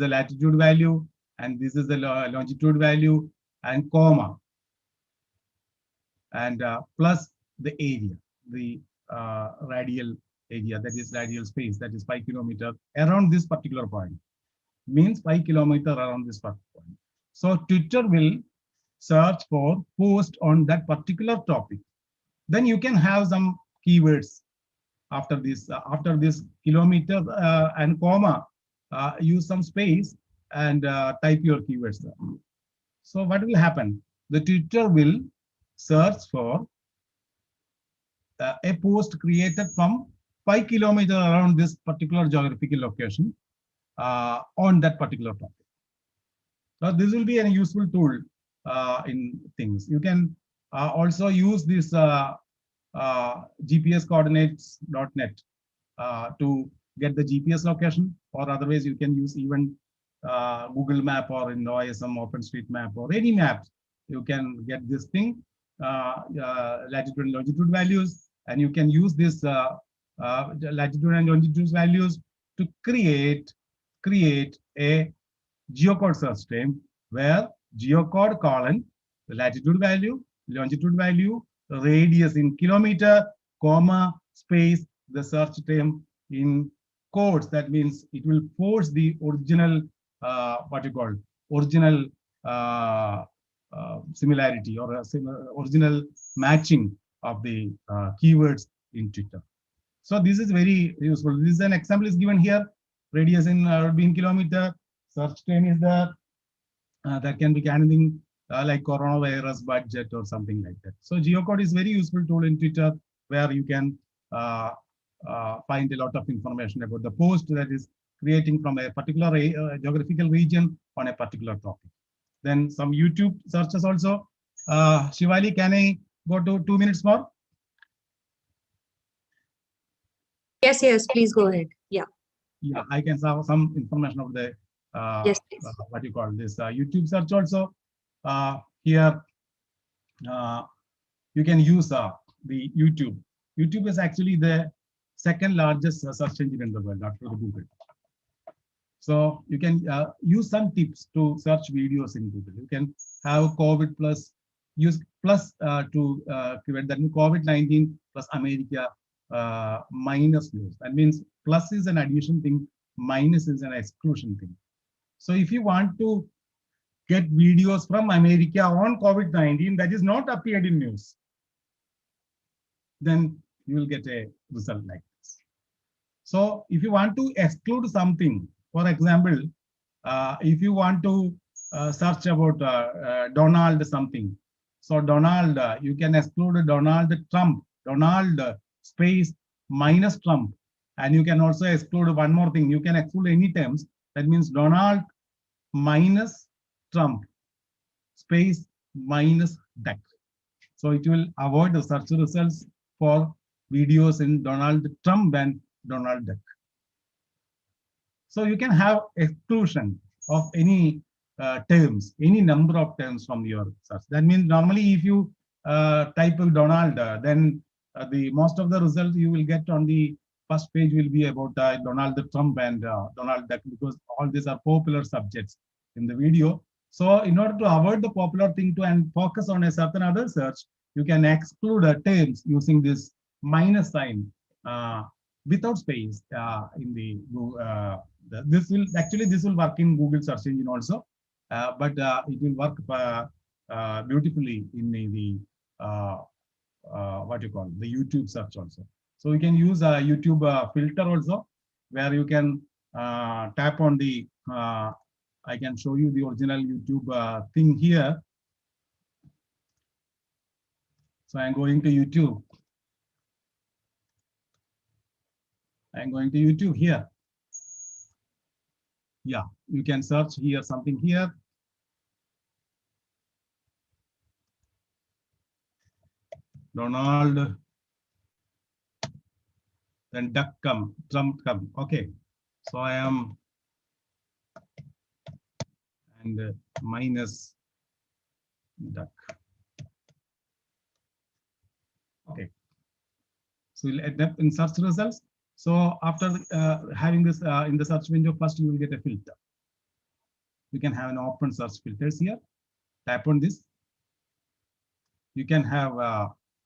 latitude value, and this is the longitude value, and comma, and plus the area, the radial area, that is radial space, that is 5 kilometers around this particular point. Means 5 kilometers around this particular point. So Twitter will search for post on that particular topic. Then you can have some keywords after this kilometer and comma. Use some space and type your keywords there. So what will happen? The Twitter will search for a post created from 5 kilometers around this particular geographical location on that particular topic. So this will be a useful tool in things. You can also use this GPS coordinates.net to get the GPS location, or otherwise you can use even Google Map or in OISM, OpenStreetMap, or any maps. You can get this thing, latitude and longitude values, and you can use this latitude and longitude values to create a geocode search term where geocode colon the latitude value, longitude value, radius in kilometer, comma, space, the search term in codes. That means it will force the original, original similarity or original matching of the keywords in Twitter. So this is very useful. This is an example is given here. Radius in kilometer. Search term is there. That can be anything like coronavirus budget or something like that. So geocode is very useful tool in Twitter where you can find a lot of information about the post that is creating from a particular geographical region on a particular topic. Then some YouTube searches also. Shivali, can I go to 2 minutes more? Yes, please go ahead. Yeah. Yeah, I can have some information of the yes, what you call this YouTube search also. Here you can use the YouTube. YouTube is actually the second largest search engine in the world after the Google. So you can use some tips to search videos in Google. You can have COVID plus, use plus to create that COVID-19 plus America minus news. That means plus is an addition thing, minus is an exclusion thing. So if you want to get videos from America on COVID-19 that is not appeared in news, then you will get a result like this. So if you want to exclude something, for example, if you want to search about Donald something, so Donald, you can exclude Donald Trump, Donald space minus Trump, and you can also exclude one more thing. You can exclude any terms. That means Donald minus Trump space minus duck. So it will avoid the search results for videos in Donald Trump and Donald Duck. So you can have exclusion of any terms, any number of terms from your search. That means normally if you type Donald, then the most of the results you will get on the first page will be about Donald Trump and Donald Duck, because all these are popular subjects in the video. So in order to avoid the popular thing to and focus on a certain other search, you can exclude terms using this minus sign without space in the this will work in Google search engine also, but it will work beautifully in the what you call the YouTube search also. So you can use a YouTube filter also, where you can tap on the I can show you the original YouTube thing here. So I'm going to YouTube. I'm going to YouTube here. Yeah, you can search here something here. Donald, then duck come, Trump come. Okay, so I am and minus duck. Okay, so we'll end up in search results. So after having this in the search window, first you will get a filter. You can have an open search filters here. Tap on this. You can have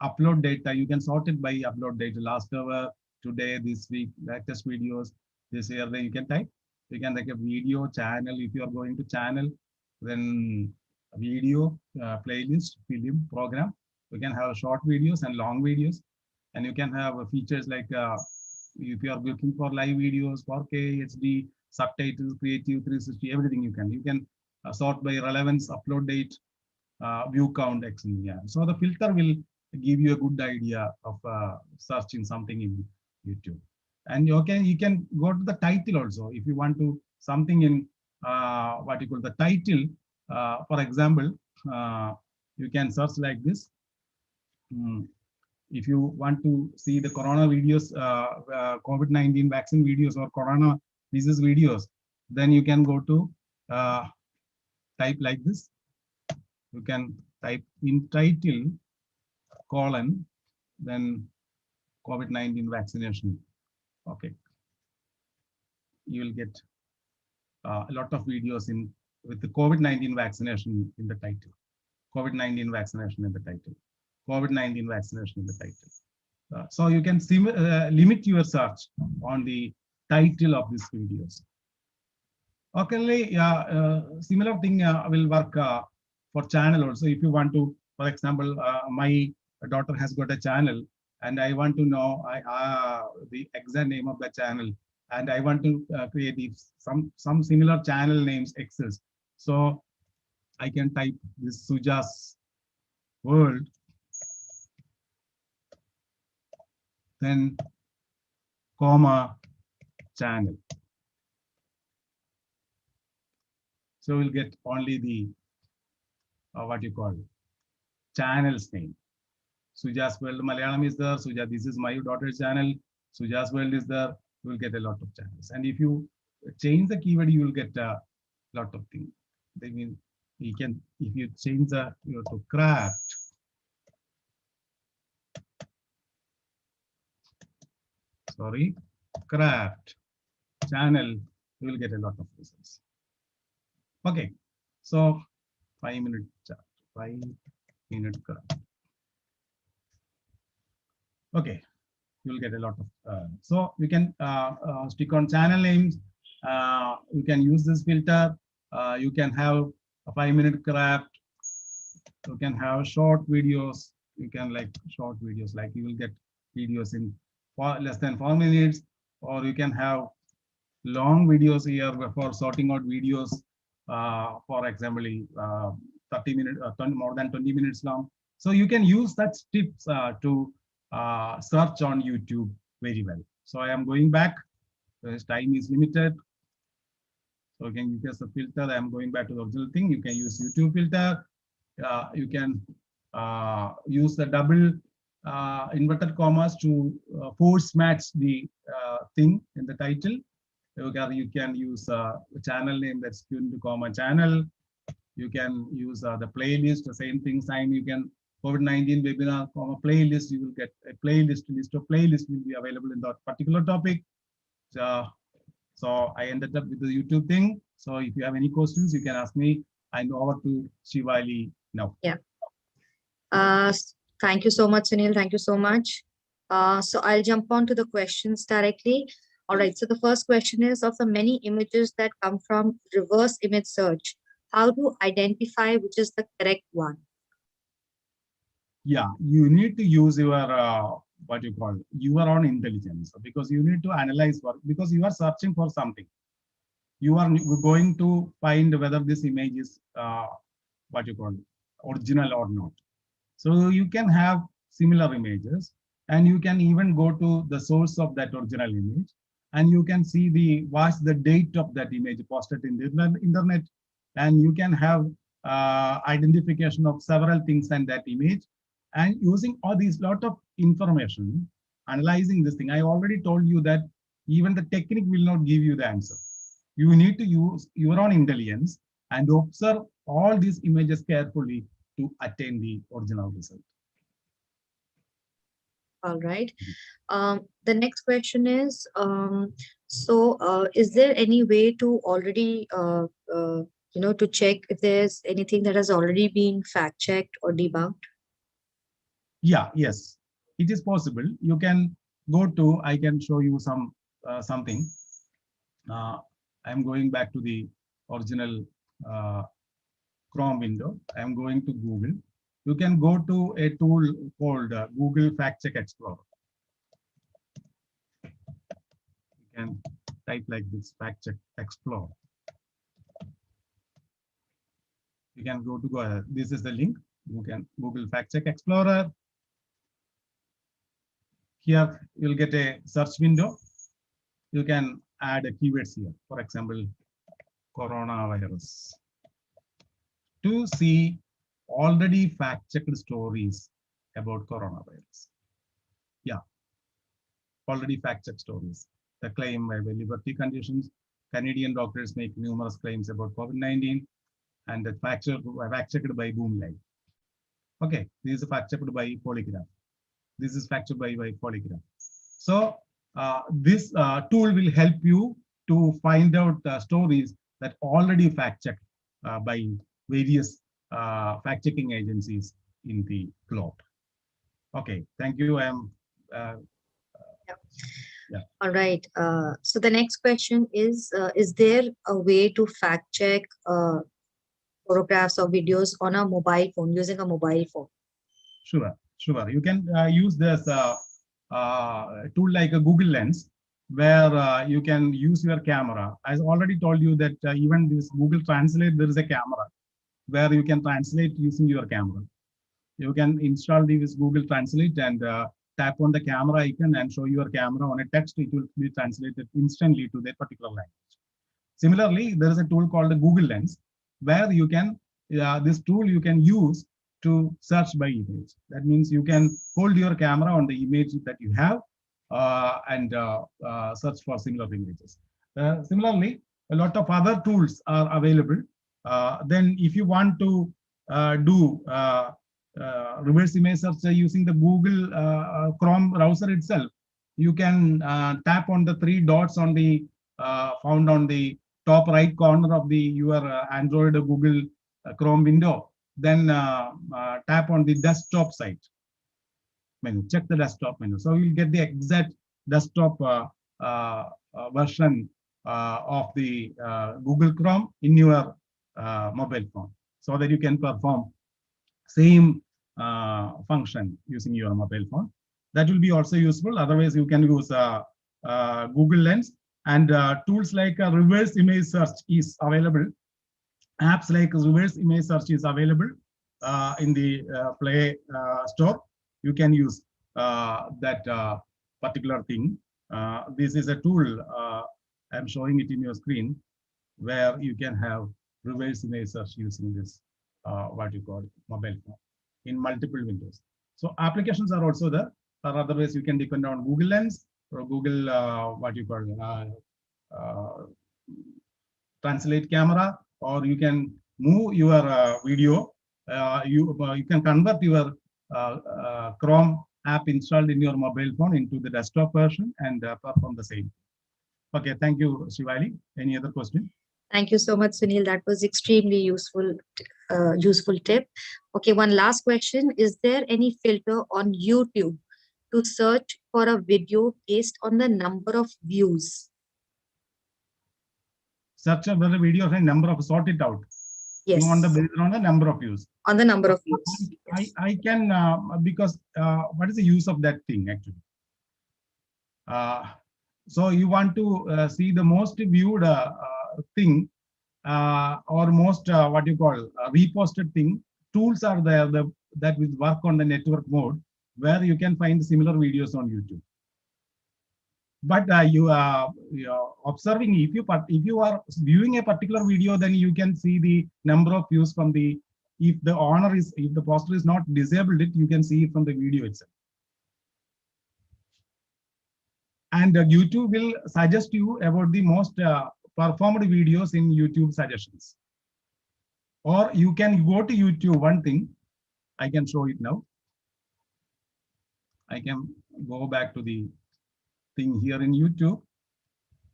upload data. You can sort it by upload data. Last hour, today, this week, latest videos, this year. Then you can type. You can like a video channel. If you are going to channel, then video playlist, film, program. You can have short videos and long videos, and you can have features like if you are looking for live videos, 4K, HD, subtitles, creative, 360, everything you can. You can sort by relevance, upload date, view count, etc. Yeah. So the filter will give you a good idea of searching something in YouTube. And you can go to the title also if you want to something in what you call the title. For example, you can search like this. If you want to see the corona videos, COVID-19 vaccine videos or corona disease videos, then you can go to type like this. You can type in title colon, then COVID-19 vaccination. Okay. You will get a lot of videos with the COVID-19 vaccination in the title. COVID-19 vaccination in the title. COVID-19 vaccination in the title. So you can limit your search on the title of these videos. Okay, similar thing will work for channel also. If you want to, for example, my daughter has got a channel and I want to know the exact name of the channel, and I want to create some similar channel names exist. So I can type this Suja's World, then comma channel. So we'll get only the what you call channel's name. Suja's World Malayalam is there. Suja, this is my daughter's channel. Suja's World is there. You will get a lot of channels. And if you change the keyword, you will get a lot of things. I mean, you can, if you change the to craft, sorry, craft channel, you will get a lot of results. Okay, so 5-minute chat, 5-minute craft. Okay, you will get a lot of. So you can stick on channel names. You can use this filter. You can have a 5-minute craft. You can have short videos. You can like short videos, like you will get videos in less than 4 minutes, or you can have long videos here for sorting out videos. For example, 30 minutes, more than 20 minutes long. So you can use such tips to search on YouTube very well. So I am going back. This time is limited. So you can use a filter. I am going back to the original thing. You can use YouTube filter. You can use the double inverted commas to force match the thing in the title. You can use a channel name that's tuned to comma channel. You can use the playlist, the same thing sign. You can COVID-19 webinar comma playlist. You will get a playlist, list of playlists will be available in that particular topic. So I ended up with the YouTube thing. So if you have any questions, you can ask me. I'm over to Shivali now. Yeah. Thank you so much, Sunil. Thank you so much. So I'll jump on to the questions directly. All right. So the first question is, of the many images that come from reverse image search, how to identify which is the correct one? Yeah, you need to use your what you call your own intelligence, because you need to analyze work, because you are searching for something. You are going to find whether this image is what you call original or not. So you can have similar images, and you can even go to the source of that original image, and you can see what's the date of that image posted in the internet, and you can have identification of several things in that image. And using all these lot of information, analyzing this thing, I already told you that even the technique will not give you the answer. You need to use your own intelligence and observe all these images carefully to attain the original result. All right. The next question is, is there any way to already, to check if there's anything that has already been fact-checked or debunked? Yeah, yes, it is possible. You can go to, I can show you something. I'm going back to the original Chrome window. I'm going to Google. You can go to a tool called Google Fact Check Explorer. You can type like this, fact check explore. You can go to this is the link. You can Google fact check explorer. Here you'll get a search window. You can add keywords here. For example, coronavirus. To see already fact-checked stories about coronavirus. Yeah, already fact-checked stories. The claim by liberty conditions. Canadian doctors make numerous claims about COVID-19, and the fact-checked by Boom Live. Okay, this is fact-checked by Polygraph. This is fact-checked by Polygraph. So this tool will help you to find out stories that already fact-checked by various fact-checking agencies in the globe. Okay, thank you. All right. So the next question is there a way to fact check photographs or videos on a mobile phone, using a mobile phone? Sure. You can use this tool like a Google Lens, where you can use your camera. I already told you that even this Google Translate, there is a camera where you can translate using your camera. You can install this Google Translate and tap on the camera icon and show your camera on a text. It will be translated instantly to that particular language. Similarly, there is a tool called the Google Lens, where you can, this tool you can use to search by image. That means you can hold your camera on the image that you have and search for similar images. Similarly, a lot of other tools are available. Then if you want to do reverse image search using the Google Chrome browser itself, you can tap on the three dots on the found on the top right corner of the your Android or Google Chrome window. Then tap on the desktop site menu. Check the desktop menu. So you'll get the exact desktop version of the Google Chrome in your mobile phone, so that you can perform same function using your mobile phone. That will be also useful. Otherwise, you can use Google Lens, and tools like reverse image search is available. Apps like reverse image search is available in the Play Store. You can use that particular thing. This is a tool. I'm showing it in your screen, where you can have reverse image search using this what you call mobile phone in multiple windows. So applications are also there, or otherwise you can depend on Google Lens or Google what you call Translate camera, or you can move your video. You can convert your Chrome app installed in your mobile phone into the desktop version and perform the same. Okay, thank you, Shivali. Any other question? Thank you so much, Sunil. That was extremely useful tip. Okay, one last question. Is there any filter on YouTube to search for a video based on the number of views? Search for the video and number of, sort it out. Yes. You want the based on the number of views. On the number of views. Yes. I can, because what is the use of that thing actually? So you want to see the most viewed thing or most what you call reposted thing. Tools are there that will work on the network mode, where you can find similar videos on YouTube. But you are observing, if you are viewing a particular video, then you can see the number of views from the, if the poster is not disabled, you can see it from the video itself. And YouTube will suggest you about the most performed videos in YouTube suggestions. Or you can go to YouTube. One thing, I can show it now. I can go back to the thing here in YouTube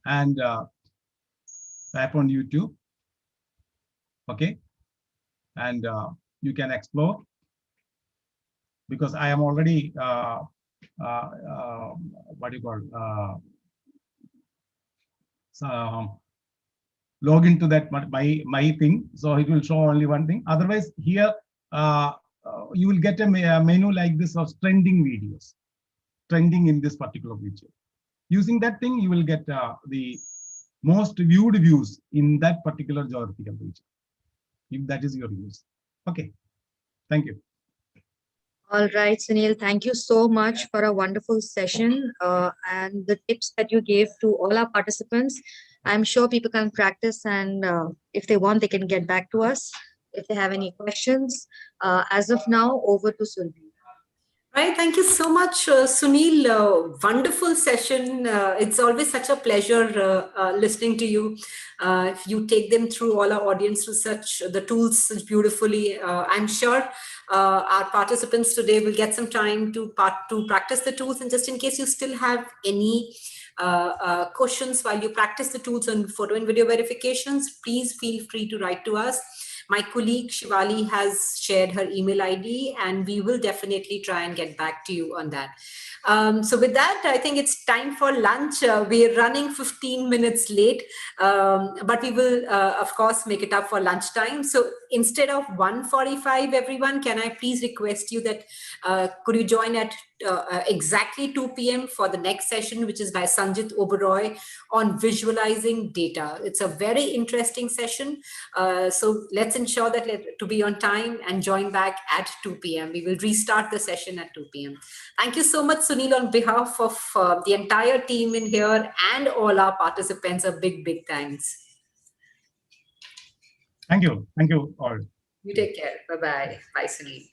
and tap on YouTube. Okay. And you can explore, because I am already what do you call log into that my thing, so it will show only one thing. Otherwise, here you will get a menu like this of trending videos, trending in this particular video. Using that thing, you will get the most viewed views in that particular geographical region, if that is your use. Okay, thank you. All right, Sunil, thank you so much for a wonderful session and the tips that you gave to all our participants. I'm sure people can practice, and if they want, they can get back to us if they have any questions. As of now, over to Sunil. Right. Thank you so much, Sunil. Wonderful session. It's always such a pleasure listening to you. You take them through, all our audience, through such the tools such beautifully. I'm sure our participants today will get some time to practice the tools. And just in case you still have any questions while you practice the tools on photo and video verifications, please feel free to write to us. My colleague Shivali has shared her email ID, and we will definitely try and get back to you on that. So with that, I think it's time for lunch. We're running 15 minutes late, but we will, of course, make it up for lunchtime. So instead of 1:45, everyone, can I please request you that could you join at exactly 2 p.m. for the next session, which is by Sanjit Oberoi on visualizing data. It's a very interesting session. So let's ensure that to be on time and join back at 2 p.m. We will restart the session at 2 p.m. Thank you so much, Sunil, on behalf of the entire team in here and all our participants. A big, big thanks. Thank you. Thank you all. You take care. Bye-bye. Bye, Sunil.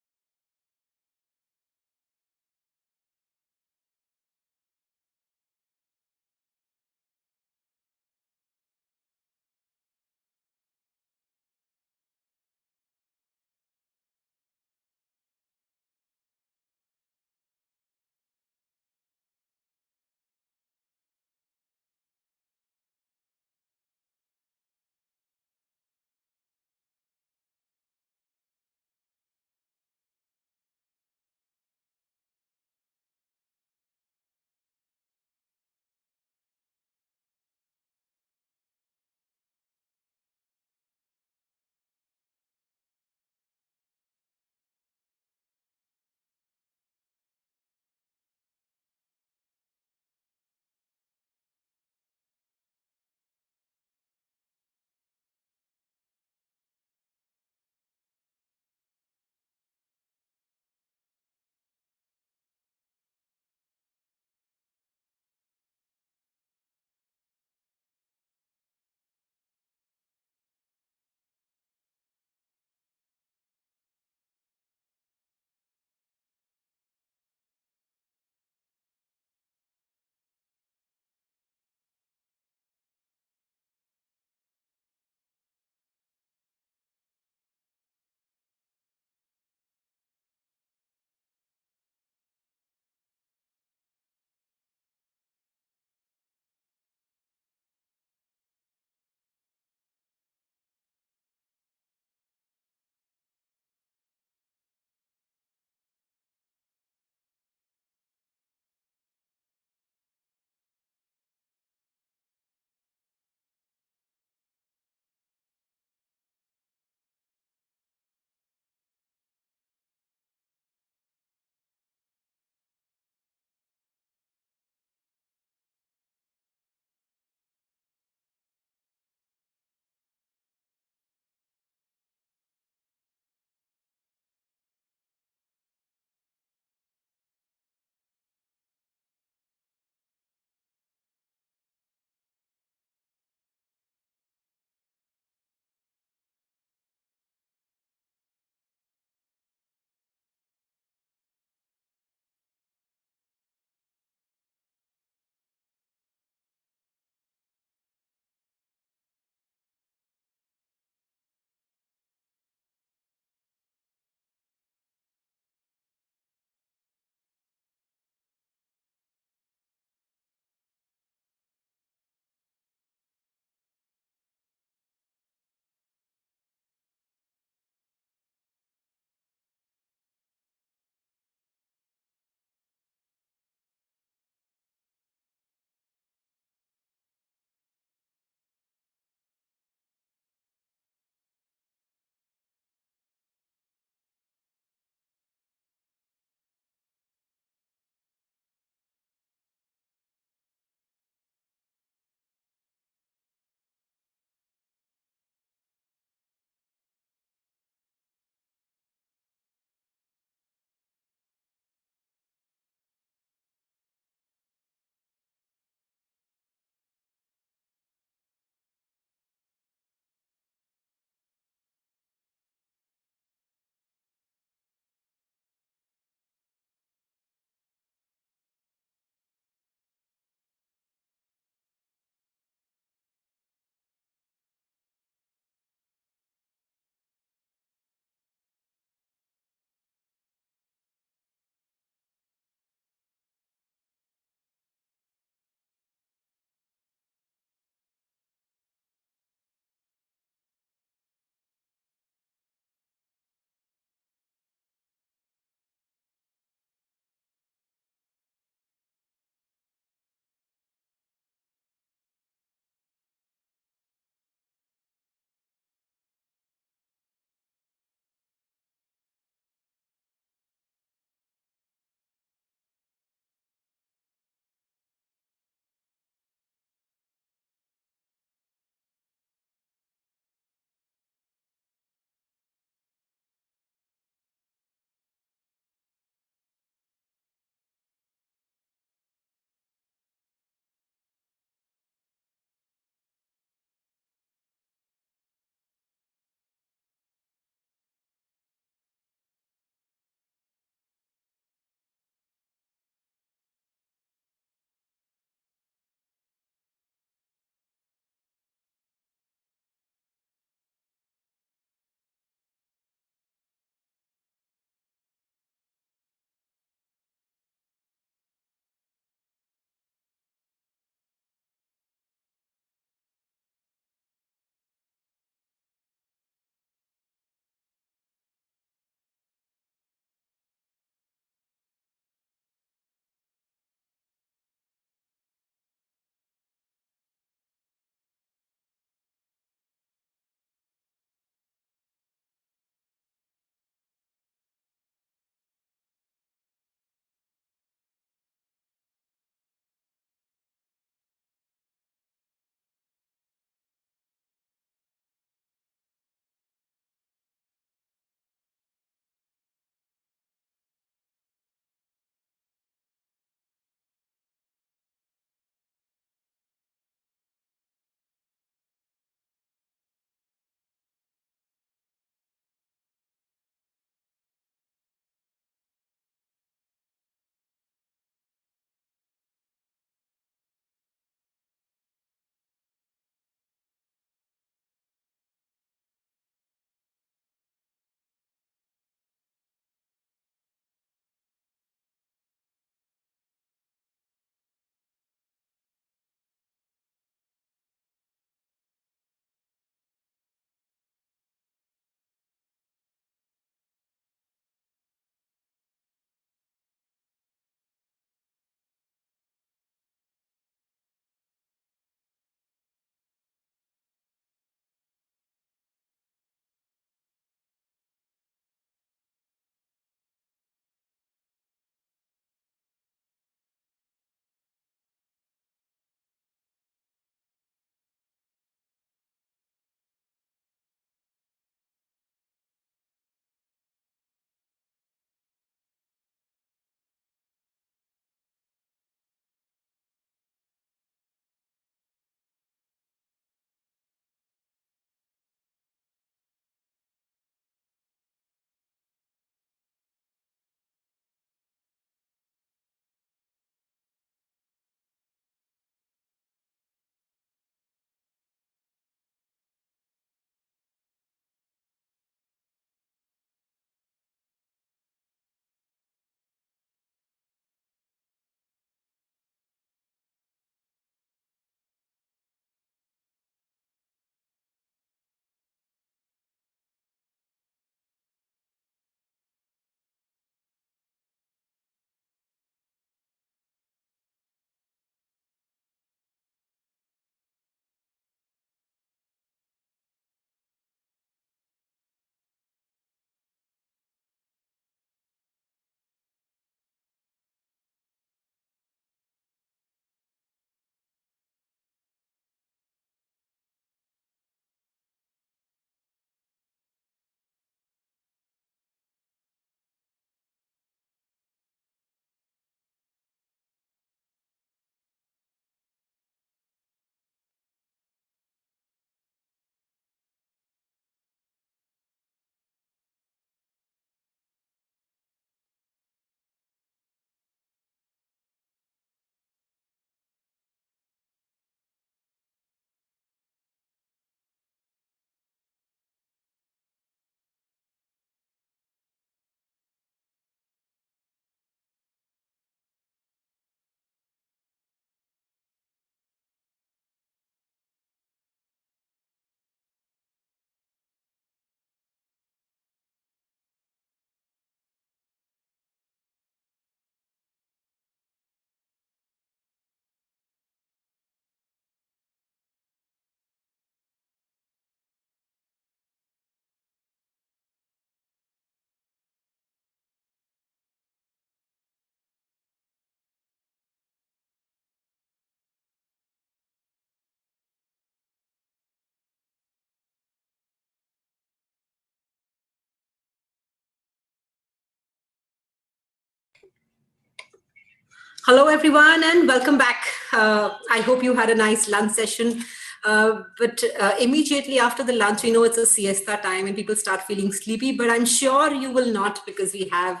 Hello, everyone, and welcome back. I hope you had a nice lunch session. But immediately after the lunch, we know it's a siesta time and people start feeling sleepy, but I'm sure you will not, because we have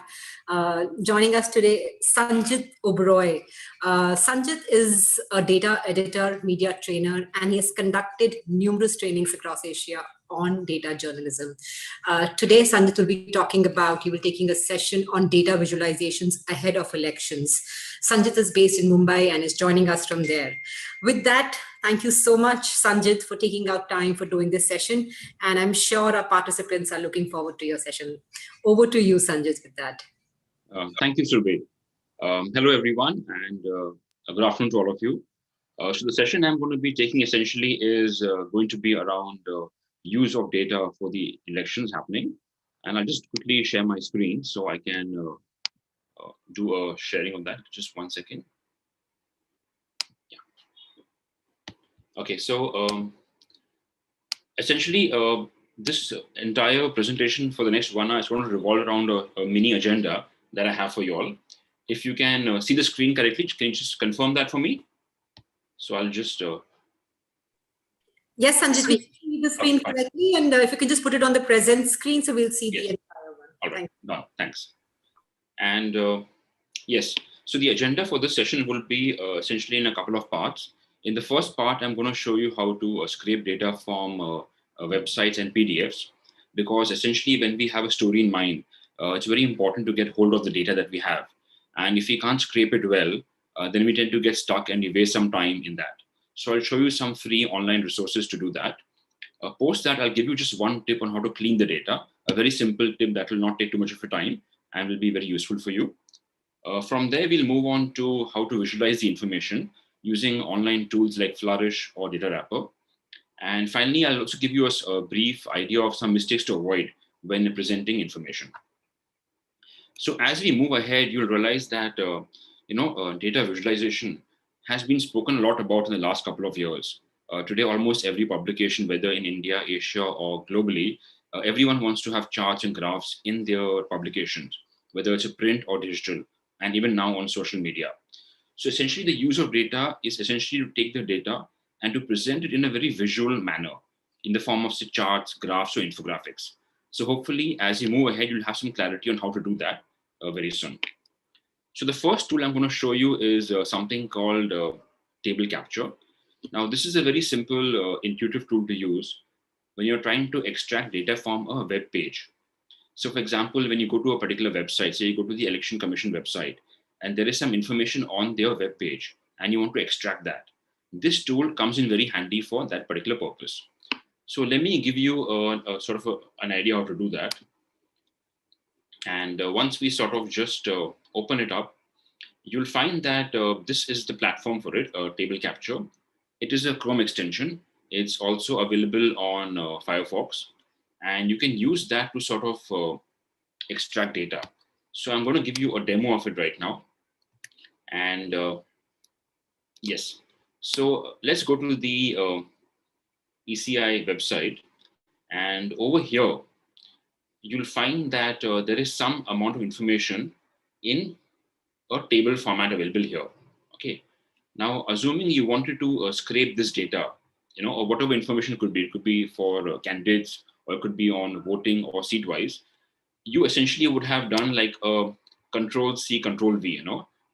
joining us today Sanjit Oberoi. Sanjit is a data editor, media trainer, and he has conducted numerous trainings across Asia on data journalism. Today, Sanjit will be talking about, he will be taking a session on data visualizations ahead of elections. Sanjit is based in Mumbai and is joining us from there. With that, thank you so much, Sanjit, for taking out time for doing this session. And I'm sure our participants are looking forward to your session. Over to you, Sanjit, with that. Thank you, Survey. Hello, everyone, and good afternoon to all of you. So the session I'm going to be taking essentially is going to be around use of data for the elections happening. And I'll just quickly share my screen so I can do a sharing of that. Just 1 second. Yeah. Okay, so essentially, this entire presentation for the next 1 hour is going to revolve around a mini agenda that I have for you all. If you can see the screen correctly, can you just confirm that for me? So I'll just... Yes, Sanjit, we see the screen correctly. And if you can just put it on the present screen, so we'll see the entire one. All right, no, thanks. And yes, so the agenda for this session will be essentially in a couple of parts. In the first part, I'm going to show you how to scrape data from websites and PDFs, because essentially when we have a story in mind, it's very important to get hold of the data that we have. And if we can't scrape it well, then we tend to get stuck and we waste some time in that. So I'll show you some free online resources to do that. Post that, I'll give you just one tip on how to clean the data, a very simple tip that will not take too much of your time and will be very useful for you. From there, we'll move on to how to visualize the information using online tools like Flourish or Data Wrapper. And finally, I'll also give you a brief idea of some mistakes to avoid when presenting information. So as we move ahead, you'll realize that data visualization has been spoken a lot about in the last couple of years. Today, almost every publication, whether in India, Asia, or globally, everyone wants to have charts and graphs in their publications, whether it's a print or digital, and even now on social media. So essentially, the use of data is essentially to take the data and to present it in a very visual manner in the form of charts, graphs, or infographics. So hopefully, as you move ahead, you'll have some clarity on how to do that very soon. So the first tool I'm going to show you is something called table capture. Now, this is a very simple, intuitive tool to use when you're trying to extract data from a web page. So for example, when you go to a particular website, say you go to the Election Commission website, and there is some information on their web page, and you want to extract that. This tool comes in very handy for that particular purpose. So let me give you an idea how to do that. And once we sort of just open it up, you'll find that this is the platform for it, Table Capture. It is a Chrome extension. It's also available on Firefox. And you can use that to sort of extract data. So I'm going to give you a demo of it right now. And yes, so let's go to the ECI website. And over here, you'll find that there is some amount of information in a table format available here. Okay. Now, assuming you wanted to scrape this data, or whatever information it could be for candidates, or it could be on voting or seat-wise, you essentially would have done like a Control-C, Control-V.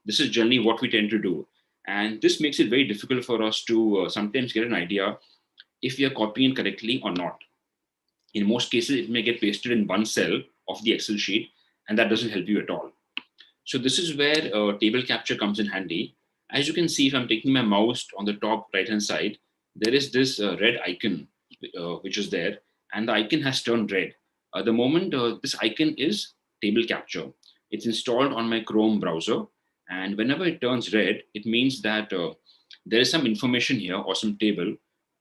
This is generally what we tend to do. And this makes it very difficult for us to sometimes get an idea if we are copying it correctly or not. In most cases, it may get pasted in one cell of the Excel sheet, and that doesn't help you at all. So this is where table capture comes in handy. As you can see, if I'm taking my mouse on the top right-hand side, there is this red icon, which is there, and the icon has turned red. The moment this icon is table capture, it's installed on my Chrome browser, and whenever it turns red, it means that there is some information here or some table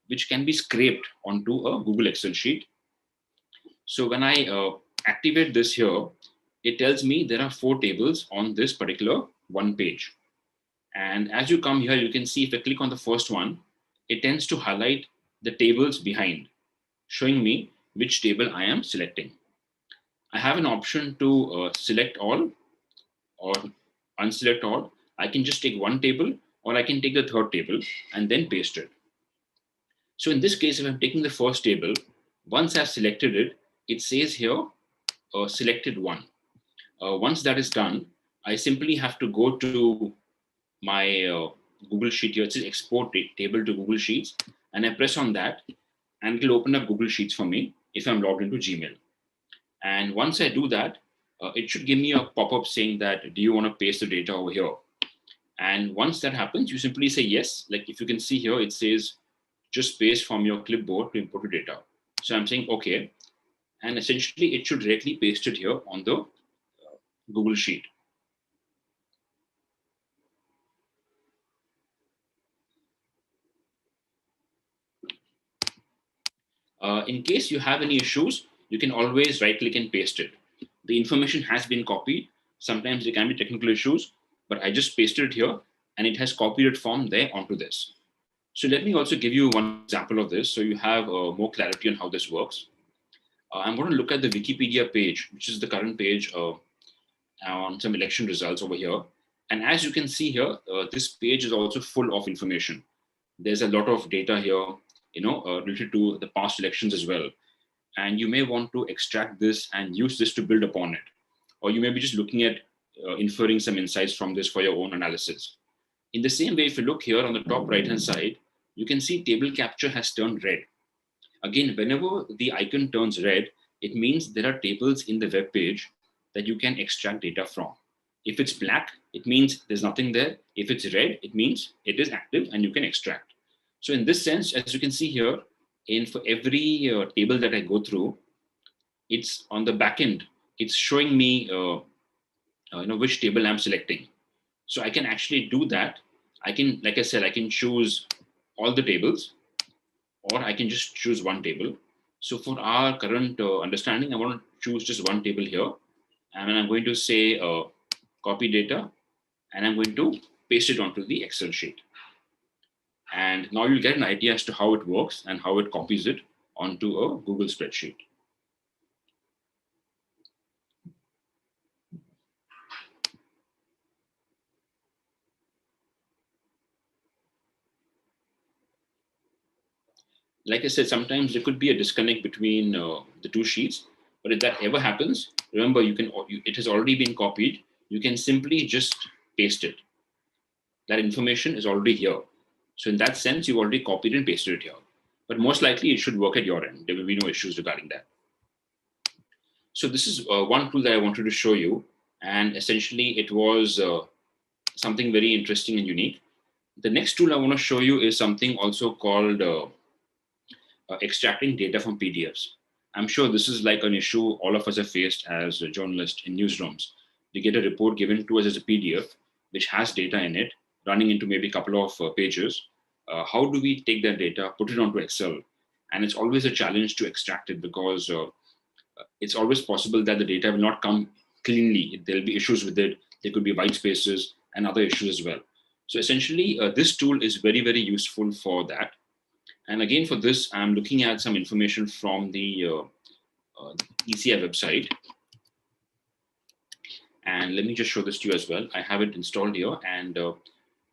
which can be scraped onto a Google Excel sheet. So when I activate this here, it tells me there are 4 tables on this particular one page. And as you come here, you can see if I click on the first one, it tends to highlight the tables behind, showing me which table I am selecting. I have an option to select all or unselect all. I can just take one table, or I can take the third table and then paste it. So in this case, if I'm taking the first table, once I've selected it, it says here, selected one. Once that is done, I simply have to go to my Google Sheet here. It says export table to Google Sheets, and I press on that, and it'll open up Google Sheets for me if I'm logged into Gmail. And once I do that, it should give me a pop-up saying that, do you want to paste the data over here? And once that happens, you simply say yes. Like if you can see here, it says just paste from your clipboard to import your data. So I'm saying okay, and essentially it should directly paste it here on the Google Sheet. In case you have any issues, you can always right click and paste it. The information has been copied. Sometimes there can be technical issues, but I just pasted it here and it has copied it from there onto this. So let me also give you one example of this so you have more clarity on how this works. I'm going to look at the Wikipedia page, which is the current page on some election results over here. And as you can see here, this page is also full of information. There's a lot of data here, related to the past elections as well. And you may want to extract this and use this to build upon it. Or you may be just looking at inferring some insights from this for your own analysis. In the same way, if you look here on the top right-hand side, you can see table capture has turned red. Again, whenever the icon turns red, it means there are tables in the web page that you can extract data from. If it's black, it means there's nothing there. If it's red, it means it is active and you can extract. So in this sense, as you can see here, for every table that I go through, it's on the back end, it's showing me which table I'm selecting. So I can actually do that. I can, like I said, I can choose all the tables, or I can just choose one table. So for our current understanding, I want to choose just one table here. And I'm going to say copy data, and I'm going to paste it onto the Excel sheet. And now you'll get an idea as to how it works and how it copies it onto a Google spreadsheet. Like I said, sometimes there could be a disconnect between the two sheets, but if that ever happens, remember it has already been copied. You can simply just paste it. That information is already here. So in that sense, you've already copied and pasted it here. But most likely it should work at your end. There will be no issues regarding that. So this is one tool that I wanted to show you. And essentially it was something very interesting and unique. The next tool I want to show you is something also called extracting data from PDFs. I'm sure this is like an issue all of us have faced as a journalist in newsrooms. We get a report given to us as a PDF, which has data in it, running into maybe a couple of pages. How do we take that data, put it onto Excel? And it's always a challenge to extract it because it's always possible that the data will not come cleanly. There'll be issues with it. There could be white spaces and other issues as well. So essentially, this tool is very, very useful for that. And again, for this, I'm looking at some information from the ECI website. And let me just show this to you as well. I have it installed here, and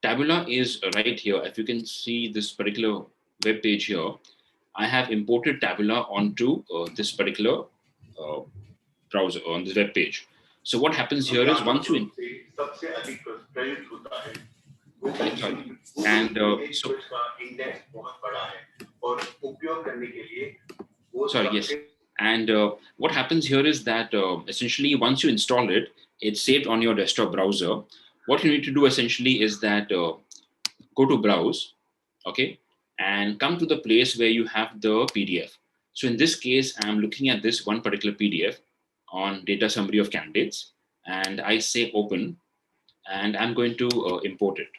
Tabula is right here. If you can see this particular web page here, I have imported Tabula onto this particular browser on this web page. So what happens here is once you And what happens here is that essentially once you install it, it's saved on your desktop browser. What you need to do essentially is that go to browse, okay, and come to the place where you have the PDF. So in this case, I'm looking at this one particular PDF on data summary of candidates, and I say open, and I'm going to import it.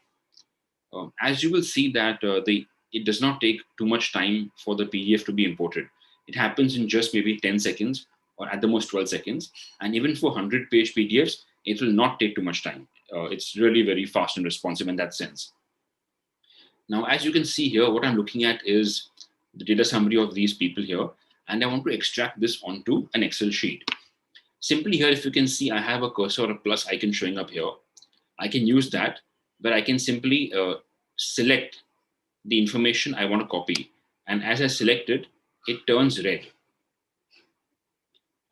As you will see that it does not take too much time for the PDF to be imported. It happens in just maybe 10 seconds or at the most 12 seconds. And even for 100-page PDFs, it will not take too much time. It's really very fast and responsive in that sense. Now, as you can see here, what I'm looking at is the data summary of these people here. And I want to extract this onto an Excel sheet. Simply here, if you can see, I have a cursor or a plus icon showing up here. I can use that where I can simply select the information I want to copy. And as I select it, it turns red.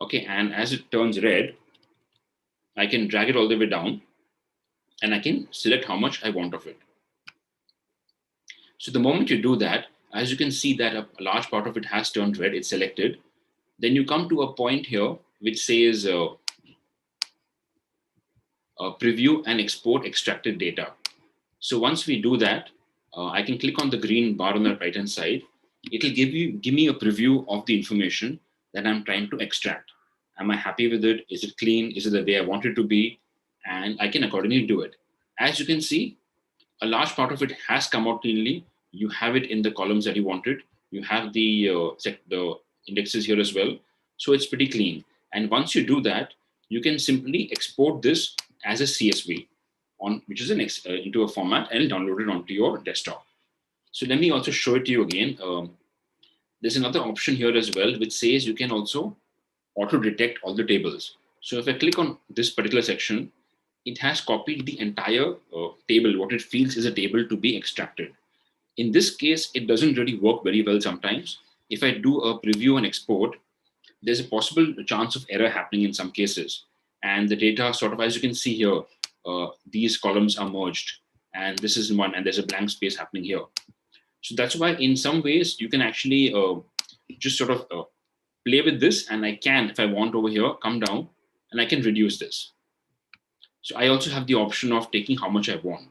Okay, and as it turns red, I can drag it all the way down and I can select how much I want of it. So the moment you do that, as you can see that a large part of it has turned red, it's selected. Then you come to a point here which says preview and export extracted data. So once we do that, I can click on the green bar on the right hand side. It'll give me a preview of the information that I'm trying to extract. Am I happy with it? Is it clean? Is it the way I want it to be? And I can accordingly do it. As you can see, a large part of it has come out cleanly. You have it in the columns that you wanted. You have the indexes here as well. So it's pretty clean. And once you do that, you can simply export this as a CSV, which is into a format, and download it onto your desktop. So let me also show it to you again. There's another option here as well, which says you can also auto detect all the tables. So if I click on this particular section, it has copied the entire table, what it feels is a table to be extracted. In this case, it doesn't really work very well sometimes. If I do a preview and export, there's a possible chance of error happening in some cases. And the data sort of, as you can see here, these columns are merged. And this is one, and there's a blank space happening here. So that's why in some ways you can actually just sort of play with this. And I can, if I want over here, come down and I can reduce this. So I also have the option of taking how much I want.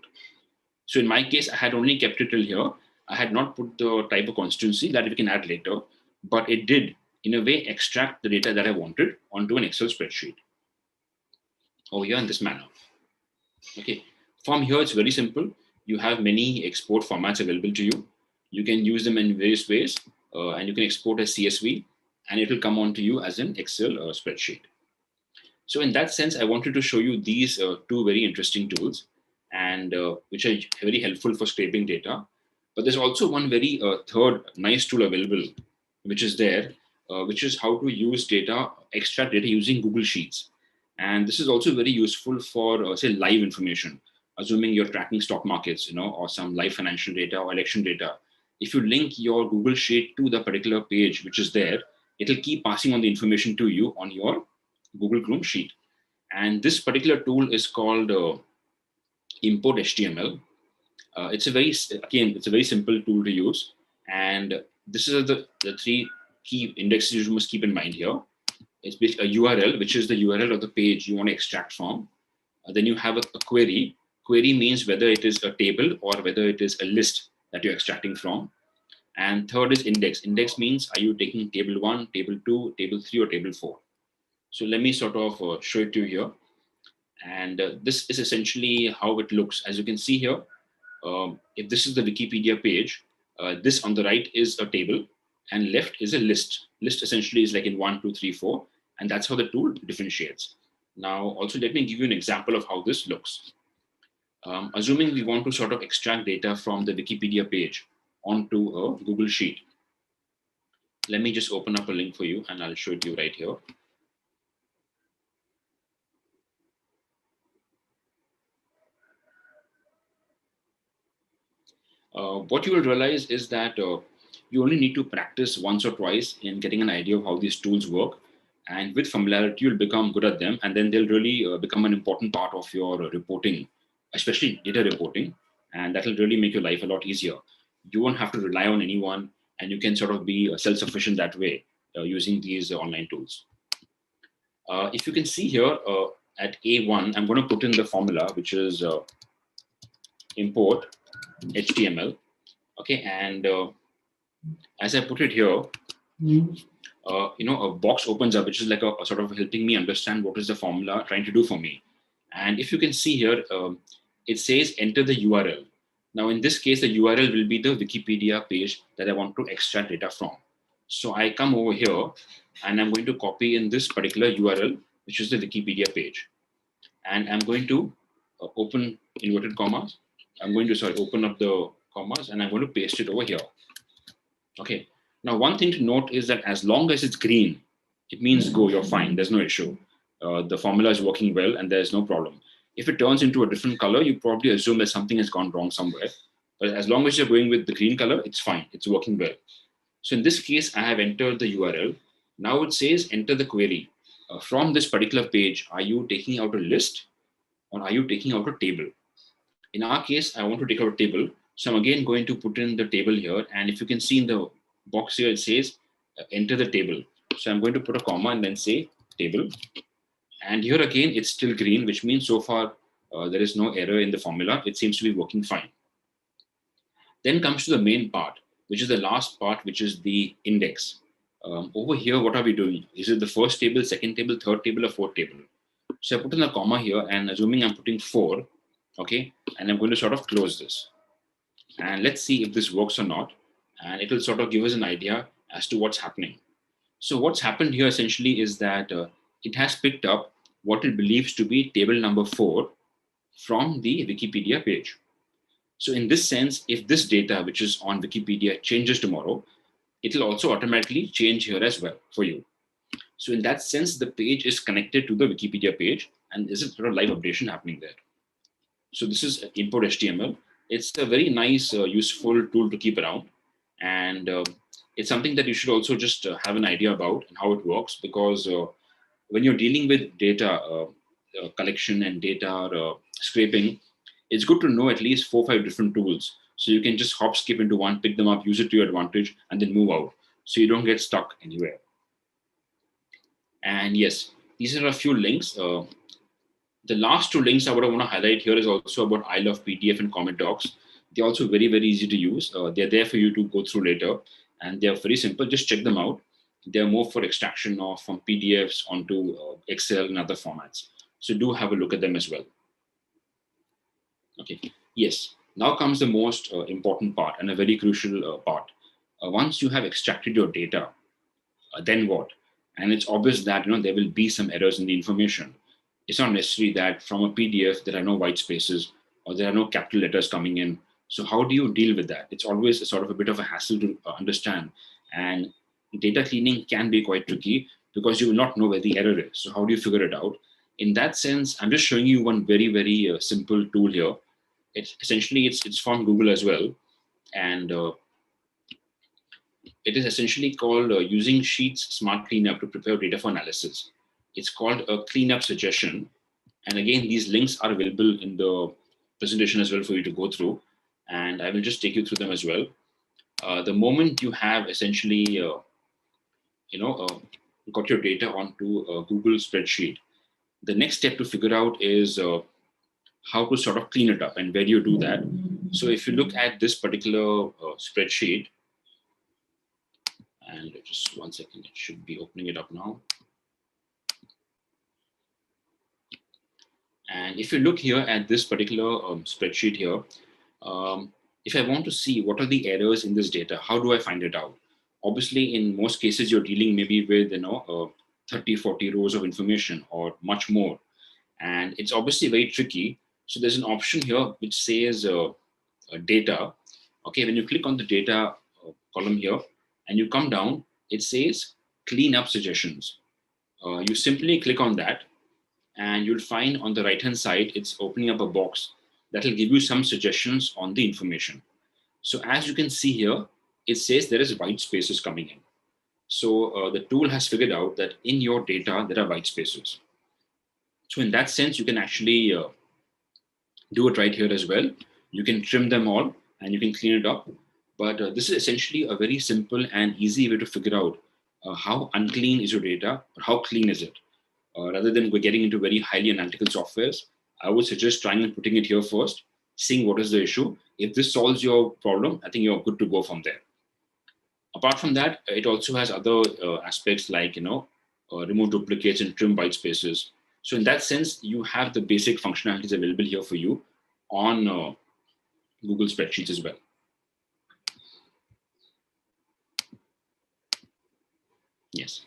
So in my case, I had only kept it till here. I had not put the type of constituency that we can add later, but it did, in a way, extract the data that I wanted onto an Excel spreadsheet over here in this manner. Okay, from here, it's very simple. You have many export formats available to you. You can use them in various ways, and you can export as CSV, and it will come on to you as an Excel spreadsheet. So in that sense, I wanted to show you these two very interesting tools, and which are very helpful for scraping data. But there's also one very third nice tool available, which is there, which is how to use data, extract data using Google Sheets. And this is also very useful for, say, live information, assuming you're tracking stock markets, or some live financial data or election data. If you link your Google Sheet to the particular page which is there, it'll keep passing on the information to you on your Google Chrome sheet. And this particular tool is called Import HTML. It's a very simple tool to use. And this is the three key indexes you must keep in mind here. It's a URL, which is the URL of the page you want to extract from. Then you have a query. Query means whether it is a table or whether it is a list that you're extracting from. And third is index. Index means, are you taking table 1, table 2, table 3, or table 4? So let me sort of show it to you here. And this is essentially how it looks. As you can see here, if this is the Wikipedia page, this on the right is a table and left is a list. List essentially is like in 1, 2, 3, 4. And that's how the tool differentiates. Now, also let me give you an example of how this looks. Assuming we want to sort of extract data from the Wikipedia page onto a Google Sheet. Let me just open up a link for you and I'll show it to you right here. What you will realize is that you only need to practice once or twice in getting an idea of how these tools work. And with familiarity, you'll become good at them. And then they'll really become an important part of your reporting, especially data reporting. And that'll really make your life a lot easier. You won't have to rely on anyone, and you can sort of be self-sufficient that way using these online tools. If you can see here at A1, I'm going to put in the formula, which is import HTML. Okay, and as I put it here, a box opens up, which is like a sort of helping me understand what is the formula trying to do for me. And if you can see here, it says enter the URL. Now, in this case, the URL will be the Wikipedia page that I want to extract data from. So I come over here and I'm going to copy in this particular URL, which is the Wikipedia page. And I'm going to open inverted commas. I'm going to, open up the commas and I'm going to paste it over here. Okay. Now, one thing to note is that as long as it's green, it means go, you're fine. There's no issue. The formula is working well and there's no problem. If it turns into a different color, you probably assume that something has gone wrong somewhere. But as long as you're going with the green color, it's fine. It's working well. So in this case, I have entered the URL. Now it says enter the query. From this particular page, are you taking out a list or are you taking out a table? In our case, I want to take out a table. So I'm again going to put in the table here. And if you can see in the box here, it says enter the table. So I'm going to put a comma and then say table. And here again, it's still green, which means so far there is no error in the formula. It seems to be working fine. Then comes to the main part, which is the last part, which is the index. Over here, what are we doing? Is it the first table, second table, third table, or fourth table? So I put in a comma here, and assuming I'm putting 4, okay, and I'm going to sort of close this. And let's see if this works or not. And it will sort of give us an idea as to what's happening. So what's happened here essentially is that it has picked up what it believes to be table number 4 from the Wikipedia page. So in this sense, if this data, which is on Wikipedia, changes tomorrow, it will also automatically change here as well for you. So in that sense, the page is connected to the Wikipedia page, and there's a sort of live updation happening there. So this is import HTML. It's a very nice, useful tool to keep around. And it's something that you should also just have an idea about and how it works, because when you're dealing with data collection and data scraping, it's good to know at least 4 or 5 different tools. So you can just hop, skip into one, pick them up, use it to your advantage, and then move out. So you don't get stuck anywhere. And yes, these are a few links. The last 2 links I would want to highlight here is also about I Love PDF and Comment Docs. They're also very, very easy to use. They're there for you to go through later, and they're very simple. Just check them out. They're more for extraction of from PDFs onto Excel and other formats. So do have a look at them as well. Okay, yes. Now comes the most important part and a very crucial part. Once you have extracted your data, then what? And it's obvious that there will be some errors in the information. It's not necessary that from a PDF there are no white spaces or there are no capital letters coming in. So how do you deal with that? It's always a sort of a bit of a hassle to understand. And data cleaning can be quite tricky because you will not know where the error is. So how do you figure it out? In that sense, I'm just showing you one very, very simple tool here. It's essentially it's from Google as well. And it is essentially called using Sheets Smart Cleanup to prepare data for analysis. It's called a cleanup suggestion. And again, these links are available in the presentation as well for you to go through. And I will just take you through them as well. The moment you have essentially, got your data onto a Google spreadsheet, the next step to figure out is how to sort of clean it up and where do you do that. So if you look at this particular spreadsheet, and just one second, it should be opening it up now. And if you look here at this particular spreadsheet here, if I want to see what are the errors in this data, how do I find it out? Obviously, in most cases, you're dealing maybe with 30, 40 rows of information or much more. And it's obviously very tricky. So there's an option here which says data. Okay, when you click on the data column here and you come down, it says clean up suggestions. You simply click on that and you'll find on the right hand side, it's opening up a box that will give you some suggestions on the information. So as you can see here, it says there is white spaces coming in. So the tool has figured out that in your data, there are white spaces. So in that sense, you can actually do it right here as well. You can trim them all and you can clean it up. But this is essentially a very simple and easy way to figure out how unclean is your data or how clean is it. Rather than getting into very highly analytical softwares, I would suggest trying and putting it here first, seeing what is the issue. If this solves your problem, I think you're good to go from there. Apart from that, it also has other aspects like, remove duplicates and trim white spaces. So in that sense, you have the basic functionalities available here for you on Google Spreadsheets as well. Yes.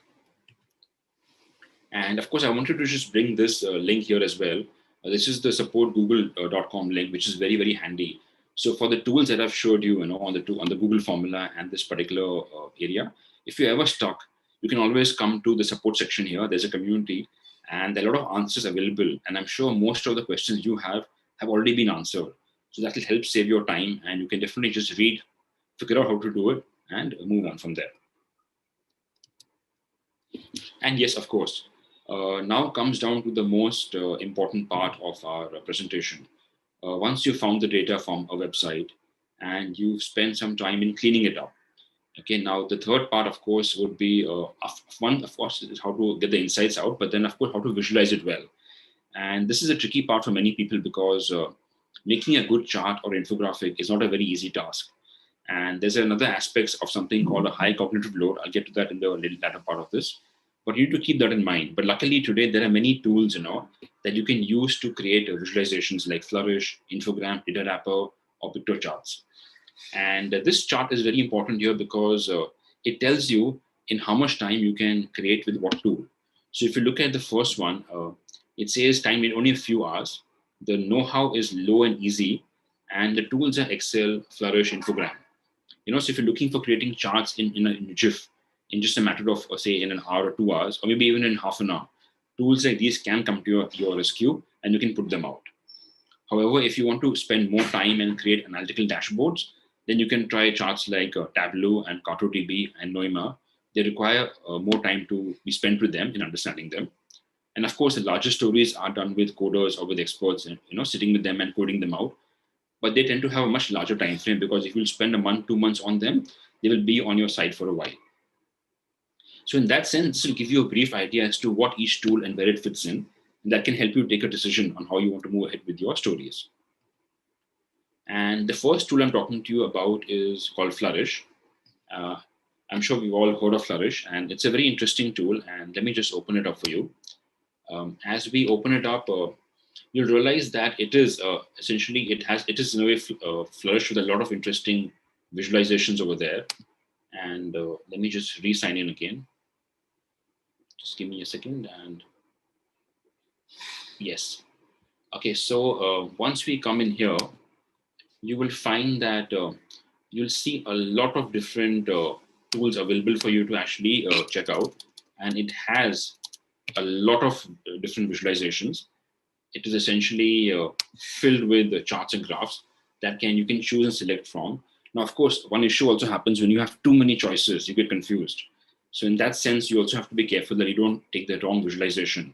And of course, I wanted to just bring this link here as well. This is the supportgoogle.com link, which is very, very handy. So for the tools that I've showed you, on the Google formula and this particular area, if you're ever stuck, you can always come to the support section here. There's a community and there are a lot of answers available. And I'm sure most of the questions you have already been answered. So that will help save your time, and you can definitely just read, figure out how to do it, and move on from there. And yes, of course, now comes down to the most important part of our presentation. Once you found the data from a website and you've spent some time in cleaning it up. Okay, now the third part, of course, would be one, of course, is how to get the insights out, but then, of course, how to visualize it well. And this is a tricky part for many people because making a good chart or infographic is not a very easy task. And there's another aspect of something called a high cognitive load. I'll get to that in the little latter part of this. But you need to keep that in mind. But luckily today, there are many tools, that you can use to create visualizations like Flourish, Infogram, Data Wrapper, or picture charts. And this chart is very important here because it tells you in how much time you can create with what tool. So if you look at the first one, it says time in only a few hours. The know-how is low and easy, and the tools are Excel, Flourish, Infogram. So if you're looking for creating charts in a GIF in just a matter of, say, in an hour or 2 hours, or maybe even in half an hour, tools like these can come to your rescue and you can put them out. However, if you want to spend more time and create analytical dashboards, then you can try charts like Tableau and CartoDB and Noema. They require more time to be spent with them in understanding them. And of course, the larger stories are done with coders or with experts, and sitting with them and coding them out. But they tend to have a much larger time frame because if you spend a month, 2 months on them, they will be on your site for a while. So in that sense, this will give you a brief idea as to what each tool and where it fits in. And that can help you take a decision on how you want to move ahead with your stories. And the first tool I'm talking to you about is called Flourish. I'm sure we've all heard of Flourish, and it's a very interesting tool. And let me just open it up for you. As we open it up, you'll realize that it is essentially, it is in a way Flourish with a lot of interesting visualizations over there. And let me just re-sign in again. Just give me a second. And yes. Okay, so once we come in here, you will find that you'll see a lot of different tools available for you to actually check out. And it has a lot of different visualizations. It is essentially filled with charts and graphs that you can choose and select from. Now, of course, one issue also happens when you have too many choices, you get confused. So in that sense, you also have to be careful that you don't take the wrong visualization.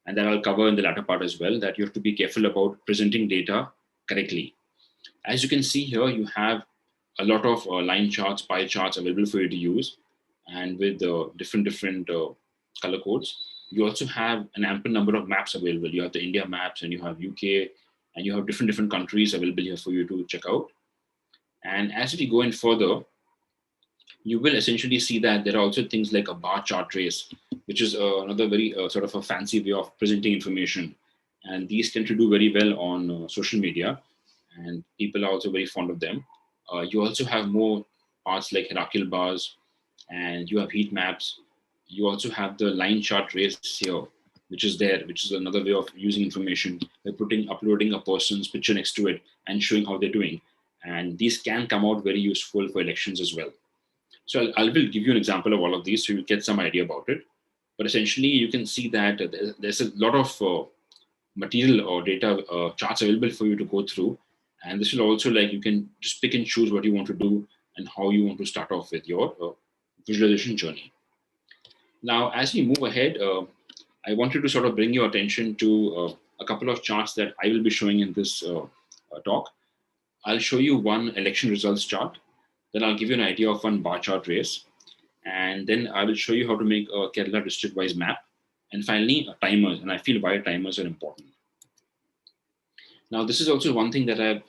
And that I'll cover in the latter part as well, that you have to be careful about presenting data correctly. As you can see here, you have a lot of line charts, pie charts available for you to use, and with different color codes. You also have an ample number of maps available. You have the India maps, and you have UK, and you have different countries available here for you to check out. And as we go in further, you will essentially see that there are also things like a bar chart trace, which is another very sort of a fancy way of presenting information. And these tend to do very well on social media, and people are also very fond of them. You also have more parts like hierarchical bars, and you have heat maps. You also have the line chart trace here, which is another way of using information by uploading a person's picture next to it and showing how they're doing. And these can come out very useful for elections as well. So I will give you an example of all of these so you get some idea about it. But essentially, you can see that there's a lot of material or data charts available for you to go through. And this will also, like, you can just pick and choose what you want to do and how you want to start off with your visualization journey. Now, as we move ahead, I wanted to sort of bring your attention to a couple of charts that I will be showing in this talk. I'll show you one election results chart. Then I'll give you an idea of one bar chart race. And then I will show you how to make a Kerala district-wise map. And finally, timers. And I feel why timers are important. Now, this is also one thing that I've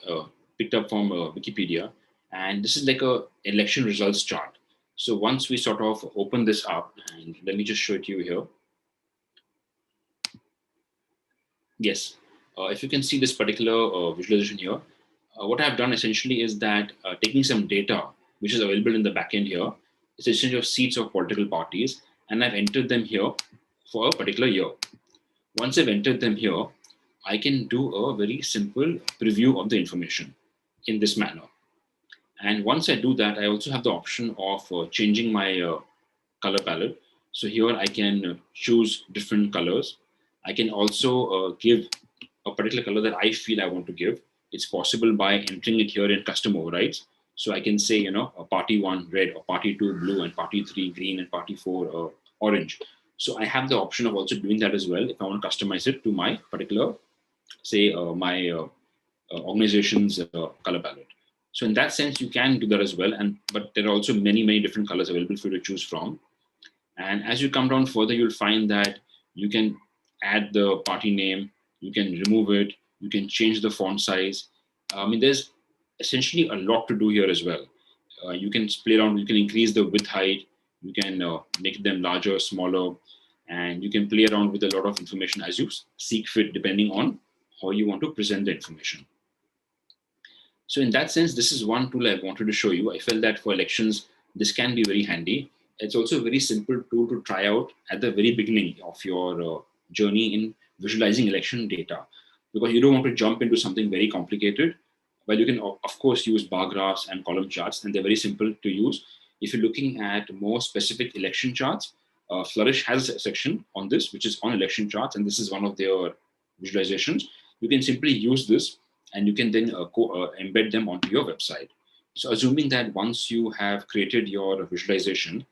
picked up from Wikipedia. And this is like a election results chart. So once we sort of open this up, and let me just show it to you here. Yes, if you can see this particular visualization here, what I've done essentially is that taking some data, which is available in the backend here, it's essentially of seats of political parties, and I've entered them here for a particular year. Once I've entered them here, I can do a very simple preview of the information in this manner. And once I do that, I also have the option of changing my color palette. So here I can choose different colors. I can also give a particular color that I feel I want to give. It's possible by entering it here in custom overrides. So I can say, you know, party 1 red, or party 2 blue, and party 3 green, and party 4 orange. So I have the option of also doing that as well if I want to customize it to my particular, say, my organization's color palette. So in that sense, you can do that as well. But there are also many different colors available for you to choose from. And as you come down further, you'll find that you can add the party name, you can remove it, you can change the font size. I mean, there's essentially a lot to do here as well. You can play around, you can increase the width height, you can make them larger, smaller, and you can play around with a lot of information as you seek fit, depending on how you want to present the information. So in that sense, this is one tool I wanted to show you. I felt that for elections, this can be very handy. It's also a very simple tool to try out at the very beginning of your journey in visualizing election data, because you don't want to jump into something very complicated. But you can, of course, use bar graphs and column charts, and they're very simple to use. If you're looking at more specific election charts, Flourish has a section on this, which is on election charts, and this is one of their visualizations. You can simply use this, and you can then embed them onto your website. So assuming that once you have created your visualization,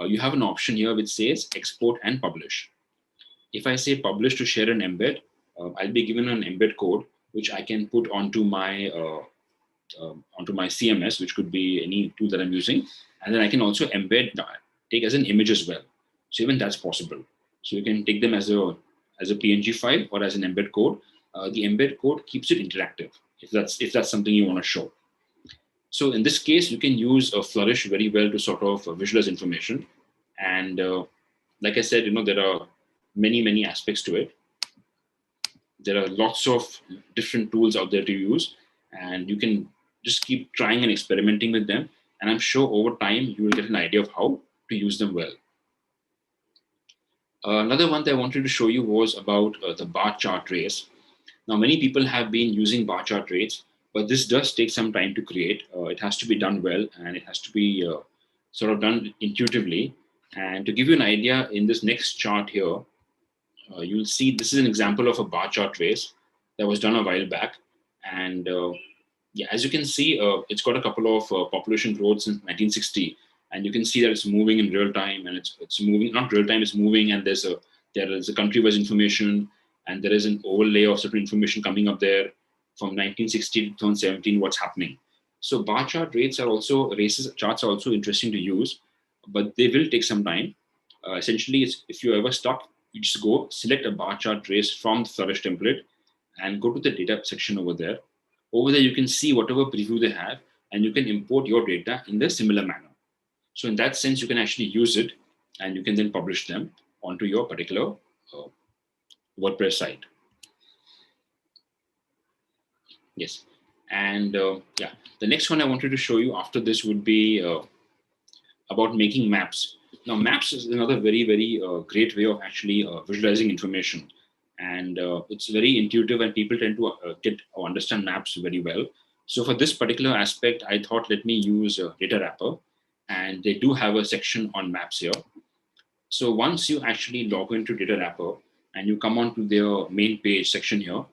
you have an option here which says export and publish. If I say publish to share an embed, I'll be given an embed code which I can put onto my CMS, which could be any tool that I'm using, and then I can also embed take as an image as well. So even that's possible. So you can take them as a PNG file or as an embed code. The embed code keeps it interactive if that's something you want to show. So in this case, you can use a Flourish very well to sort of visualize information. And like I said, there are many aspects to it. There are lots of different tools out there to use, and you can just keep trying and experimenting with them. And I'm sure over time, you will get an idea of how to use them well. Another one that I wanted to show you was about the bar chart race. Now, many people have been using bar chart rates, but this does take some time to create. It has to be done well, and it has to be sort of done intuitively. And to give you an idea, in this next chart here, you'll see this is an example of a bar chart race that was done a while back. And yeah, as you can see, it's got a couple of population growth since 1960. And you can see that it's moving in real time, and it's moving, not real time, it's moving, and there is a country-wise information, and there is an overlay of certain information coming up there from 1960 to 2017, what's happening. So bar chart charts are also interesting to use, but they will take some time. Essentially, if you're ever stuck, you just go select a bar chart race from the Flourish template and go to the data section over there. Over there, you can see whatever preview they have, and you can import your data in the similar manner. So in that sense, you can actually use it, and you can then publish them onto your particular WordPress site. Yes. And yeah, the next one I wanted to show you after this would be about making maps. Now, maps is another very great way of actually visualizing information. And it's very intuitive, and people tend to get or understand maps very well. So for this particular aspect, I thought, let me use Data Wrapper. And they do have a section on maps here. So once you actually log into Data Wrapper and you come onto their main page section here,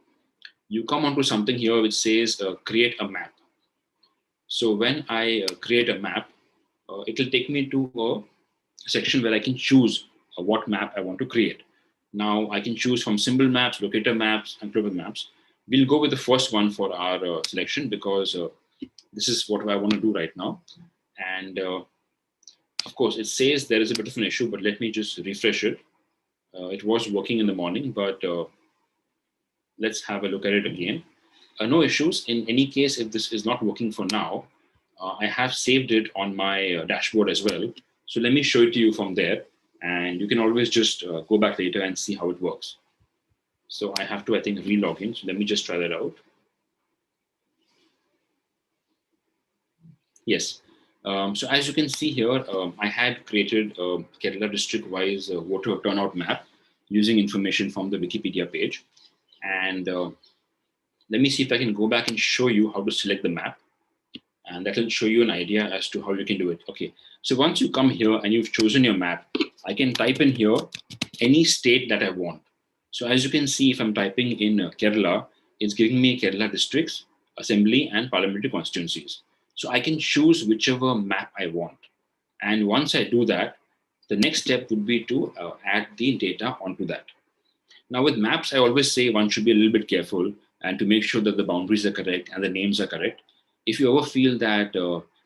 you come onto something here which says create a map. So when I create a map, it will take me to a section where I can choose what map I want to create. Now I can choose from symbol maps, locator maps, and global maps. We'll go with the first one for our selection, because this is what I want to do right now. And of course, it says there is a bit of an issue, but let me just refresh it. It was working in the morning, but let's have a look at it again. No issues. In any case, if this is not working for now, I have saved it on my dashboard as well. So let me show it to you from there, and you can always just go back later and see how it works. So I have to, I think, re-log in. So let me just try that out. Yes. So as you can see here, I had created a Kerala district-wise voter turnout map using information from the Wikipedia page. And let me see if I can go back and show you how to select the map. And that will show you an idea as to how you can do it. Okay, so once you come here and you've chosen your map, I can type in here any state that I want. So as you can see, if I'm typing in Kerala, it's giving me Kerala districts, assembly, and parliamentary constituencies. So I can choose whichever map I want. And once I do that, the next step would be to add the data onto that. Now with maps, I always say one should be a little bit careful and to make sure that the boundaries are correct and the names are correct. If you ever feel that,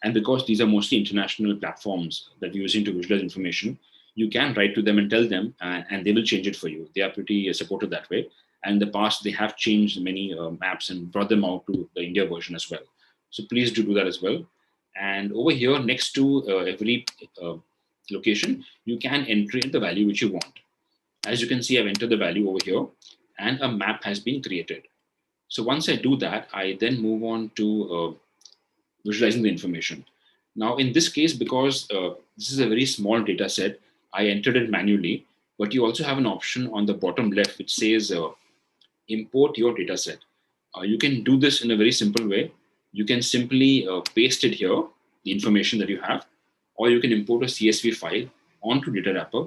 and because these are mostly international platforms that you're using to visualize information, you can write to them and tell them, and they will change it for you. They are pretty supportive that way. And in the past, they have changed many maps and brought them out to the India version as well. So please do that as well. And over here, next to every location, you can enter in the value which you want. As you can see, I've entered the value over here and a map has been created. So once I do that, I then move on to visualizing the information. Now in this case, because this is a very small data set, I entered it manually, but you also have an option on the bottom left which says import your data set. You can do this in a very simple way. You can simply paste it here, the information that you have, or you can import a CSV file onto data wrapper,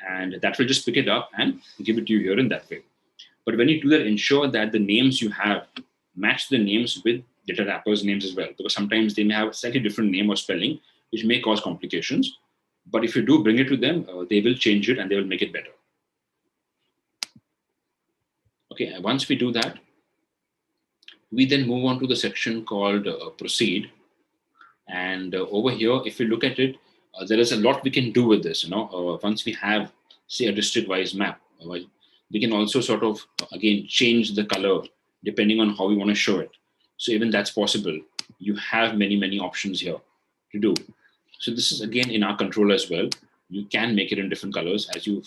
and that will just pick it up and give it to you here in that way. But when you do that, ensure that the names you have match the names with data wrappers names as well, because sometimes they may have a slightly different name or spelling, which may cause complications. But if you do bring it to them, they will change it and they will make it better. Okay, once we do that, we then move on to the section called proceed. And over here, if you look at it, there is a lot we can do with this. Once we have, say, a district-wise map, we can also sort of, again, change the color depending on how we want to show it. So even that's possible. You have many, many options here to do. So this is, again, in our control as well. You can make it in different colors as you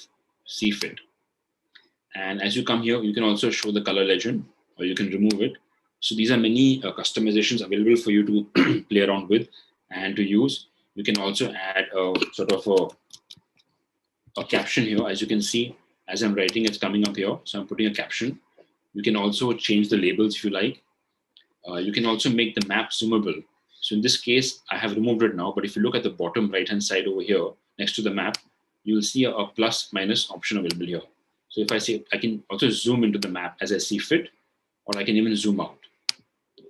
see fit. And as you come here, you can also show the color legend, or you can remove it. So these are many customizations available for you to play around with and to use. You can also add a sort of a caption here. As you can see, as I'm writing, it's coming up here. So I'm putting a caption. You can also change the labels if you like. You can also make the map zoomable. So in this case, I have removed it now, but if you look at the bottom right-hand side over here, next to the map, you will see a plus minus option available here. So if I say, I can also zoom into the map as I see fit, or I can even zoom out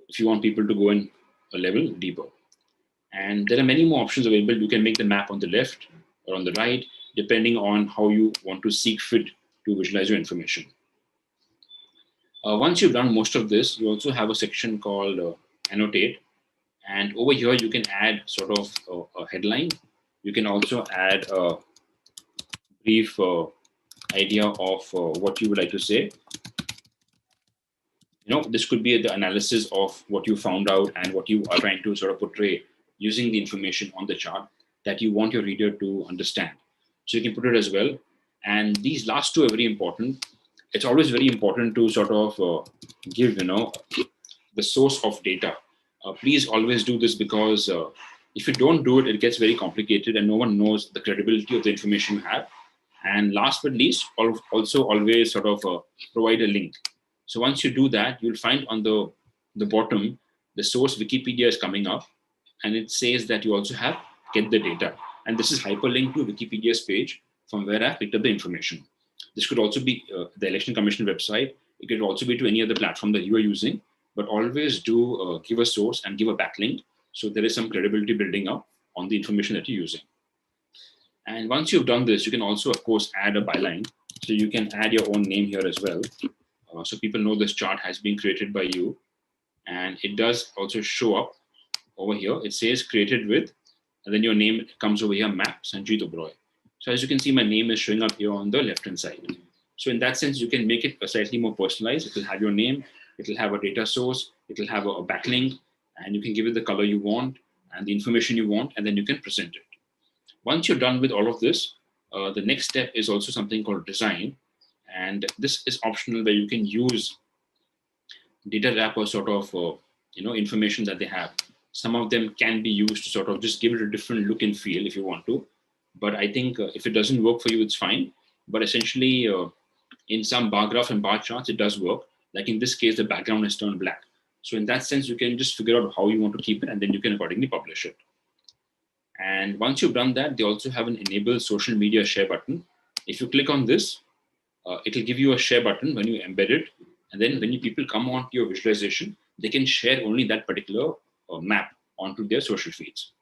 if you want people to go in a level deeper. And there are many more options available. You can make the map on the left or on the right, depending on how you want to seek fit to visualize your information. Once you've done most of this, you also have a section called annotate. And over here, you can add sort of a headline. You can also add a brief idea of what you would like to say. This could be the analysis of what you found out and what you are trying to sort of portray using the information on the chart that you want your reader to understand. So you can put it as well. And these last two are very important. It's always very important to sort of give, the source of data. Please always do this, because if you don't do it, it gets very complicated and no one knows the credibility of the information you have. And last but least, also always sort of provide a link. So once you do that, you'll find on the bottom, the source Wikipedia is coming up, and it says that you also have get the data. And this is hyperlinked to Wikipedia's page from where I picked up the information. This could also be the Election Commission website. It could also be to any other platform that you are using, but always do give a source and give a backlink. So there is some credibility building up on the information that you're using. And once you've done this, you can also, of course, add a byline. So you can add your own name here as well. So people know this chart has been created by you. And it does also show up over here. It says created with, and then your name comes over here, map Sanjeet Oberoi. So as you can see, my name is showing up here on the left-hand side. So in that sense, you can make it slightly more personalized. It will have your name, it will have a data source, it will have a backlink, and you can give it the color you want and the information you want, and then you can present it. Once you're done with all of this, the next step is also something called design. And this is optional, where you can use data wrapper sort of information that they have. Some of them can be used to sort of just give it a different look and feel if you want to. But I think if it doesn't work for you, it's fine. But essentially, in some bar graph and bar charts, it does work. Like in this case, the background is turned black. So in that sense, you can just figure out how you want to keep it, and then you can accordingly publish it. And once you've done that, they also have an enable social media share button. If you click on this, it'll give you a share button when you embed it. And then when people come onto your visualization, they can share only that particular map onto their social feeds.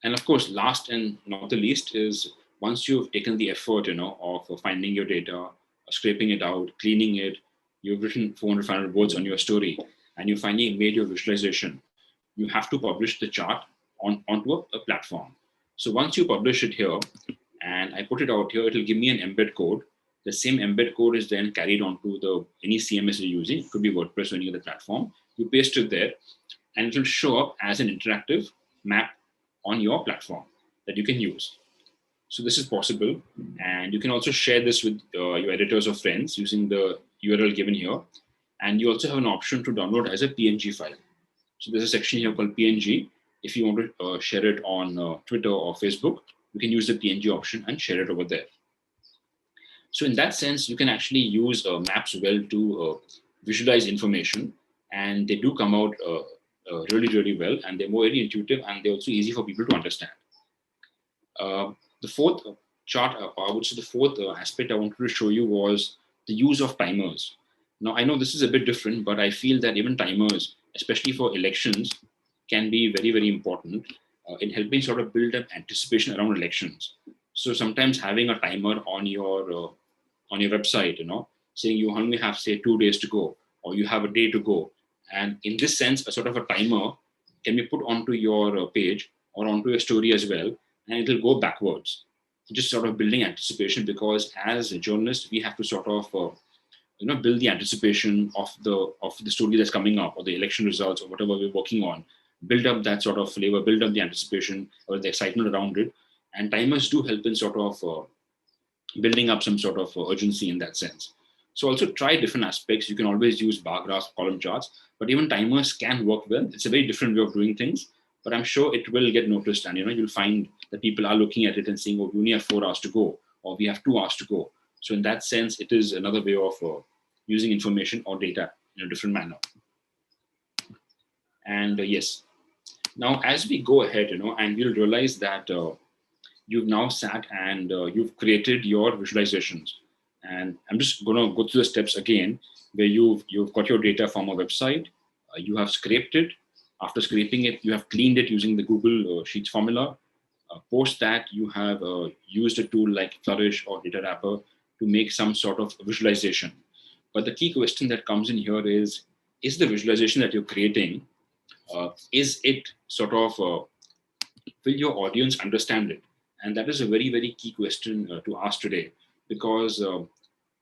And of course, last and not the least is once you've taken the effort, of finding your data, scraping it out, cleaning it, you've written 400, 500 words on your story, and you finally made your visualization, you have to publish the chart onto a platform. So once you publish it here, and I put it out here, it'll give me an embed code. The same embed code is then carried onto any CMS you're using. It could be WordPress or any other platform. You paste it there, and it will show up as an interactive map on your platform that you can use. So this is possible, and you can also share this with your editors or friends using the URL given here. And you also have an option to download as a PNG file. So there's a section here called PNG. If you want to share it on Twitter or Facebook, you can use the PNG option and share it over there. So in that sense, you can actually use maps well to visualize information, and they do come out really, really well, and they're more very intuitive, and they're also easy for people to understand. The fourth chart, I would say the fourth aspect I wanted to show you was the use of timers. Now, I know this is a bit different, but I feel that even timers, especially for elections, can be very, very important in helping sort of build up anticipation around elections. So sometimes having a timer on your website, saying you only have, say, 2 days to go, or you have a day to go. And in this sense, a sort of a timer can be put onto your page or onto your story as well, and it'll go backwards, just sort of building anticipation, because as a journalist, we have to sort of build the anticipation of the story that's coming up, or the election results, or whatever we're working on. Build up that sort of flavor, build up the anticipation or the excitement around it. And timers do help in sort of building up some sort of urgency in that sense. So also try different aspects. You can always use bar graphs, column charts, but even timers can work well. It's a very different way of doing things, but I'm sure it will get noticed, and you'll find that people are looking at it and saying, oh, we only have 4 hours to go, or we have 2 hours to go. So in that sense, it is another way of using information or data in a different manner. And yes, now as we go ahead, and we'll realize that you've now sat and you've created your visualizations. And I'm just going to go through the steps again, where you've got your data from a website, you have scraped it. After scraping it, you have cleaned it using the Google Sheets formula. Post that, you have used a tool like Flourish or Data Wrapper to make some sort of visualization. But the key question that comes in here is the visualization that you're creating, is it sort of, will your audience understand it? And that is a very, very key question to ask today, because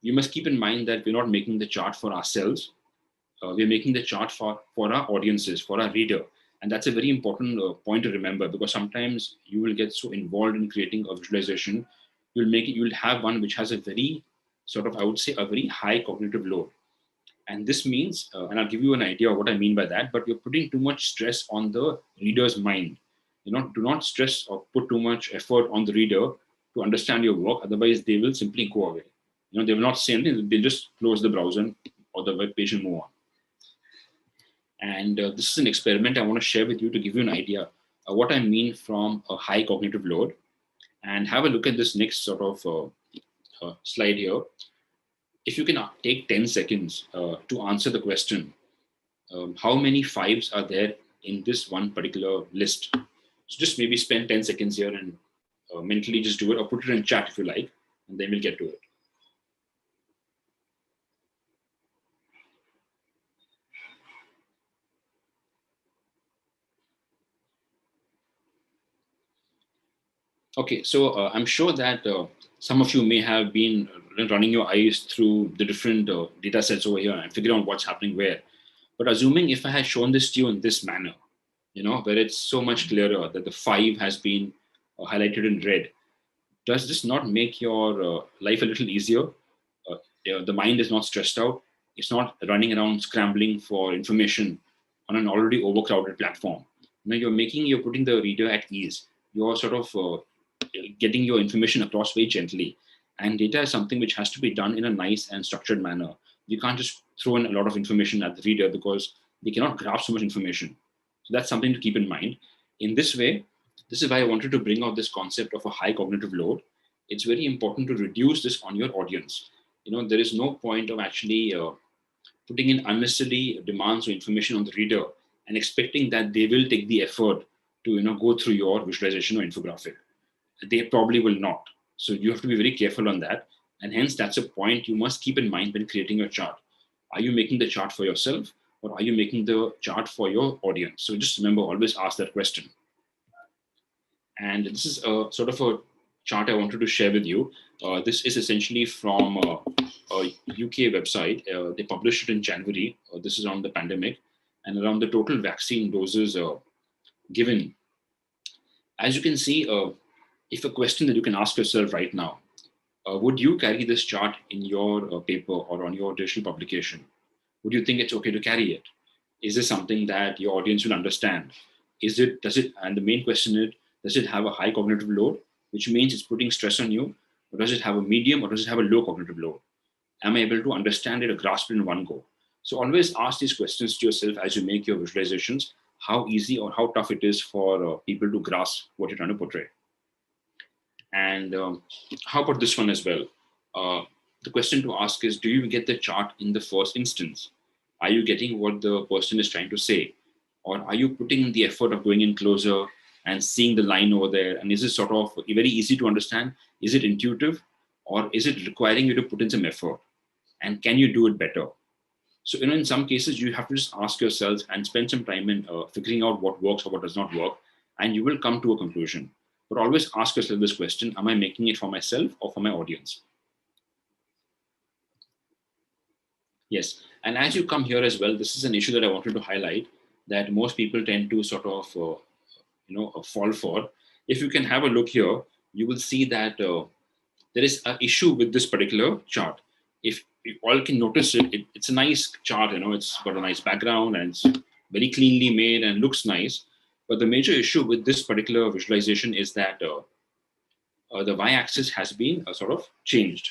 you must keep in mind that we're not making the chart for ourselves. We're making the chart for our audiences, for our reader. And that's a very important point to remember, because sometimes you will get so involved in creating a visualization, you'll have one which has a very sort of, I would say, a very high cognitive load. And this means, and I'll give you an idea of what I mean by that, but you're putting too much stress on the reader's mind. Do not stress or put too much effort on the reader to understand your work. Otherwise, they will simply go away. They will not say anything. They'll just close the browser or the web page and move on. And this is an experiment I want to share with you to give you an idea of what I mean from a high cognitive load. And have a look at this next sort of slide here. If you can take 10 seconds to answer the question, how many 5s are there in this one particular list? So just maybe spend 10 seconds here and mentally just do it, or put it in chat if you like, and then we'll get to it. Okay, so I'm sure that some of you may have been running your eyes through the different data sets over here and figuring out what's happening where. But assuming if I had shown this to you in this manner, where it's so much clearer that the 5 has been highlighted in red, does this not make your life a little easier? The mind is not stressed out. It's not running around scrambling for information on an already overcrowded platform. You're putting the reader at ease. You're sort of getting your information across very gently. And data is something which has to be done in a nice and structured manner. You can't just throw in a lot of information at the reader, because they cannot grasp so much information. So that's something to keep in mind. In this way, This is why I wanted to bring out this concept of a high cognitive load. It's very important to reduce this on your audience. There is no point of actually putting in unnecessary demands or information on the reader and expecting that they will take the effort to go through your visualization or infographic. They probably will not. So you have to be very careful on that. And hence, that's a point you must keep in mind when creating your chart. Are you making the chart for yourself, or are you making the chart for your audience? So just remember, always ask that question. And this is a sort of a chart I wanted to share with you. This is essentially from a UK website. They published it in January. This is around the pandemic and around the total vaccine doses given. As you can see, if a question that you can ask yourself right now, would you carry this chart in your paper or on your digital publication? Would you think it's okay to carry it? Is this something that your audience will understand? And the main question is, does it have a high cognitive load, which means it's putting stress on you, or does it have a medium, or does it have a low cognitive load? Am I able to understand it or grasp it in one go? So always ask these questions to yourself as you make your visualizations, how easy or how tough it is for people to grasp what you're trying to portray. And how about this one as well? The question to ask is, do you get the chart in the first instance? Are you getting what the person is trying to say? Or are you putting in the effort of going in closer and seeing the line over there? And is it sort of very easy to understand? Is it intuitive? Or is it requiring you to put in some effort? And can you do it better? So, in some cases, you have to just ask yourselves and spend some time in figuring out what works or what does not work, and you will come to a conclusion. But always ask yourself this question: am I making it for myself or for my audience? Yes, and as you come here as well, this is an issue that I wanted to highlight that most people tend to sort of, fall for. If you can have a look here, you will see that there is an issue with this particular chart. If you all can notice it, it's a nice chart, it's got a nice background and it's very cleanly made and looks nice. But the major issue with this particular visualization is that the y-axis has been sort of changed.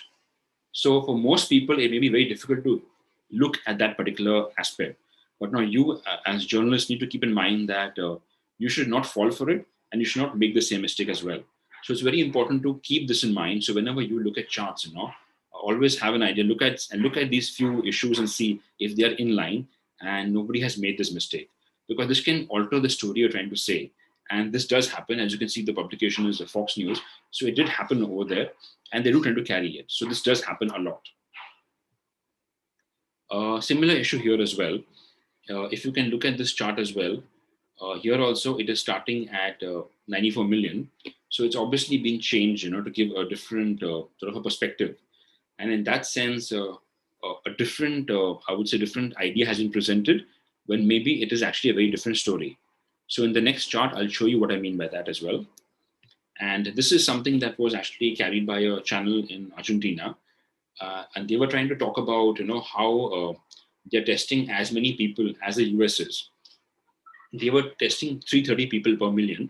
So for most people, it may be very difficult to look at that particular aspect. But now you, as journalists, need to keep in mind that you should not fall for it and you should not make the same mistake as well. So it's very important to keep this in mind. So whenever you look at charts, always have an idea. Look at these few issues and see if they are in line and nobody has made this mistake, because this can alter the story you're trying to say. And this does happen. As you can see, the publication is Fox News. So it did happen over there, and they do tend to carry it. So this does happen a lot. Similar issue here as well. If you can look at this chart as well, here also it is starting at 94 million. So it's obviously being changed, to give a different sort of a perspective. And in that sense, a different, I would say, different idea has been presented when maybe it is actually a very different story. So in the next chart, I'll show you what I mean by that as well. And this is something that was actually carried by a channel in Argentina. And they were trying to talk about, how they're testing as many people as the US is. They were testing 330 people per million,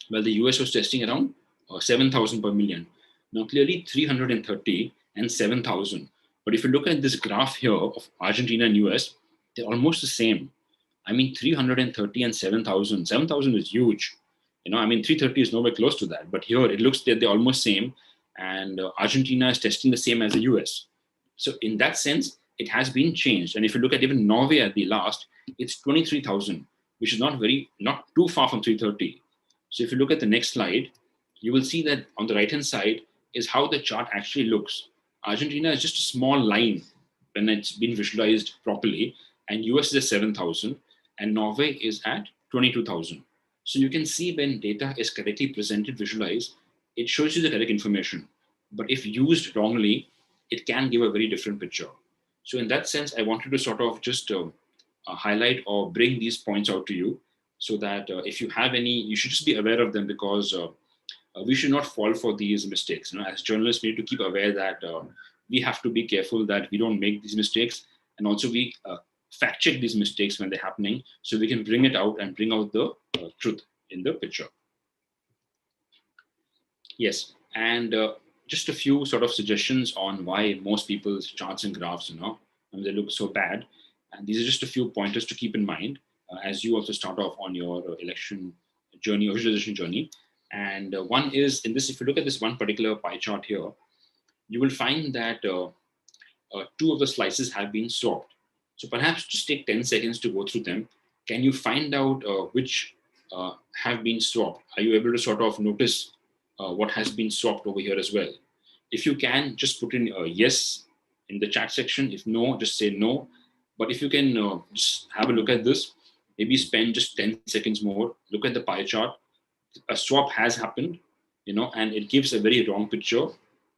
while the US was testing around 7,000 per million. Now, clearly 330 and 7,000. But if you look at this graph here of Argentina and US, they're almost the same. I mean, 330 and 7,000. 7,000 is huge. 330 is nowhere close to that. But here it looks that they're almost same. And Argentina is testing the same as the US. So in that sense, it has been changed. And if you look at even Norway at the last, it's 23,000, which is not too far from 330. So if you look at the next slide, you will see that on the right-hand side is how the chart actually looks. Argentina is just a small line when it's been visualized properly, and US is at 7,000, and Norway is at 22,000. So you can see when data is correctly presented, visualized, it shows you the correct information. But if used wrongly, it can give a very different picture. So in that sense, I wanted to sort of just highlight or bring these points out to you, so that if you have any, you should just be aware of them, because we should not fall for these mistakes. As journalists, we need to keep aware that we have to be careful that we don't make these mistakes, and also we fact check these mistakes when they're happening, so we can bring it out and bring out the truth in the picture. Yes, and just a few sort of suggestions on why most people's charts and graphs, they look so bad. And these are just a few pointers to keep in mind as you also start off on your election, journey or visualization journey. And one is in this, if you look at this one particular pie chart here, you will find that two of the slices have been swapped. So perhaps just take 10 seconds to go through them. Can you find out which have been swapped? Are you able to sort of notice what has been swapped over here as well? If you can, just put in yes in the chat section. If no, just say no. But if you can just have a look at this, maybe spend just 10 seconds more, look at the pie chart. A swap has happened, and it gives a very wrong picture.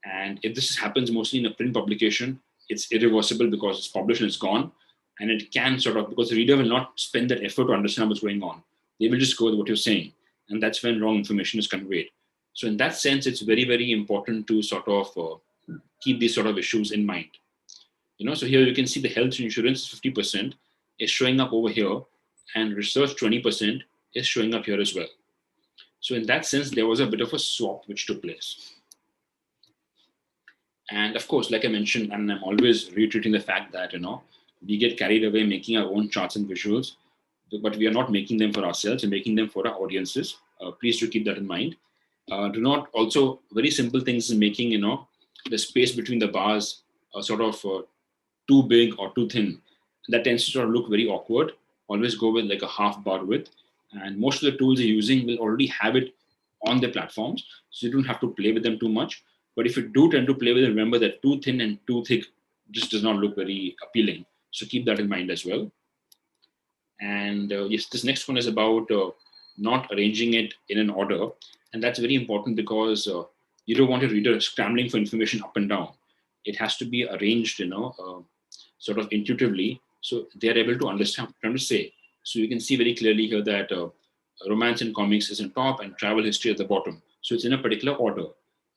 And if this happens mostly in a print publication, it's irreversible because it's published and it's gone. And it can sort of, because the reader will not spend that effort to understand what's going on. They will just go with what you're saying. And that's when wrong information is conveyed. So in that sense, it's very, very important to sort of keep these sort of issues in mind. So here you can see the health insurance 50% is showing up over here, and research 20% is showing up here as well. So in that sense, there was a bit of a swap which took place. And of course, like I mentioned, and I'm always reiterating the fact that, we get carried away making our own charts and visuals, but we are not making them for ourselves, we're making them for our audiences. Please do keep that in mind. Do not also, very simple things is making, the space between the bars sort of too big or too thin. That tends to sort of look very awkward. Always go with like a half bar width. And most of the tools you're using will already have it on their platforms, so you don't have to play with them too much. But if you do tend to play with it, remember that too thin and too thick just does not look very appealing. So keep that in mind as well. And yes, this next one is about not arranging it in an order. And that's very important because you don't want a reader scrambling for information up and down. It has to be arranged, sort of intuitively, so they're able to understand what I'm trying to say. So you can see very clearly here that romance and comics is on top and travel history at the bottom. So it's in a particular order.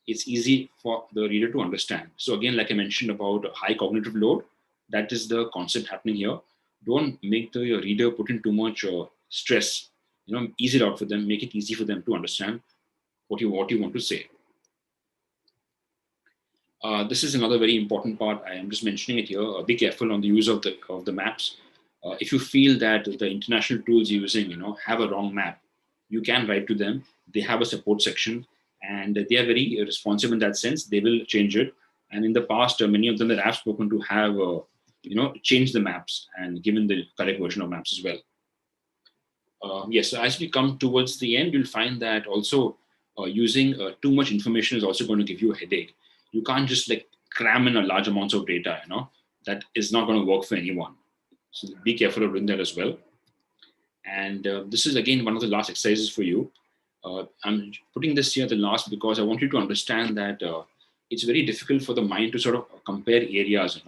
It's easy for the reader to understand. So again, like I mentioned about high cognitive load, that is the concept happening here. Don't make the reader put in too much stress. Ease it out for them. Make it easy for them to understand what you want to say. This is another very important part. I am just mentioning it here. Be careful on the use of the maps. If you feel that the international tools you're using, have a wrong map, you can write to them. They have a support section, and they are very responsive in that sense. They will change it. And in the past, many of them that I've spoken to have, changed the maps and given the correct version of maps as well. Yes, so as we come towards the end, you'll find that also using too much information is also going to give you a headache. You can't just like cram in a large amounts of data, that is not going to work for anyone. So be careful of doing that as well. And this is again one of the last exercises for you. I'm putting this here at the last because I want you to understand that it's very difficult for the mind to sort of compare areas,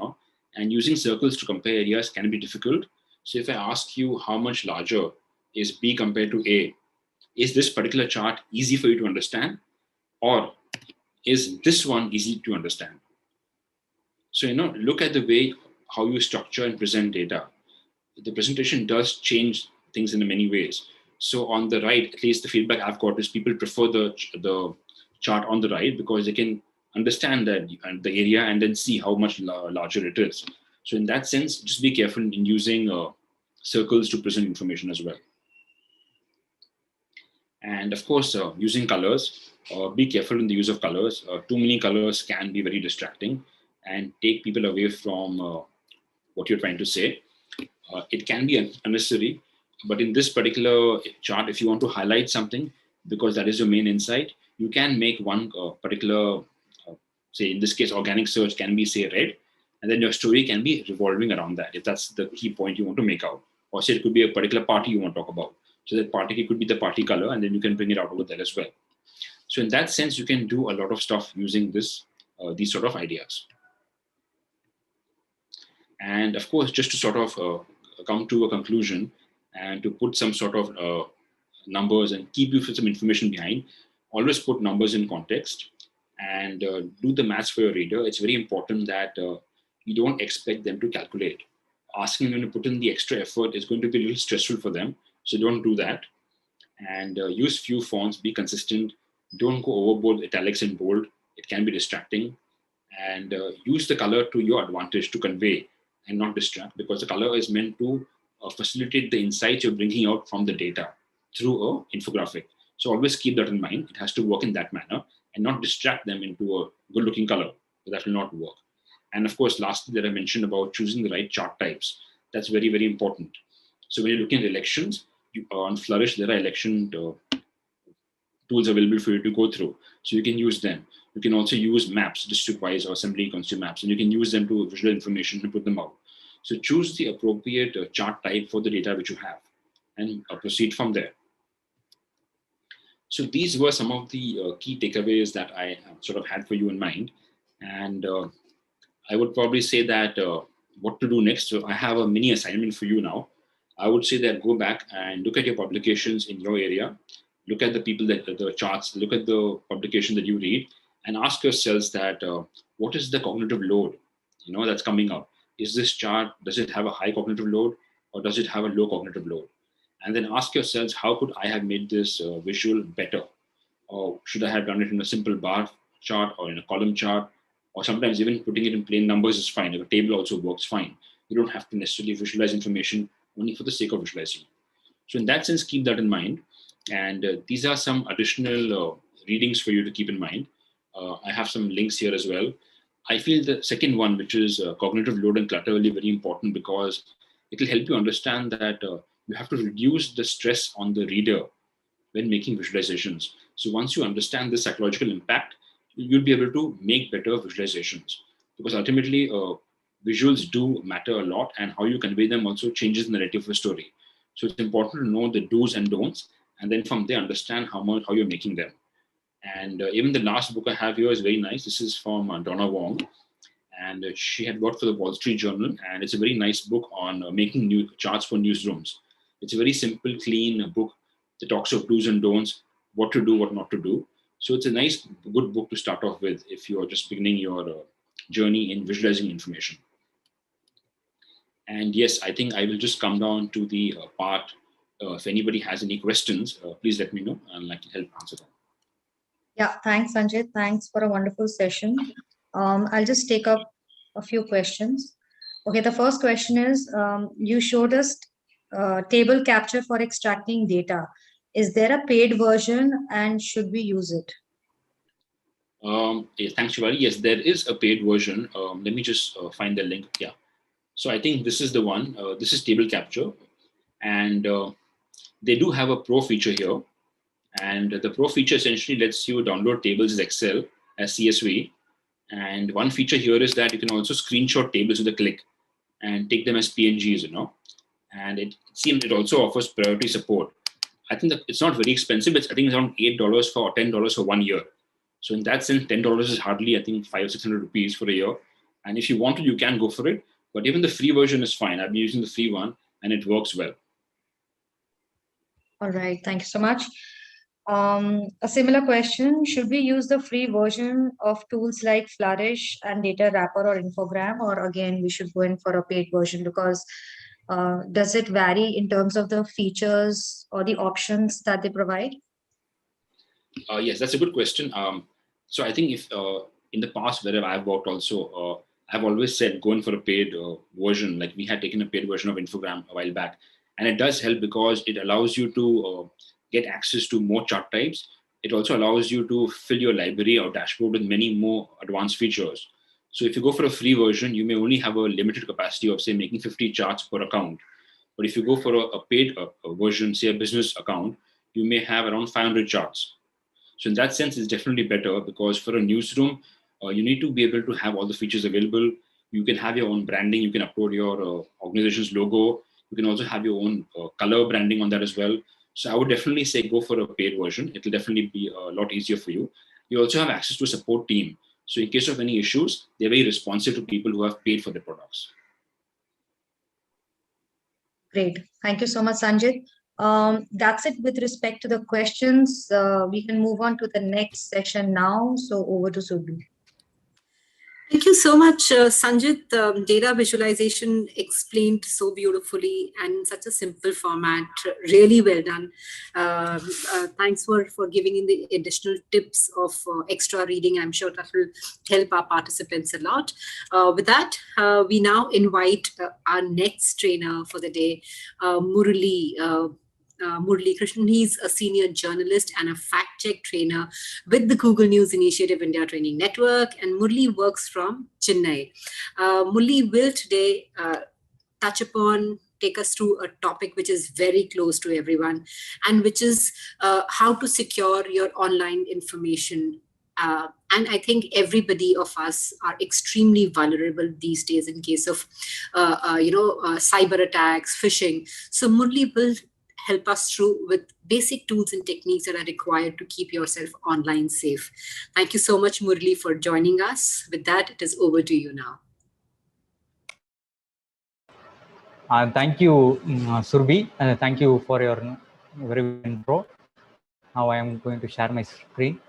and using circles to compare areas can be difficult. So if I ask you how much larger is B compared to A, is this particular chart easy for you to understand, or is this one easy to understand? So, look at the way how you structure and present data. The presentation does change things in many ways. So on the right, at least the feedback I've got is people prefer the chart on the right because they can understand that the area and then see how much larger it is. So in that sense, just be careful in using circles to present information as well. And of course, using colors, be careful in the use of colors. Too many colors can be very distracting and take people away from what you're trying to say. It can be unnecessary, but in this particular chart, if you want to highlight something, because that is your main insight, you can make one particular, say in this case, organic search can be say red, and then your story can be revolving around that, if that's the key point you want to make out. Or say it could be a particular party you want to talk about. So that party could be the party color, and then you can bring it out over there as well. So in that sense, you can do a lot of stuff using these sort of ideas. And of course, just to sort of come to a conclusion and to put some sort of numbers and keep you with some information behind, always put numbers in context and do the maths for your reader. It's very important that you don't expect them to calculate. Asking them to put in the extra effort is going to be a little stressful for them. So don't do that. And use few fonts, be consistent. Don't go overboard italics and bold. It can be distracting. And use the color to your advantage to convey and not distract, because the color is meant to facilitate the insights you're bringing out from the data. through an infographic. So always keep that in mind. It has to work in that manner and not distract them into a good-looking color. That will not work. And of course, lastly, that I mentioned about choosing the right chart types. That's very, very important. So when you're looking at elections, on Flourish, there are election tools available for you to go through. So you can use them. You can also use maps, district-wise or assembly constituent maps, and you can use them to visual information and put them out. So choose the appropriate chart type for the data which you have and proceed from there. So these were some of the key takeaways that I sort of had for you in mind. And I would probably say that what to do next. So I have a mini assignment for you now. I would say that go back and look at your publications in your area. Look at the people that the charts, look at the publication that you read, and ask yourselves that what is the cognitive load, that's coming up. Is this chart, does it have a high cognitive load or does it have a low cognitive load? And then ask yourselves, how could I have made this visual better? Or should I have done it in a simple bar chart or in a column chart? Or sometimes even putting it in plain numbers is fine. If a table also works fine. You don't have to necessarily visualize information only for the sake of visualizing. So in that sense, keep that in mind. And these are some additional readings for you to keep in mind. I have some links here as well. I feel the second one, which is cognitive load and clutter, will be very important because it will help you understand that you have to reduce the stress on the reader when making visualizations. So once you understand the psychological impact, you'll be able to make better visualizations, because ultimately visuals do matter a lot, and how you convey them also changes the narrative of a story. So it's important to know the do's and don'ts, and then from there understand how you're making them. And even the last book I have here is very nice. This is from Donna Wong, and she had worked for the Wall Street Journal, and it's a very nice book on making new charts for newsrooms. It's a very simple, clean book that talks of do's and don'ts, what to do, what not to do. So it's a nice, good book to start off with if you're just beginning your journey in visualizing information. And yes, I think I will just come down to the part. If anybody has any questions, please let me know, and I can help answer them. Yeah, thanks, Sanjay. Thanks for a wonderful session. I'll just take up a few questions. Okay, the first question is, you showed us table capture for extracting data. Is there a paid version and should we use it? Yes, thanks, Shivali. Yes, there is a paid version. Let me just find the link. Yeah. So I think this is the one. This is table capture. And they do have a pro feature here. And the pro feature essentially lets you download tables as Excel, as CSV. And one feature here is that you can also screenshot tables with a click and take them as PNGs, And it seems it also offers priority support. I think that it's not very expensive. I think it's around $8 for or $10 for 1 year. So in that sense, $10 is hardly, I think, 500 or 600 rupees for a year. And if you want to, you can go for it. But even the free version is fine. I've been using the free one and it works well. All right, thank you so much. A similar question, should we use the free version of tools like Flourish and Data Wrapper or Infogram, or again, we should go in for a paid version? Because does it vary in terms of the features or the options that they provide? Yes, that's a good question. So I think if in the past, wherever I've worked also, I've always said go in for a paid version. Like we had taken a paid version of Infogram a while back. And it does help because it allows you to get access to more chart types. It also allows you to fill your library or dashboard with many more advanced features. So if you go for a free version, you may only have a limited capacity of, say, making 50 charts per account. But if you go for a paid version, say a business account, you may have around 500 charts. So in that sense, it's definitely better because for a newsroom, you need to be able to have all the features available. You can have your own branding. You can upload your organization's logo. You can also have your own color branding on that as well. So I would definitely say go for a paid version. It will definitely be a lot easier for you. You also have access to a support team. So in case of any issues, they're very responsive to people who have paid for their products. Great. Thank you so much, Sanjit. That's it with respect to the questions. We can move on to the next session now. So over to Subbu. Thank you so much, Sanjit. Data visualization explained so beautifully and in such a simple format. Really well done. Thanks for giving in the additional tips of extra reading. I'm sure that will help our participants a lot. With that, we now invite our next trainer for the day, Murali. Murli Krishnan. He's a senior journalist and a fact-check trainer with the Google News Initiative India Training Network. And Murli works from Chennai. Murli will today take us through a topic which is very close to everyone, and which is how to secure your online information. And I think everybody of us are extremely vulnerable these days in case of, cyber attacks, phishing. So Murli will help us through with basic tools and techniques that are required to keep yourself online safe. Thank you so much, Murli, for joining us. With that, it is over to you now. Thank you, Surbi. Thank you for your very good intro. Now I am going to share my screen.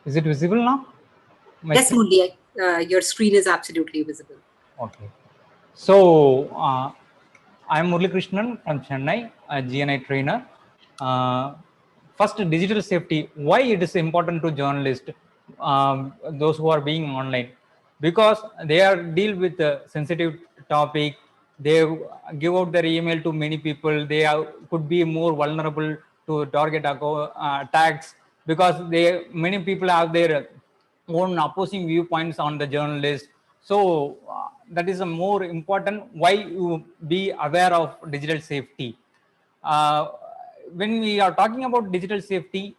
Is it visible now? Yes, Murli, your screen is absolutely visible. Okay. So I am Murli Krishnan from Chennai, a GNI trainer. First, digital safety. Why it is important to journalists, those who are being online? Because they are deal with a sensitive topic. They give out their email to many people. They could be more vulnerable to target attacks, because many people have their own opposing viewpoints on the journalist. So that is a more important why you be aware of digital safety. When we are talking about digital safety,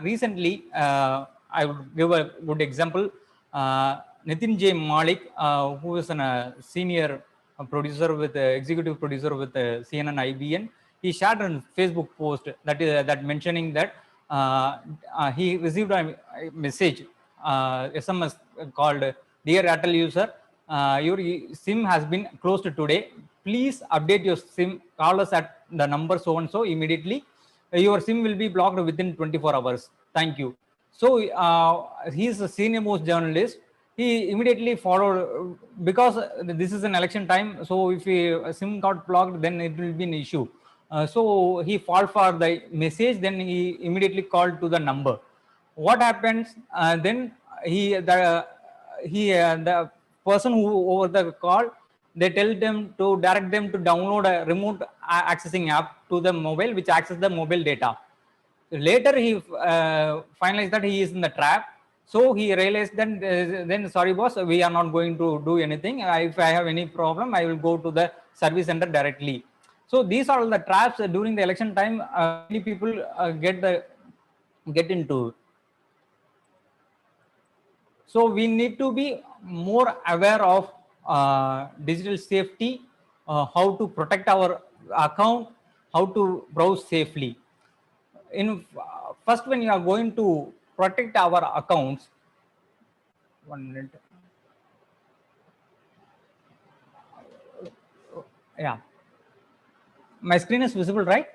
recently I would give a good example. Nitin J. Malik, who is a senior producer with executive producer with CNN IBN, he shared a Facebook post that mentioning that he received a message, SMS called, "Dear Airtel user, your SIM has been closed today. Please update your SIM. Call us at the number so and so immediately. Your SIM will be blocked within 24 hours. Thank you." So he is a senior most journalist. He immediately followed, because this is an election time. So if a SIM got blocked, then it will be an issue. So he fall for the message. Then he immediately called to the number. What happens? Then the person who over the call, they tell them to direct them to download a remote accessing app to the mobile, which access the mobile data. Later he finalized that he is in the trap. So he realized that then, sorry boss, we are not going to do anything. If I have any problem, I will go to the service center directly. So these are all the traps during the election time. Many people get into. So we need to be more aware of digital safety, how to protect our account, how to browse safely. First, when you are going to protect our accounts, 1 minute. Yeah, my screen is visible, right?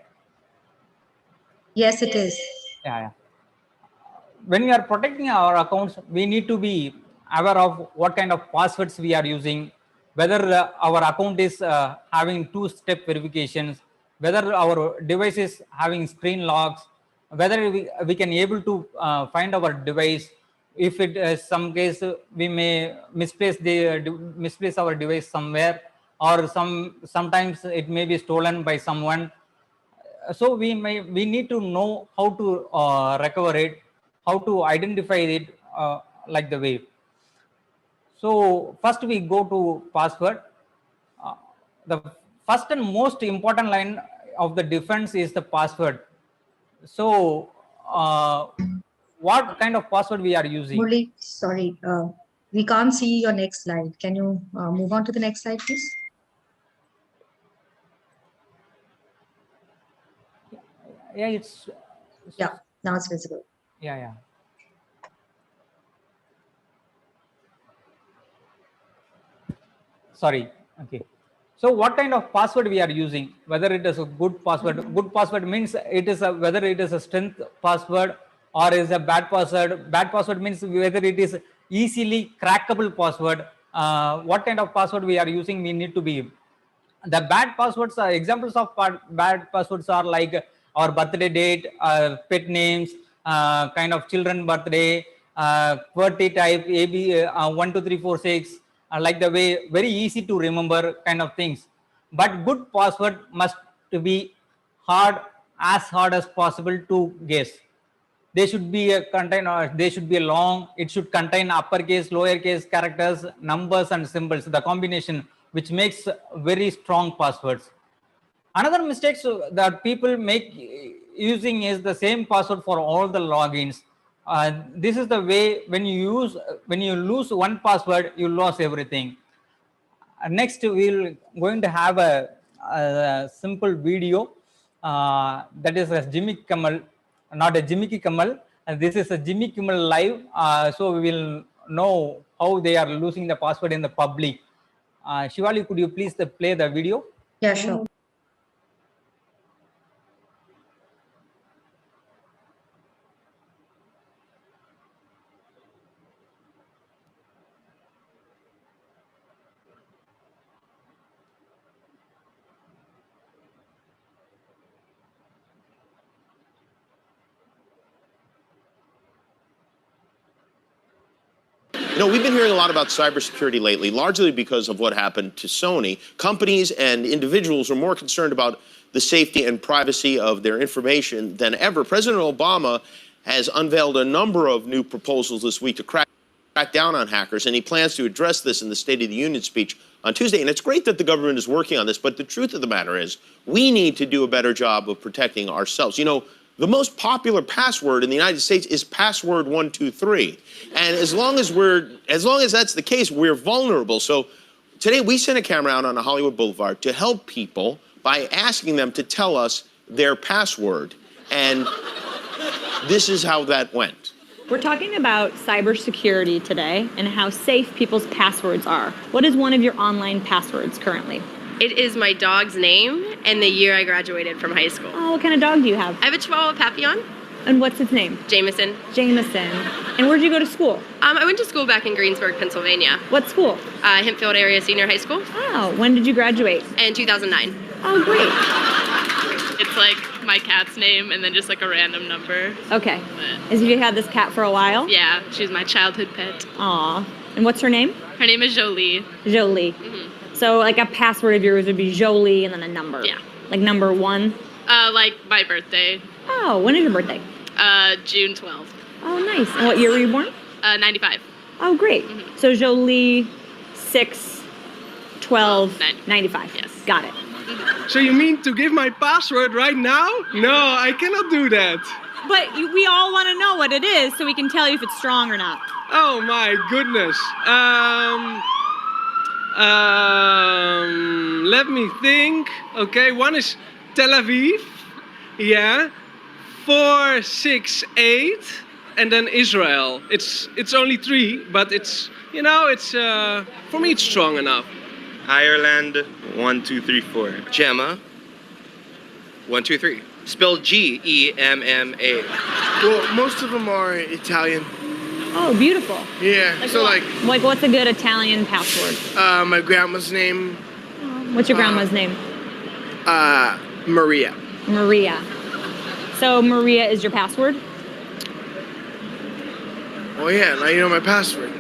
Yes, it is. Yeah. When we are protecting our accounts, we need to be aware of what kind of passwords we are using, whether our account is having two-step verifications, whether our device is having screen locks, whether we can able to find our device. If it is some case, we may misplace our device somewhere, or sometimes it may be stolen by someone. So we need to know how to recover it, how to identify it, like the way. So first we go to password. The first and most important line of the defense is the password. So what kind of password we are using? Murli, sorry, we can't see your next slide. Can you move on to the next slide, please? Yeah, it's yeah, now it's visible. Yeah. Sorry. Okay. So what kind of password we are using? Whether it is a good password. Good password means it is whether it is a strength password or is a bad password. Bad password means whether it is easily crackable password. What kind of password we are using, we need to be. The bad passwords are examples of bad passwords are like our birthday date, pet names, kind of children birthday, QWERTY type, AB 12346. like the way very easy to remember kind of things. But good password must to be as hard as possible to guess. They should be a contain, or they should be long. It should contain uppercase, lowercase characters, numbers, and symbols. The combination which makes very strong passwords. Another mistakes that people make using is the same password for all the logins. This is the way when you lose one password, you lose everything. Next, we'll going to have a simple video that is a Jimmy Kimmel, not a Jimmy Kimmel. This is a Jimmy Kimmel live. So we will know how they are losing the password in the public. Shivali, could you please play the video? Yeah, sure. You know, we've been hearing a lot about cybersecurity lately, largely because of what happened to Sony. Companies and individuals are more concerned about the safety and privacy of their information than ever. President Obama has unveiled a number of new proposals this week to crack down on hackers, and he plans to address this in the State of the Union speech on Tuesday. And it's great that the government is working on this, but the truth of the matter is we need to do a better job of protecting ourselves. You know, the most popular password in the United States is password 123. And as long as that's the case, we're vulnerable. So today we sent a camera out on a Hollywood Boulevard to help people by asking them to tell us their password. And this is how that went. We're talking about cybersecurity today and how safe people's passwords are. What is one of your online passwords currently? It is my dog's name and the year I graduated from high school. Oh, what kind of dog do you have? I have a Chihuahua Papillon. And what's its name? Jameson. Jameson. And where did you go to school? I went to school back in Greensburg, Pennsylvania. What school? Hempfield Area Senior High School. Oh, when did you graduate? In 2009. Oh, great. It's like my cat's name and then just like a random number. Okay. Have you had this cat for a while? Yeah, she's my childhood pet. Aw. And what's her name? Her name is Jolie. Jolie. Mm-hmm. So like a password of yours would be Jolie and then a number. Yeah. Like number 1? Like my birthday. Oh, when is your birthday? June 12th. Oh, nice. And what year were you born? 95. Oh, great. Mm-hmm. So Jolie 6 12 95. Yes. Got it. So you mean to give my password right now? No, I cannot do that. But we all want to know what it is so we can tell you if it's strong or not. Oh my goodness. Let me think. Okay, one is Tel Aviv. Yeah. 468, and then Israel. It's only 3, but it's, you know, it's for me it's strong enough. Ireland 1 2 3 4. Gemma 1 2 3. Spelled Gemma. Well, most of them are Italian. Oh, beautiful. Yeah. Like so what? Like what's a good Italian password? My grandma's name. What's your grandma's name? Maria. Maria. So Maria is your password? Oh yeah, now you know my password.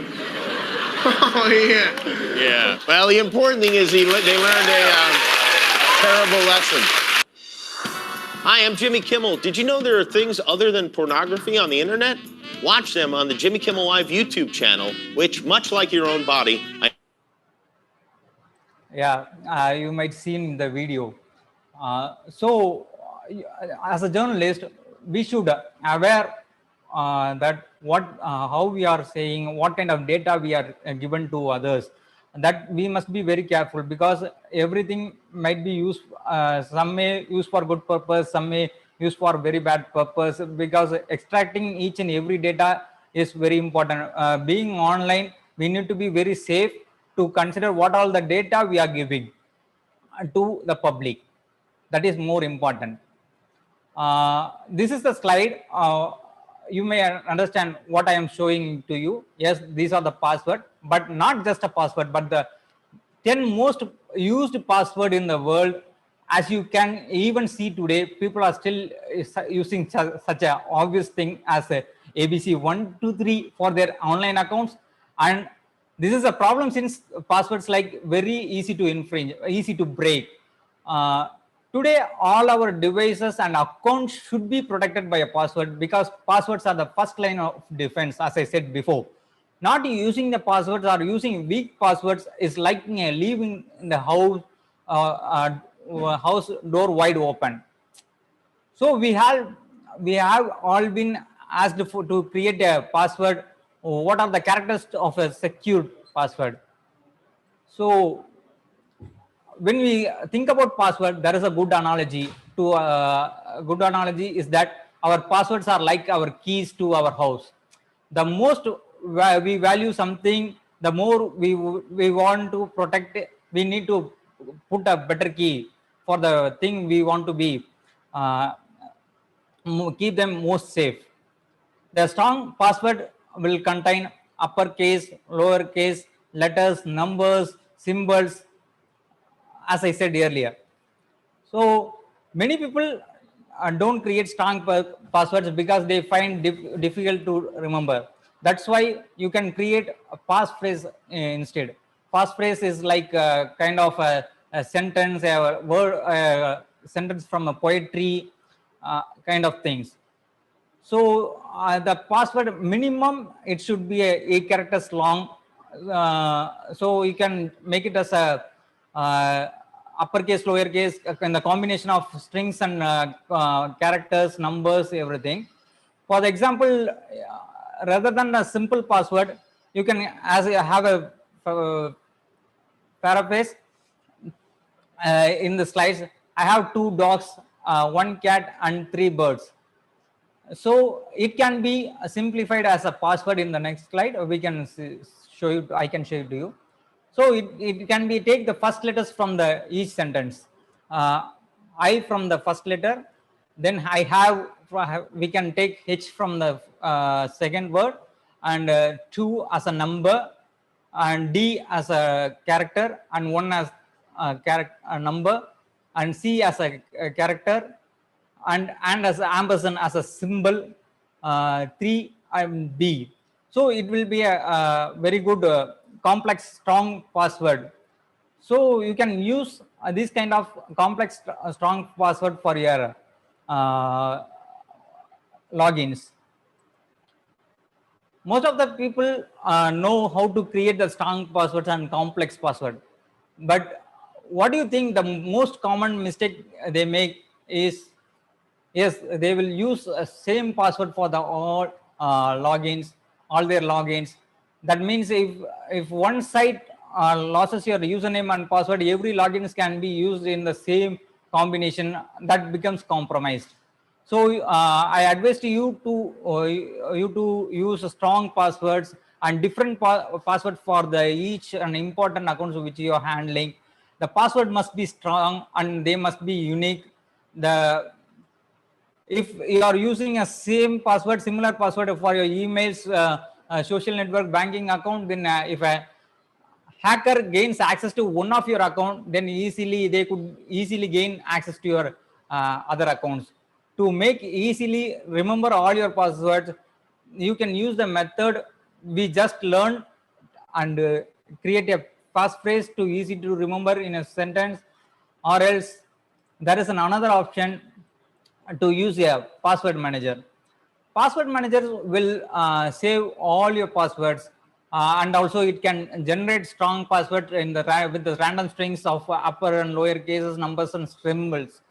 Oh yeah. Yeah. Well, the important thing is they learned a terrible lesson. Hi, I'm Jimmy Kimmel. Did you know there are things other than pornography on the internet? Watch them on the Jimmy Kimmel Live YouTube channel, which, much like your own body, you might seen the video. So, as a journalist, we should aware that how we are saying, what kind of data we are given to others. That we must be very careful, because everything might be used. Some may use for good purpose, some may use for very bad purpose. Because extracting each and every data is very important. Being online, we need to be very safe to consider what all the data we are giving to the public. That is more important. This is the slide. You may understand what I am showing to you. Yes, these are the password, but not just a password, but the 10 most used password in the world. As you can even see today, people are still using such an obvious thing as a ABC 123 for their online accounts, and This is a problem since passwords like very easy to infringe, easy to break. Today, all our devices and accounts should be protected by a password because passwords are the first line of defense, as I said before. Not using the passwords or using weak passwords is like leaving the house door wide open. So we have all been asked to create a password. What are the characters of a secure password? So when we think about password, there is a good analogy. A good analogy is that our passwords are like our keys to our house. The most we value something, the more we want to protect it, we need to put a better key for the thing we want to be. Keep them most safe. The strong password will contain uppercase, lowercase, letters, numbers, symbols, as I said earlier. So many people don't create strong passwords because they find difficult to remember. That's why you can create a passphrase instead. Passphrase is like a kind of a sentence, a word, sentence from a poetry, kind of things. So the password minimum, it should be 8 characters long. So you can make it as a uppercase, lowercase, in the combination of strings and characters, numbers, everything. For the example, rather than a simple password, you can have a paraphrase. In the slides, I have 2 dogs, 1 cat, and 3 birds. So it can be simplified as a password. In the next slide we can show you, I can show it to you. So it can be take the first letters from the each sentence. I from the first letter, then I have, we can take H from the second word, and 2 as a number, and D as a character, and 1 as a number, and C as a character, and as ampersand as a symbol, 3 and B. So it will be a very good complex strong password. So you can use this kind of complex strong password for your logins. Most of the people know how to create the strong passwords and complex password, but what do you think the most common mistake they make is, yes, they will use a same password for the all logins, all their logins. That means if one site loses your username and password, every logins can be used in the same combination. That becomes compromised. So I advise to you to use strong passwords and different password for the each and important accounts which you are handling. The password must be strong and they must be unique. If you are using a same password, similar password for your emails, social network, banking account, then if a hacker gains access to one of your account, then they could easily gain access to your other accounts. To make easily remember all your passwords, you can use the method we just learned and create a passphrase to easy to remember in a sentence, or else there is another option to use a password manager. Password manager will save all your passwords, and also it can generate strong password in the with the random strings of upper and lower cases, numbers and symbols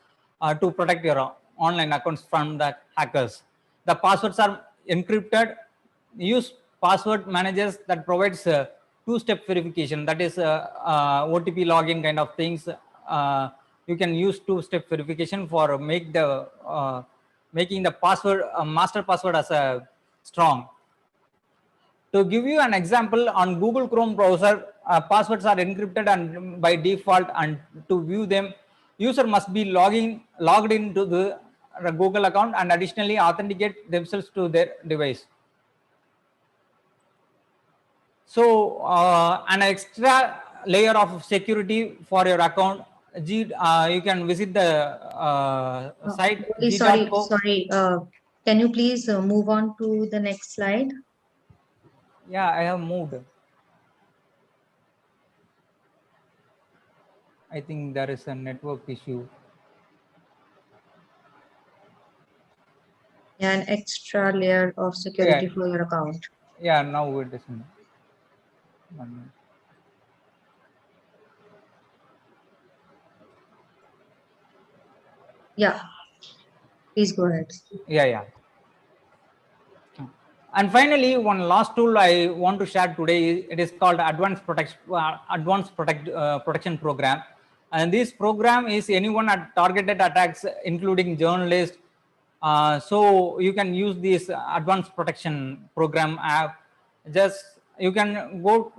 to protect your online accounts from the hackers. The passwords are encrypted. Use password managers that provides two-step verification, that is OTP login kind of things. You can use two-step verification for making the password master password as a strong. To give you an example, on Google Chrome browser, passwords are encrypted and by default, and to view them, user must be logged into the Google account and additionally authenticate themselves to their device. So an extra layer of security for your account, you can visit the site. Sorry. Can you please move on to the next slide? Yeah, I have moved. I think there is a network issue. An extra layer of security Yeah. for your account. Yeah, now it is. 1 minute. Yeah, please go ahead. Yeah. And finally, one last tool I want to share today, it is called Protection Program. And this program is anyone at targeted attacks, including journalists. So you can use this Advanced Protection Program app. Just you can go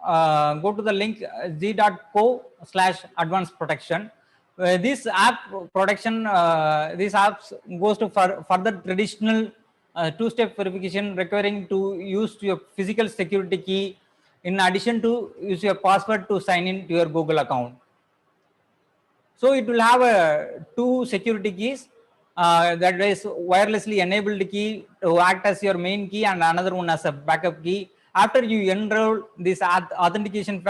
to the link z.co/advanced protection. This app protection, these apps goes to further traditional two-step verification requiring to use your physical security key in addition to use your password to sign in to your Google account. So it will have two security keys, that is wirelessly enabled key to act as your main key and another one as a backup key. After you enroll these authentication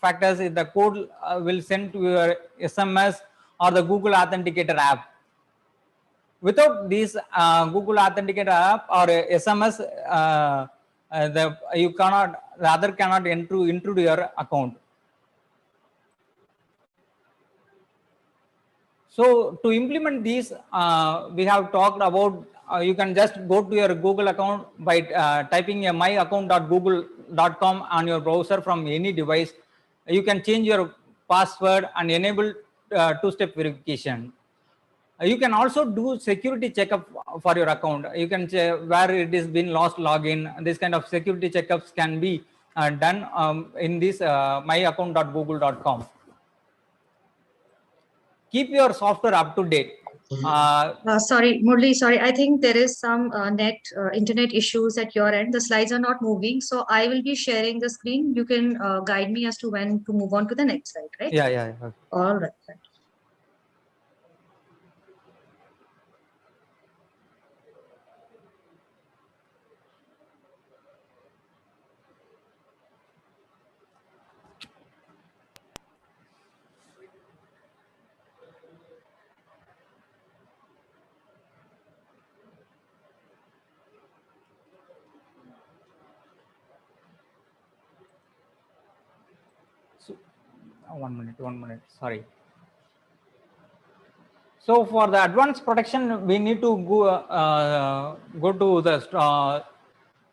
factors, the code will send to your SMS or the Google Authenticator app. Without this Google Authenticator app or SMS, the other cannot intrude your account. So to implement these, we have talked about, you can just go to your Google account by typing a myaccount.google.com on your browser from any device. You can change your password and enable two-step verification. You can also do security checkup for your account. You can where it is been lost login. This kind of security checkups can be done in this myaccount.google.com. Keep your software up to date. Sorry, Murli, sorry. I think there is some internet issues at your end. The slides are not moving. So I will be sharing the screen. You can guide me as to when to move on to the next slide, right? Yeah. All right. So, 1 minute, sorry. So for the advanced protection, we need to go to the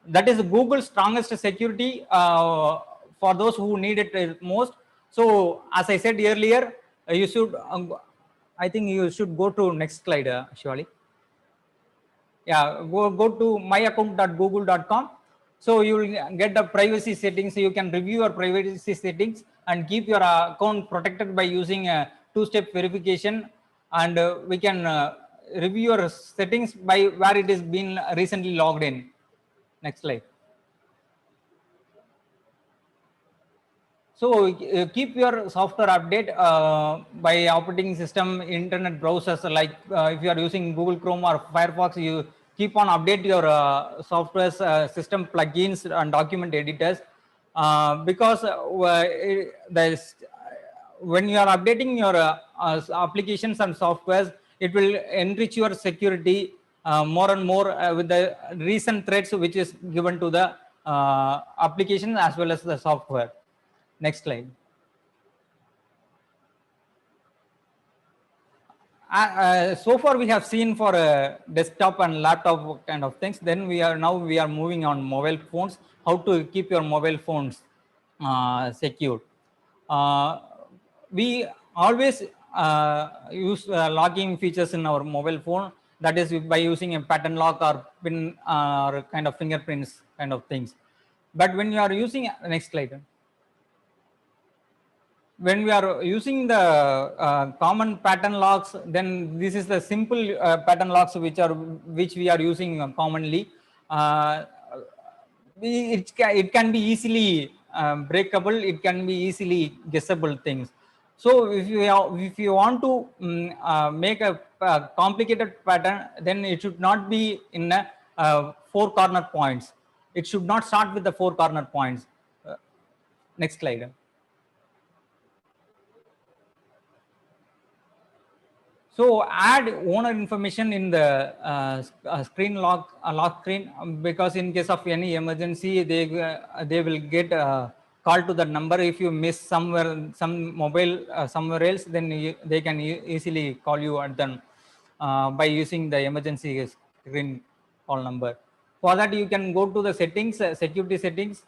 that is Google's strongest security for those who need it most. So as I said earlier, you should I think you should go to next slide, Shivali. Yeah, go to myaccount.google.com. So you will get the privacy settings. So you can review your privacy settings and keep your account protected by using a two-step verification. And we can review your settings by where it is been recently logged in. Next slide. So keep your software update by operating system, internet browsers, like if you are using Google Chrome or Firefox, you keep on update your software system plugins and document editors, because when you are updating your applications and softwares, it will enrich your security more and more with the recent threats which is given to the application as well as the software. Next slide. So far we have seen for desktop and laptop kind of things. Then we are moving on mobile phones. How to keep your mobile phones secure? We always use locking features in our mobile phone. That is by using a pattern lock or pin or kind of fingerprints kind of things. But when you are using next slide. When we are using the common pattern locks, then this is the simple pattern locks which we are using commonly. It can be easily breakable. It can be easily guessable things. So if you want to make a complicated pattern, then it should not be in four corner points. It should not start with the four corner points. Next slide. So add owner information in the screen lock screen, because in case of any emergency, they will get called to the number. If you miss somewhere some mobile somewhere else, then they can easily call you at them by using the emergency screen call number. For that, you can go to the settings, security settings.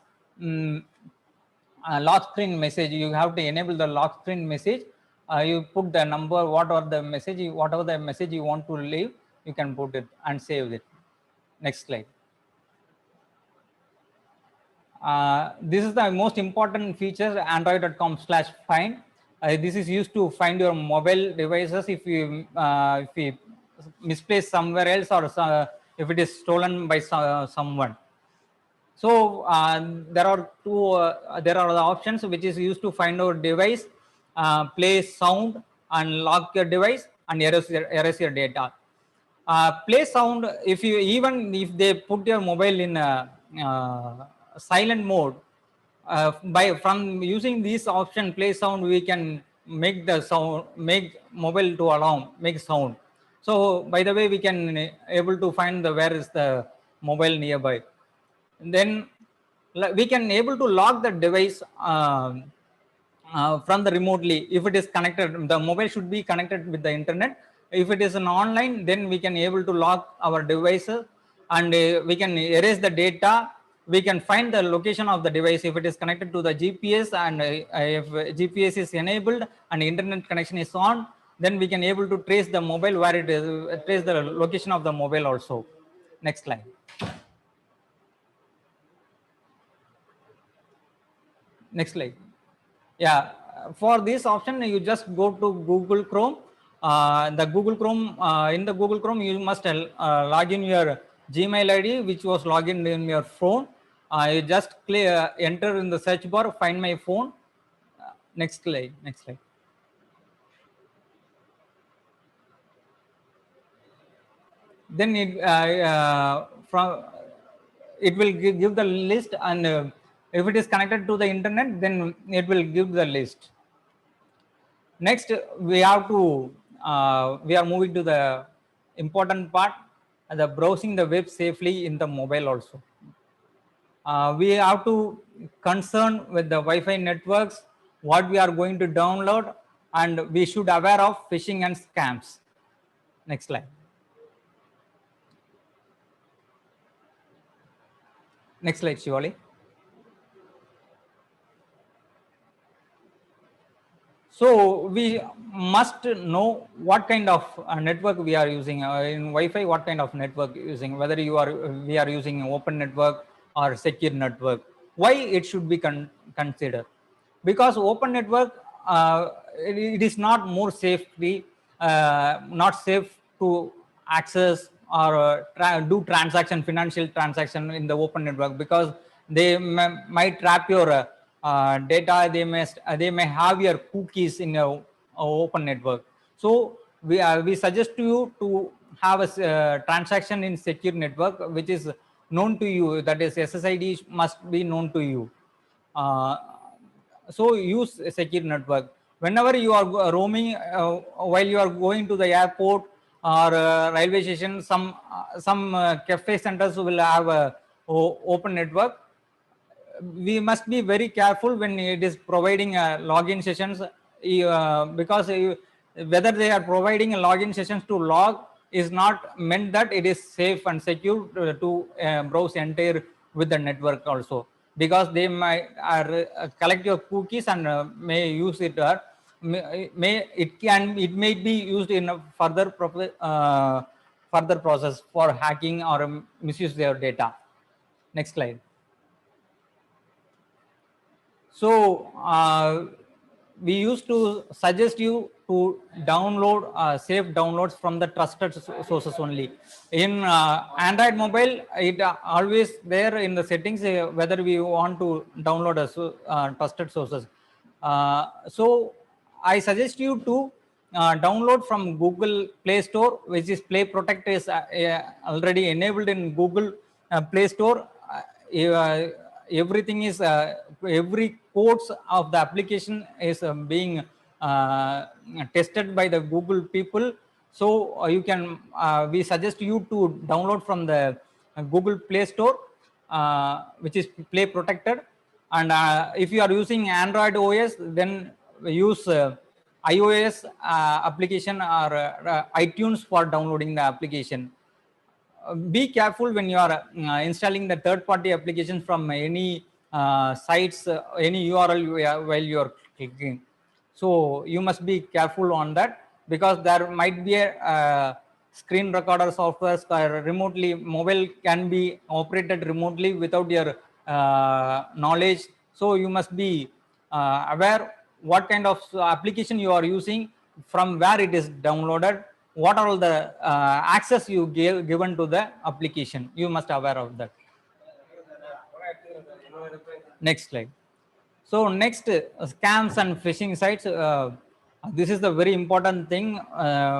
Lock screen message, you have to enable the lock screen message. You put the number, whatever the message you want to leave, you can put it and save it. Next slide. This is the most important feature, android.com/find. This is used to find your mobile devices if you misplace somewhere else, or if it is stolen by someone. So there are the options which is used to find out device, play sound and lock your device, and erase your data. Play sound, if they put your mobile in silent mode, from using this option play sound, we can make the sound, make mobile to alarm, make sound. So by the way, we can able to find where is the mobile nearby. Then we can able to lock the device from the remotely. If it is connected, the mobile should be connected with the internet. If it is an online, then we can able to lock our devices, and we can erase the data. We can find the location of the device if it is connected to the GPS, and if GPS is enabled and internet connection is on, then we can able to trace the mobile where it is, trace the location of the mobile also. Next slide. Next slide. Yeah, for this option, you just go to Google Chrome. The Google Chrome, in the Google Chrome, you must log in your Gmail ID, which was logged in your phone. You just enter in the search bar, find my phone. Next slide. Next slide. Then it will give the list, and if it is connected to the internet, then it will give the list. Next, we have to we are moving to the important part, the browsing the web safely in the mobile also. We have to concern with the Wi-Fi networks, what we are going to download, and we should aware of phishing and scams. Next slide. Next slide, Shivali. So we must know what kind of network we are using in Wi-Fi. What kind of network using? Whether we are using open network or secure network. Why it should be considered? Because open network, it is not more safely, not safe to access or do financial transaction in the open network, because they might trap your data. They may have your cookies in your open network. So we suggest to you to have a transaction in secure network which is known to you, that is SSID must be known to you. So use a secure network. Whenever you are roaming, while you are going to the airport or railway station, some cafe centers will have a open network. We must be very careful when it is providing login sessions, because whether they are providing login sessions to log is not meant that it is safe and secure to browse entire with the network also, because they might collect your cookies and may use it, or it may be used in a further process for hacking or misuse their data. Next slide. So we used to suggest you to download safe downloads from the trusted sources only. In Android mobile, it always there in the settings whether we want to download a trusted sources. So I suggest you to download from Google Play Store, which is Play Protect is already enabled in Google Play Store. Everything is every codes of the application is being tested by the Google people, So you can, we suggest you to download from the Google Play Store, which is Play Protected. And if you are using Android OS, then use iOS application or iTunes for downloading the application. Be careful when you are installing the third-party applications from any sites, any URL while you are clicking. So you must be careful on that, because there might be a screen recorder software remotely. Mobile can be operated remotely without your knowledge. So you must be aware what kind of application you are using, from where it is downloaded, what are all the access you given to the application. You must aware of that. Next slide. So next, scams and phishing sites. This is the very important thing.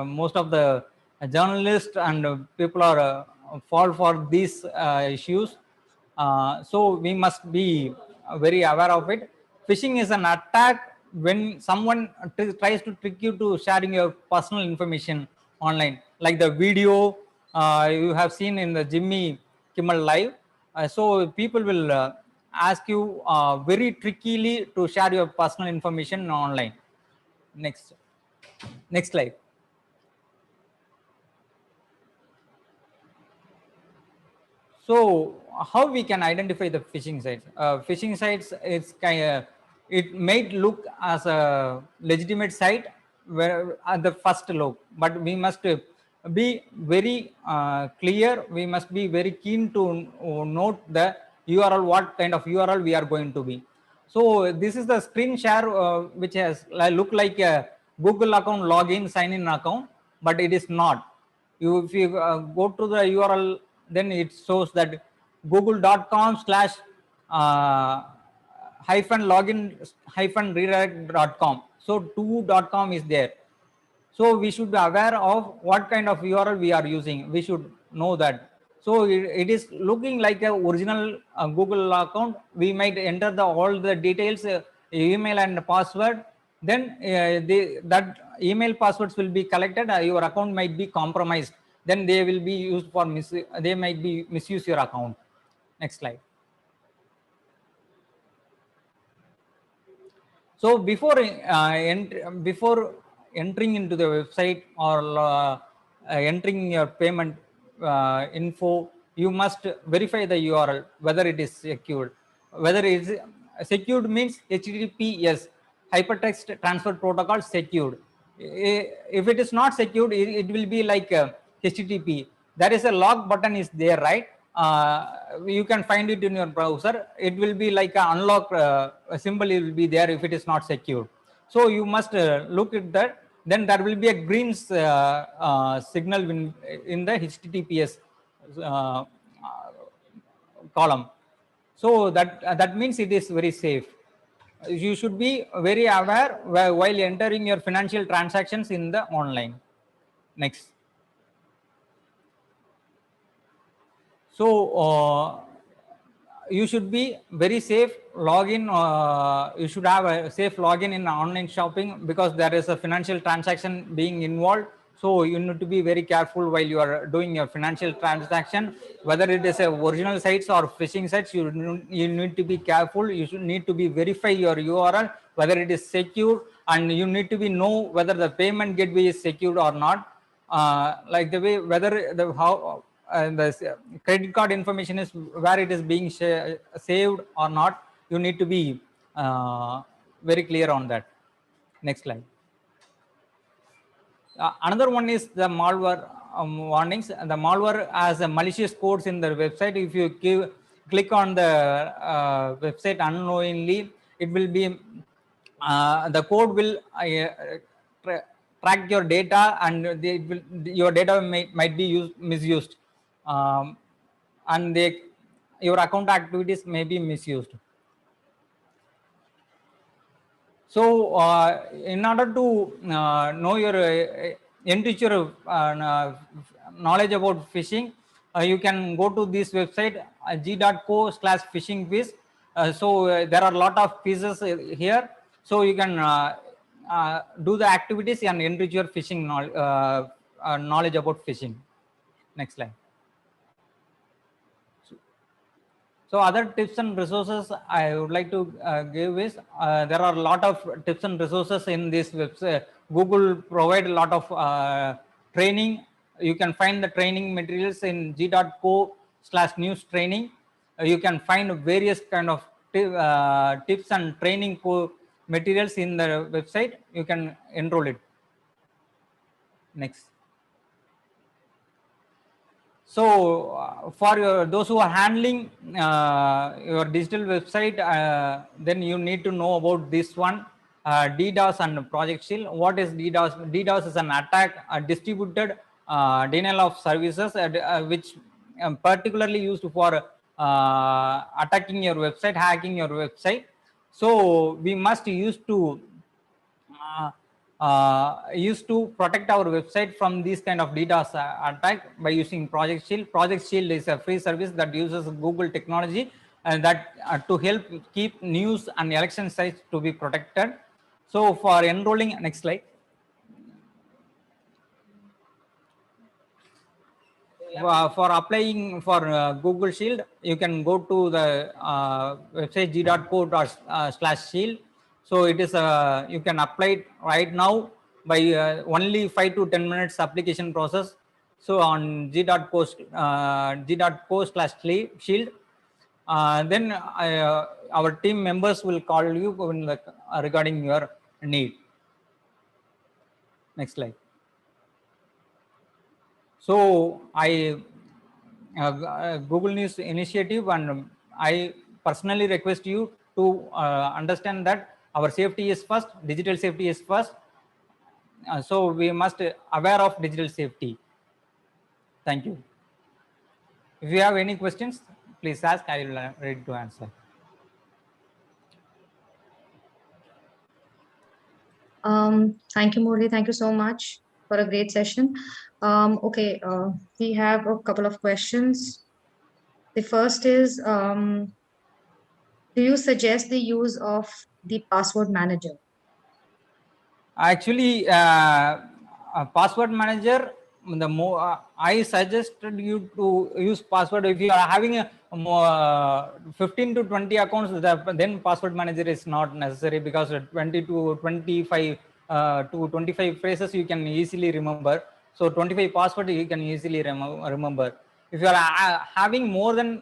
Most of the journalists and people are fall for these issues. So we must be very aware of it. Phishing is an attack when someone tries to trick you to sharing your personal information online, like the video you have seen in the Jimmy Kimmel Live. So people will ask you very trickily to share your personal information online. Next slide. So how we can identify the phishing sites? Phishing sites is it might look as a legitimate site where at the first look, but we must be very clear. We must be very keen to note the URL, what kind of URL we are going to be. So this is the screen share which has look like a Google account login sign in account, but it is not. If you go to the URL, then it shows that google.com/ hyphen login hyphen redirect.com. So 2.com is there. So we should be aware of what kind of URL we are using. We should know that. So it is looking like a original Google account. We might enter all the details, email and password. Then that email passwords will be collected. Your account might be compromised. Then they will be used for they might be misuse your account. Next slide. So before entering into the website or entering your payment info, you must verify the URL whether it is secured. Whether it is secured means HTTPS, hypertext transfer protocol secured. If it is not secured, it will be like HTTP. There is a lock button is there, right? You can find it in your browser. It will be like an unlock symbol. It will be there if it is not secure. So you must look at that. Then there will be a green signal in the HTTPS column. So that means it is very safe. You should be very aware while entering your financial transactions in the online. Next. So you should be very safe login. You should have a safe login in online shopping, because there is a financial transaction being involved. So you need to be very careful while you are doing your financial transaction, whether it is a original sites or phishing sites. You need to be careful. You should need to be verify your URL whether it is secure, and you need to be know whether the payment gateway is secured or not. Like the way whether the how the credit card information is where it is being saved or not. You need to be very clear on that. Next slide. Another one is the malware warnings. The malware has a malicious codes in the website. If you click on the website unknowingly, it will be the code will track your data, and your data might be misused, and your account activities may be misused. So in order to know your enrich your knowledge about phishing, you can go to this website g.co/phishing quiz. So there are a lot of quizzes here. So you can do the activities and enrich your phishing knowledge about phishing. Next slide. So other tips and resources I would like to give is there are a lot of tips and resources in this website. Google provide a lot of training. You can find the training materials in g.co/news training. You can find various kind of tips and training materials in the website. You can enroll it. Next. So for those who are handling your digital website, then you need to know about this one, DDoS and Project Shield. What is DDoS? DDoS is an attack, a distributed denial of services, which particularly used for attacking your website, hacking your website. So we must use to protect our website from these kind of DDoS attack by using Project Shield. Project Shield is a free service that uses Google technology and that to help keep news and election sites to be protected. So for enrolling, next slide. For applying for Google Shield, you can go to the website g.co/shield. So it is you can apply it right now by only 5 to 10 minutes application process. So on g.co/shield, then our team members will call you regarding your need. Next slide. So I Google News initiative, and I personally request you to understand that our safety is first, digital safety is first. So we must aware of digital safety. Thank you. If you have any questions, please ask. I will ready to answer. Thank you, Murli. Thank you so much for a great session. Okay, we have a couple of questions. The first is, do you suggest the use of the password manager? Actually, a password manager, the more I suggested you to use password. If you are having a 15 to 20 accounts, then password manager is not necessary, because 20 to 25 to 25 phrases you can easily remember. So 25 password you can easily remember. If you are having more than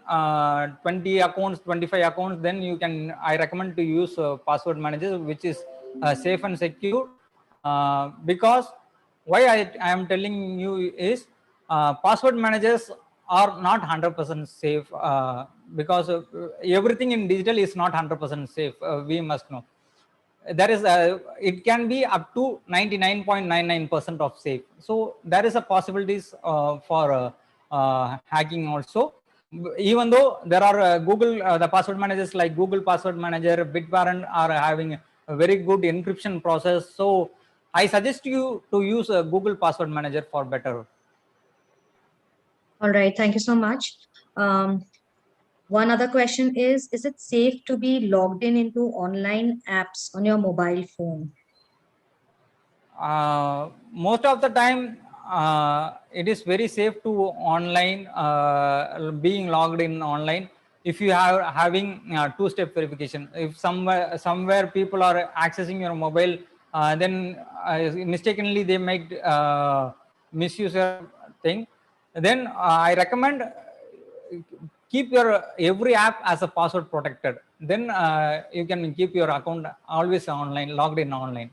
20 accounts, 25 accounts, then you can, I recommend to use password manager, which is safe and secure. Because why I am telling you is password managers are not 100% safe, because everything in digital is not 100% safe. We must know there is it can be up to 99.99% of safe. So there is a possibilities for hacking also. Even though there are Google the password managers like Google Password Manager, Bitwarrant are having a very good encryption process. So I suggest you to use Google Password Manager for better. All right, thank you so much. One other question is it safe to be logged into online apps on your mobile phone? Most of the time, it is very safe to online being logged in online. If you are having two-step verification, if somewhere people are accessing your mobile, then mistakenly they might misuse your thing. Then I recommend keep your every app as a password protected. Then you can keep your account always online, logged in online.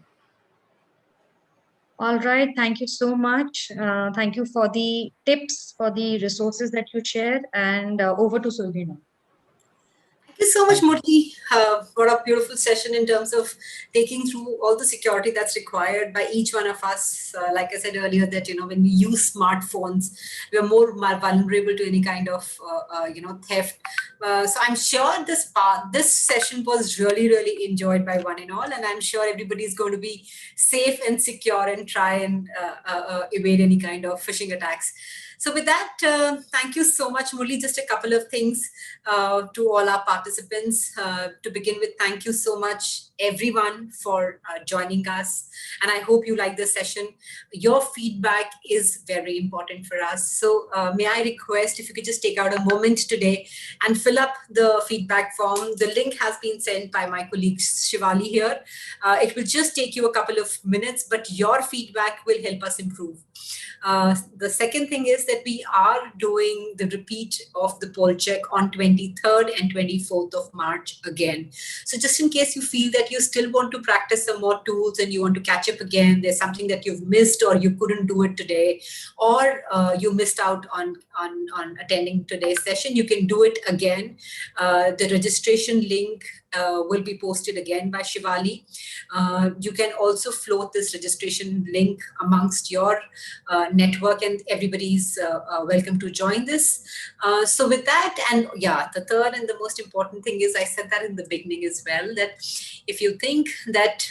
All right, thank you so much. Thank you for the tips, for the resources that you shared, and over to Sulvina. Thank you so much, Murthy. What a beautiful session in terms of taking through all the security that's required by each one of us. Like I said earlier, that when we use smartphones, we are more vulnerable to any kind of theft. So I'm sure this session was really, really enjoyed by one and all, and I'm sure everybody is going to be safe and secure and try and evade any kind of phishing attacks. So with that, thank you so much, Murli. Just a couple of things to all our participants. To begin with, thank you so much, everyone, for joining us. And I hope you like this session. Your feedback is very important for us. So may I request if you could just take out a moment today and fill up the feedback form. The link has been sent by my colleague Shivali here. It will just take you a couple of minutes, but your feedback will help us improve. The second thing is that we are doing the repeat of the PollCheck on 23rd and 24th of March again. So just in case you feel that you still want to practice some more tools and you want to catch up again, there's something that you've missed or you couldn't do it today, or you missed out on attending today's session, you can do it again. The registration link will be posted again by Shivali. You can also float this registration link amongst your network, and everybody's welcome to join this. So with that, and yeah, the third and the most important thing is, I said that in the beginning as well, that if you think that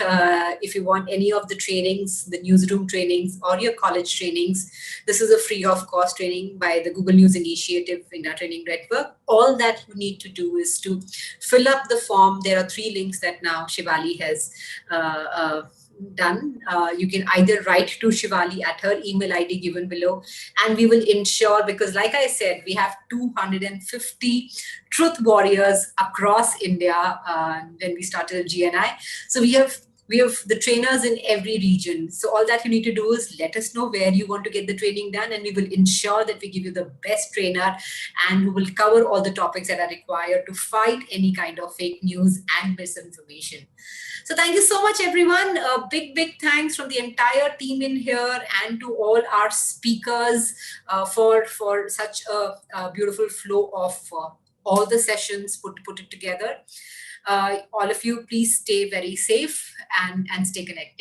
if you want any of the trainings, the newsroom trainings or your college trainings, this is a free of cost training by the Google News Initiative in our training network. All that you need to do is to fill up the form. There are 3 links that now Shivali has done. You can either write to Shivali at her email ID given below, and we will ensure, because like I said, we have 250 truth warriors across India when we started GNI. So we have the trainers in every region. So all that you need to do is let us know where you want to get the training done, and we will ensure that we give you the best trainer, and we will cover all the topics that are required to fight any kind of fake news and misinformation. So thank you so much, everyone. A big thanks from the entire team in here and to all our speakers for such a beautiful flow of all the sessions put it together. All of you, please stay very safe and stay connected.